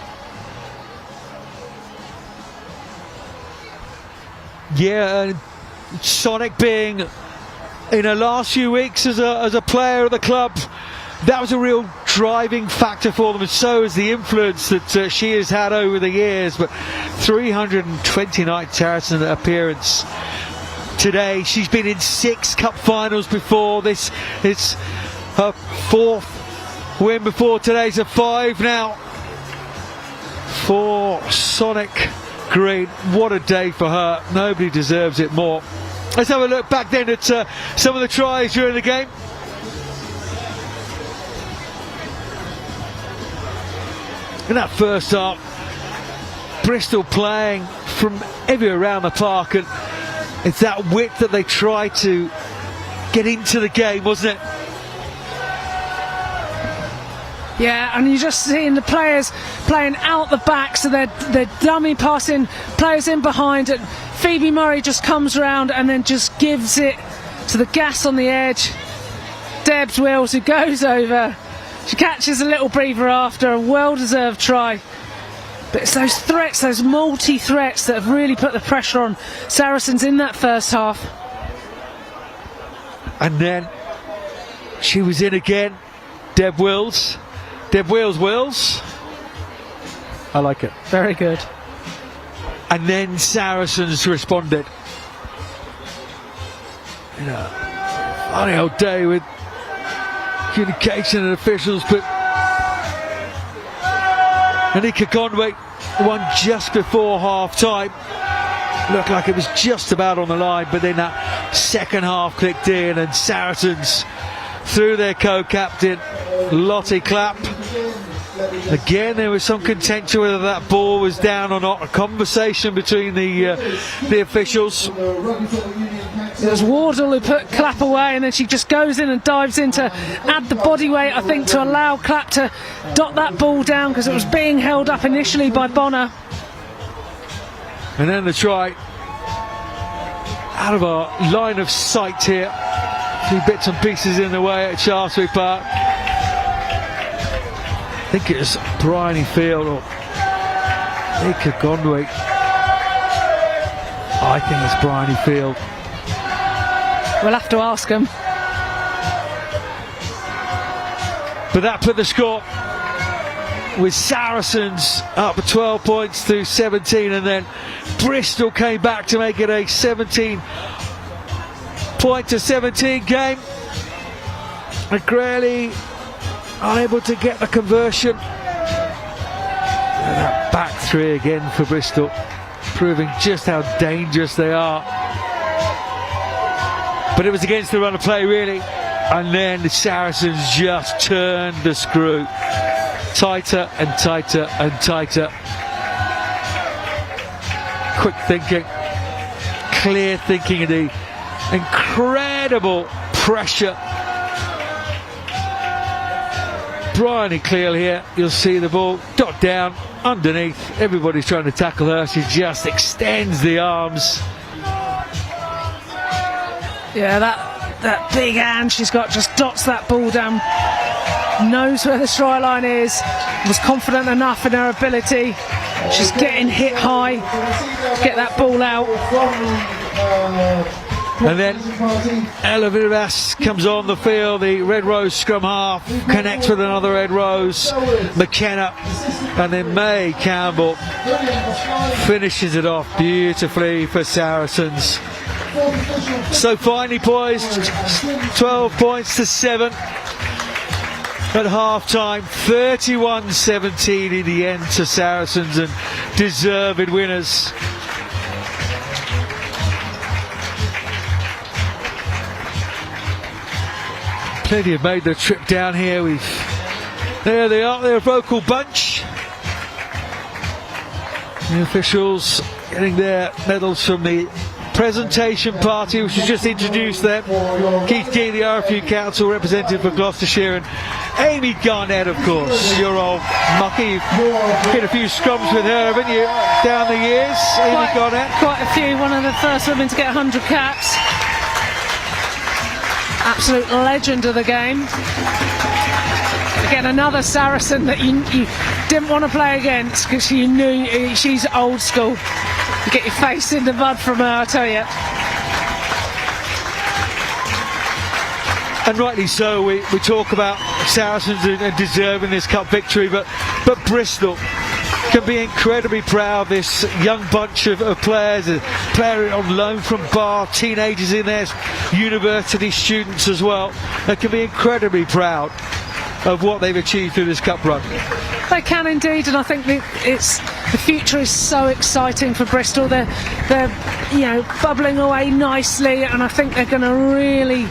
Yeah, Sonic being in her last few weeks as a player at the club, that was a real driving factor for them, and so is the influence that she has had over the years. But 329th Saracen appearance today. She's been in 6 cup finals before this. It's her 4th win before today's a 5 now for Sonic Green. What a day for her. Nobody deserves it more. Let's have a look back then at some of the tries during the game. In that first half, Bristol playing from everywhere around the park, and it's that width that they try to get into the game, wasn't it? Yeah, and you're just seeing the players playing out the back, so they're dummy passing players in behind, and Phoebe Murray just comes round and then just gives it to the gas on the edge. Debs Wills, who goes over, she catches a little breather after a well-deserved try. But it's those threats, those multi-threats, that have really put the pressure on Saracens in that first half. And then she was in again, Deb Wills. Wills. I like it. Very good. And then Saracens responded. Funny old day with communication and officials, but Anika Conway, the one just before half time, looked like it was just about on the line, but then that second half clicked in, and Saracens, through their co-captain Lottie Clapp. Again, there was some contention whether that ball was down or not. A conversation between the officials. It was Wardle who put Clapp away, and then she just goes in and dives in to add the body weight, I think, to allow Clapp to dot that ball down, because it was being held up initially by Bonner. And then the try out of our line of sight here. A few bits and pieces in the way at Shaftesbury Park. I think it was Bryony Field or Nika Conway I think it's Bryony Field. We'll have to ask him. But that put the score with Saracens up 12 points to 17, and then Bristol came back to make it a 17-point to 17 game. And Grelly unable to get the conversion. And that back three again for Bristol, proving just how dangerous they are. But it was against the run of play, really. And then the Saracens just turned the screw. Tighter and tighter and tighter. Quick thinking, clear thinking, and the incredible pressure. Bryony Cleal here, you'll see the ball dot down underneath. Everybody's trying to tackle her. She just extends the arms. Yeah, that big hand she's got just dots that ball down. Knows where the try line is. Was confident enough in her ability. She's getting hit high. Get that ball out. And then Ella Vivas comes on the field, the Red Rose scrum half, connects with another Red Rose, McKenna, and then May Campbell finishes it off beautifully for Saracens. So finally poised, 12 points to 7 at half time, 31-17 in the end to Saracens, and deserved winners. Plenty have made the trip down here. There they are, they're a vocal bunch. The officials getting their medals from the presentation party, which has just introduced them. Keith Gee, the RFU Council representative for Gloucestershire, and Amy Garnett, of course, your old mucky. You've hit a few scrums with her, haven't you, down the years, Amy Garnett? Quite a few, one of the first women to get 100 caps. Absolute legend of the game. Again, another Saracen that you didn't want to play against because you knew she's old school. You get your face in the mud from her, I tell you. And rightly so, we talk about Saracens and deserving this cup victory, but Bristol can be incredibly proud of this young bunch of players, a player on loan from Bar, teenagers in there, university students as well. They can be incredibly proud of what they've achieved through this cup run. They can indeed, and I think the future is so exciting for Bristol. They're bubbling away nicely, and I think they're going to really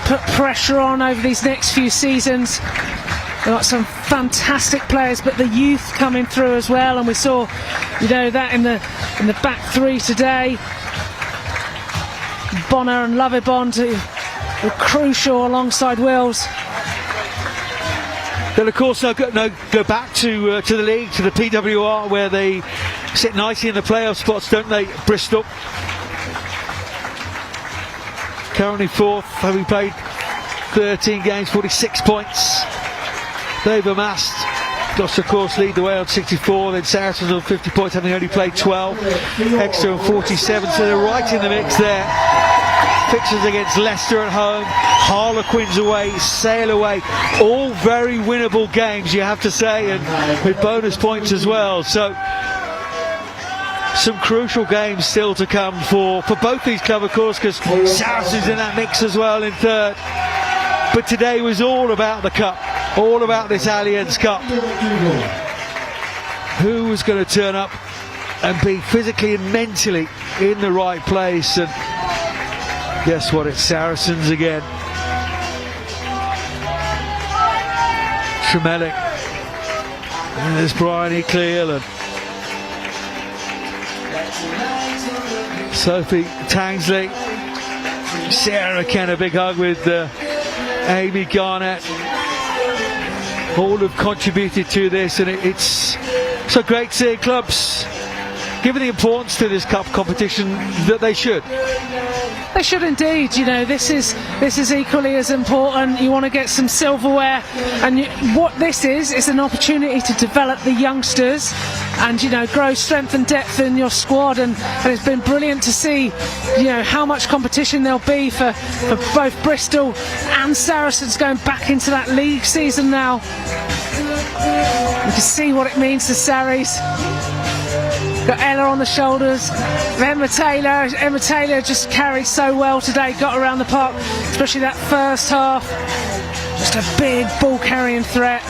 put pressure on over these next few seasons. They've got some fantastic players, but the youth coming through as well, and we saw, that in the back three today. Bonner and Lovibond were crucial alongside Wills. They'll of course go back to the league, to the PWR, where they sit nicely in the playoff spots, don't they, Bristol? Currently fourth, having played 13 games, 46 points. They've amassed. Gloucester, of course, lead the way on 64, then Saracens on 50 points, having only played 12. Exeter on 47, so they're right in the mix there. Fixtures against Leicester at home, Harlequins away, Sale away, all very winnable games, you have to say, and with bonus points as well. So some crucial games still to come for both these clubs, of course, because Saracens in that mix as well in third. But today was all about the cup, all about this Allianz Cup. Who was going to turn up and be physically and mentally in the right place? And guess what? It's Saracens again. Tremellick. And there's Bryony Cleal and Sophie Tangsley. Sarah Ken, a big hug with Amy Garnett. All have contributed to this, and it's so great seeing clubs giving the importance to this cup competition that they should. They should indeed. You know, this is equally as important. You want to get some silverware, and what this is an opportunity to develop the youngsters, and grow strength and depth in your squad. And it's been brilliant to see, how much competition there'll be for both Bristol and Saracens going back into that league season now. You can see what it means to Sarries. Got Ella on the shoulders, Emma Taylor. Emma Taylor just carried so well today, got around the park, especially that first half. Just a big ball carrying threat.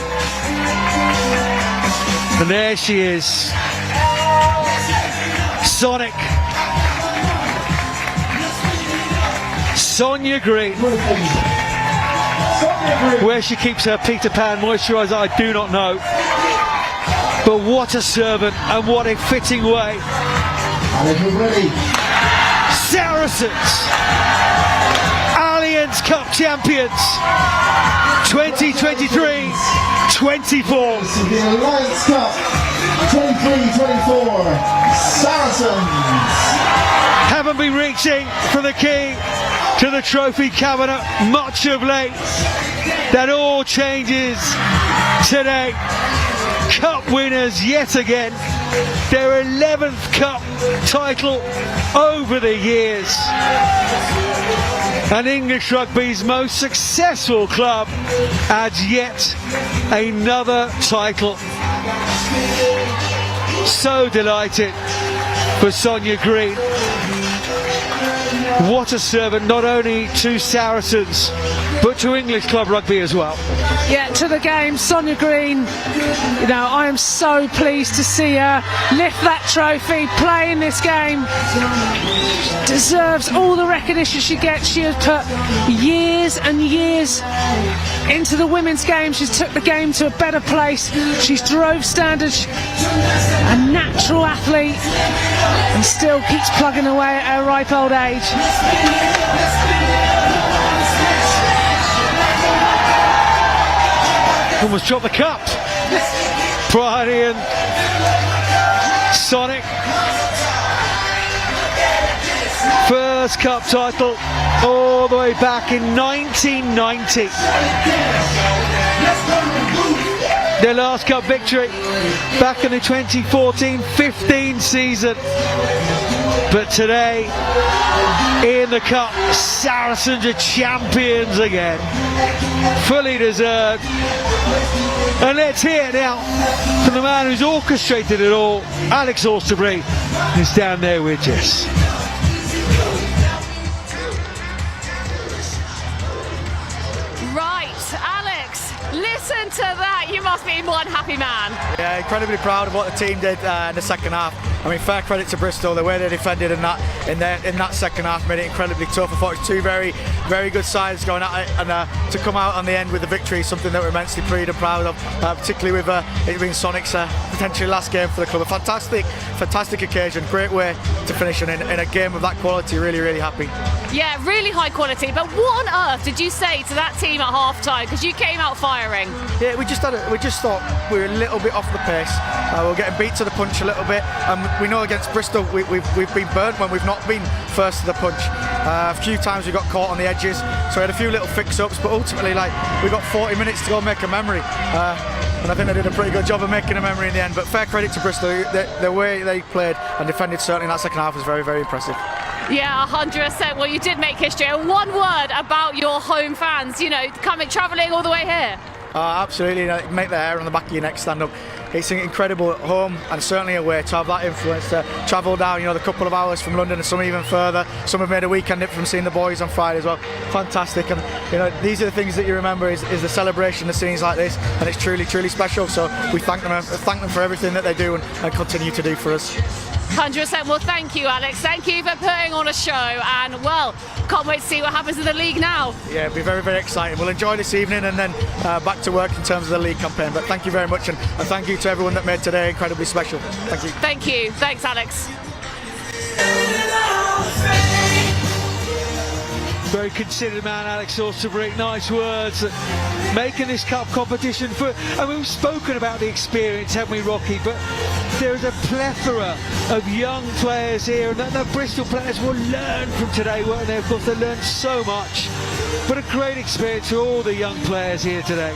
And there she is, Sonic. Sonia Green. Where she keeps her Peter Pan moisturiser, I do not know. But what a servant, and what a fitting way. Saracens, Allianz Cup champions, 2023-24. This is the Allianz Cup 23-24. Saracens Haven't been reaching from the key to the trophy cabinet much of late. That all changes today. Cup winners yet again, their 11th cup title over the years, and English rugby's most successful club adds yet another title. So delighted for Sonia Green. What a servant, not only to Saracens but to English club rugby as well. Yeah, to the game, Sonia Green. I am so pleased to see her lift that trophy, play in this game. She deserves all the recognition she gets. She has put years and years into the women's game. She's took the game to a better place. She's drove standards. A natural athlete, and still keeps plugging away at her ripe old age. Almost dropped the cup. Bridie and Sonic. First cup title all the way back in 1990. Their last cup victory back in the 2014-15 season. But today, in the cup, Saracens are champions again. Fully deserved. And let's hear it now from the man who's orchestrated it all, Alex Austerbury, who's down there with Jess. Right, Alex, listen to that. You must be one happy man. Yeah, incredibly proud of what the team did in the second half. I mean, fair credit to Bristol, the way they defended in that second half made it incredibly tough. I thought it was two very, very good sides going at it, and to come out on the end with the victory is something that we're immensely pleased and proud of, particularly with it being Sonic's potentially last game for the club. A fantastic occasion, great way to finish, and in a game of that quality, really, really happy. Yeah, really high quality. But what on earth did you say to that team at half time? Because you came out firing. Yeah, we just thought we were a little bit off the pace. We were getting beat to the punch a little bit. We know against Bristol we've been burnt when we've not been first to the punch. A few times we got caught on the edges, so we had a few little fix-ups, but ultimately we got 40 minutes to go make a memory. And I think they did a pretty good job of making a memory in the end. But fair credit to Bristol, the way they played and defended certainly in that second half was very, very impressive. Yeah, 100%. Well, you did make history. And one word about your home fans, travelling all the way here. Absolutely, make the hair on the back of your neck stand up. It's incredible at home and certainly away to have that influence, to travel down, the couple of hours from London and some even further. Some have made a weekend trip from seeing the boys on Friday as well. Fantastic, and these are the things that you remember is the celebration, the scenes like this, and it's truly, truly special. So we thank them for everything that they do and continue to do for us. 100%. Well, thank you, Alex. Thank you for putting on a show, and can't wait to see what happens in the league now. Yeah, it'll be very, very exciting. We'll enjoy this evening and then back to work in terms of the league campaign. But thank you very much, and thank you to everyone that made today incredibly special. Thank you. Thank you. Thanks, Alex. Very considered man, Alex Osterbrink. Nice words. Making this cup competition for. I mean, we've spoken about the experience, haven't we, Rocky? But there is a plethora of young players here, and the Bristol players will learn from today, won't they? Of course, they learned so much. But a great experience for all the young players here today.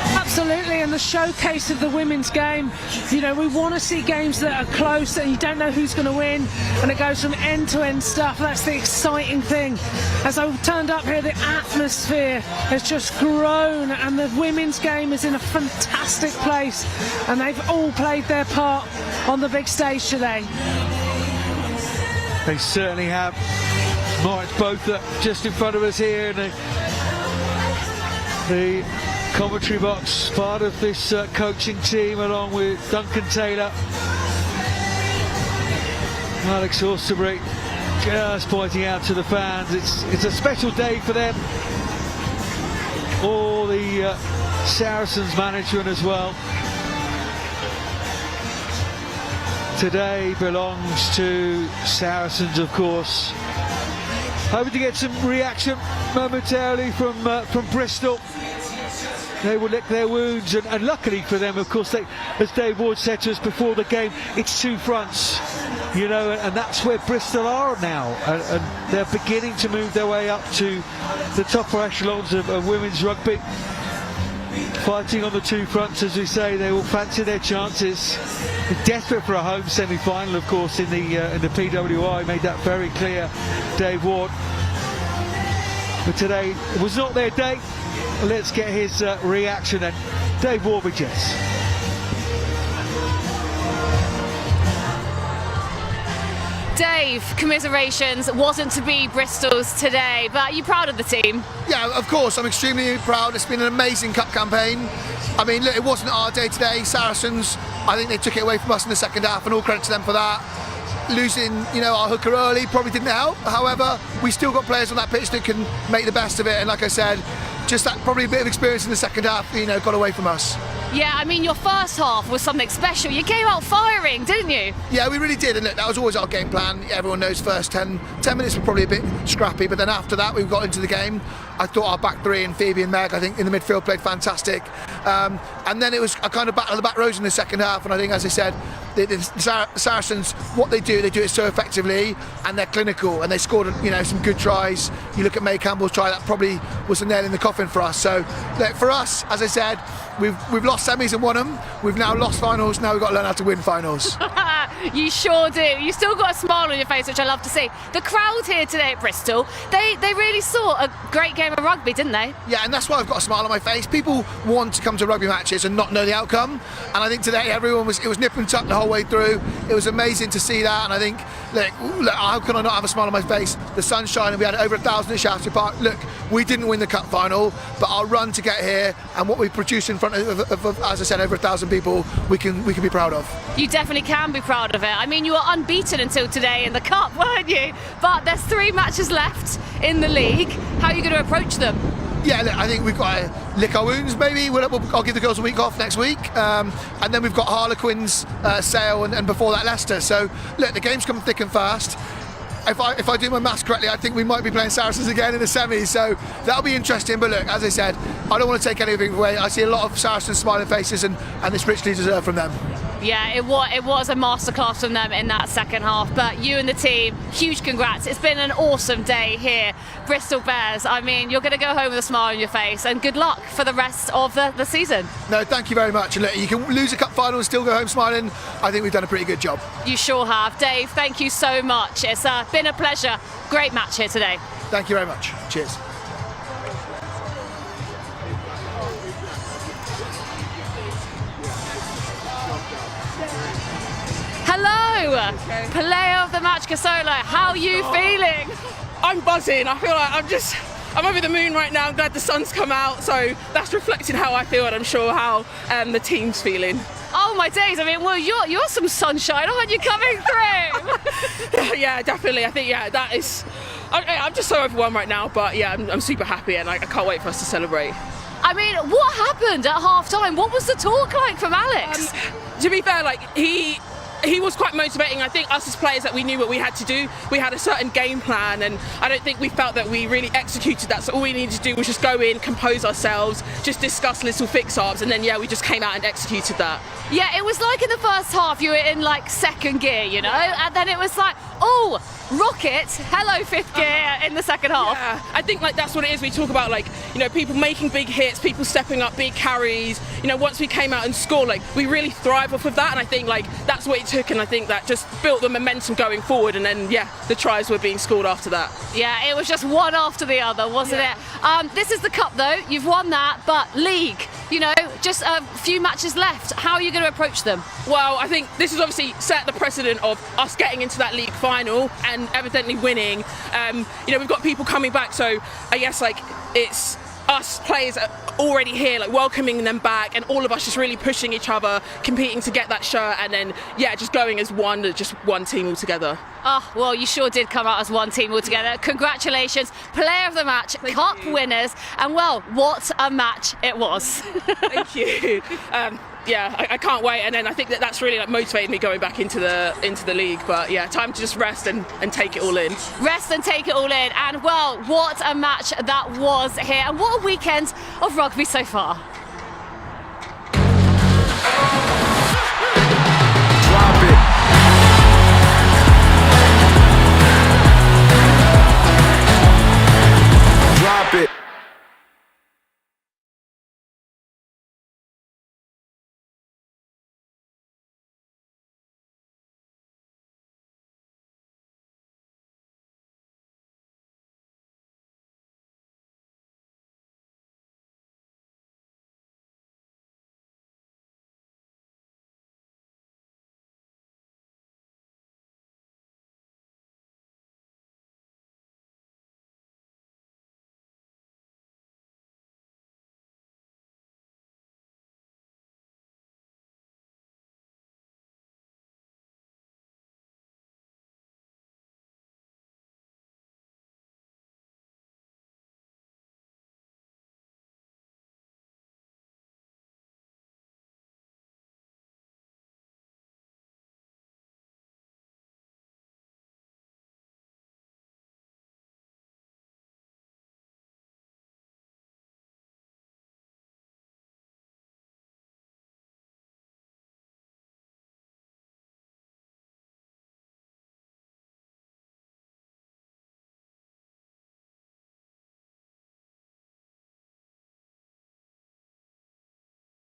Absolutely, and the showcase of the women's game. You know, we want to see games that are close and you don't know who's going to win, and it goes from end to end stuff. That's the exciting thing. As I've turned up here, the atmosphere has just grown, and the women's game is in a fantastic place, and they've all played their part on the big stage today. They certainly have. Moritz both just in front of us here in the commentary box, part of this coaching team, along with Duncan Taylor, Alex Osterbrink, just pointing out to the fans it's a special day for them. All the Saracens management as well. Today belongs to Saracens, of course. Hoping to get some reaction momentarily from Bristol. They will lick their wounds, and luckily for them, of course, as Dave Ward said to us before the game, it's two fronts, you know, and that's where Bristol are now, and they're beginning to move their way up to the upper echelons of women's rugby. Fighting on the two fronts, as we say, they will fancy their chances. They're desperate for a home semi-final, of course, in the PWI. Made that very clear, Dave Ward. But today it was not their day. Let's get his reaction then. Dave Ward with Jess. Dave, commiserations. Wasn't to be Bristol's today, but are you proud of the team? Yeah, of course, I'm extremely proud. It's been an amazing cup campaign. I mean, look, it wasn't our day today. Saracens, I think they took it away from us in the second half, and all credit to them for that. Losing, you know, our hooker early probably didn't help. However, we still got players on that pitch that can make the best of it, and like I said, just that probably a bit of experience in the second half, you know, got away from us. Yeah, I mean, your first half was something special. You came out firing, didn't you? Yeah, we really did, and look, that was always our game plan. Everyone knows first 10 minutes were probably a bit scrappy, but then after that we got into the game. I thought our back three and Phoebe and Meg, I think, in the midfield played fantastic. And then it was a kind of battle of the back rows in the second half, and I think, as I said, the Saracens, what they do it so effectively, and they're clinical, and they scored, you know, some good tries. You look at May Campbell's try, that probably was a nail in the coffin for us. So look, for us, as I said, we've lost semis and won them. We've now lost finals. Now we've got to learn how to win finals. You sure do. You still got a smile on your face, which I love to see. The crowd here today at Bristol, they really saw a great game of rugby, didn't they? Yeah, and that's why I've got a smile on my face. People want to come to rugby matches and not know the outcome, and I think today it was nip and tuck the whole way through. It was amazing to see that, and I think, look, how can I not have a smile on my face? The sun's shining. We had over 1,000 at Shaftesbury Park. Look, we didn't win the cup final, but our run to get here and what we produced in front of, as I said, over 1,000 people, we can be proud of. You definitely can be proud of it. I mean, you were unbeaten until today in the cup, weren't you? But there's 3 matches left in the league. How are you going to approach them? Yeah, look, I think we've got to lick our wounds, maybe. I'll give the girls a week off next week. And then we've got Harlequins, Sale, and before that Leicester. So, look, the games come thick and fast. If I do my maths correctly, I think we might be playing Saracens again in the semis, so that'll be interesting. But look, as I said, I don't want to take anything away. I see a lot of Saracens smiling faces, and this richly deserved from them. Yeah, it was a masterclass from them in that second half. But you and the team, huge congrats. It's been an awesome day here, Bristol Bears. I mean, you're going to go home with a smile on your face, and good luck for the rest of the season. No, thank you very much. And look, you can lose a cup final and still go home smiling. I think we've done a pretty good job. You sure have. Dave, thank you so much. It's been a pleasure. Great match here today. Thank you very much. Cheers. Hello, player of the match, Casola. How are you feeling? I'm buzzing. I feel like I'm over the moon right now. I'm glad the sun's come out, so that's reflecting how I feel, and I'm sure how the team's feeling. Oh my days! I mean, well, you're some sunshine, aren't you, coming through? Yeah, definitely. I think that is. I'm just so overwhelmed right now, but yeah, I'm super happy, and I can't wait for us to celebrate. I mean, what happened at half time? What was the talk like from Alex? To be fair, like he he was quite motivating. I think us as players, that we knew what we had to do. We had a certain game plan, and I don't think we felt that we really executed that. So all we needed to do was just go in, compose ourselves, just discuss little fix-ups, and then we just came out and executed that. Yeah, it was like in the first half you were in like second gear, you know, and then it was like, oh, rocket, hello fifth gear in the second half. Yeah, I think like that's what it is. We talk about people making big hits, people stepping up, big carries. Once we came out and scored, we really thrive off of that, and I think that's what it took, and I think that just built the momentum going forward, and then the tries were being scored after that. Yeah, it was just one after the other, wasn't it? This is the cup though, you've won that, but league, just a few matches left. How are you going to approach them? Well, I think this has obviously set the precedent of us getting into that league final and evidently winning. We've got people coming back, so I guess it's us players already here, welcoming them back, and all of us just really pushing each other, competing to get that shirt, and then just going as one team all together. Oh, well, you sure did come out as one team all together. Congratulations, player of the match, cup winners, and well, what a match it was. Thank you. I can't wait, and then I think that's really motivated me going back into the league. But time to just rest and take it all in. Rest and take it all in, and well, what a match that was here, and what a weekend of rugby so far.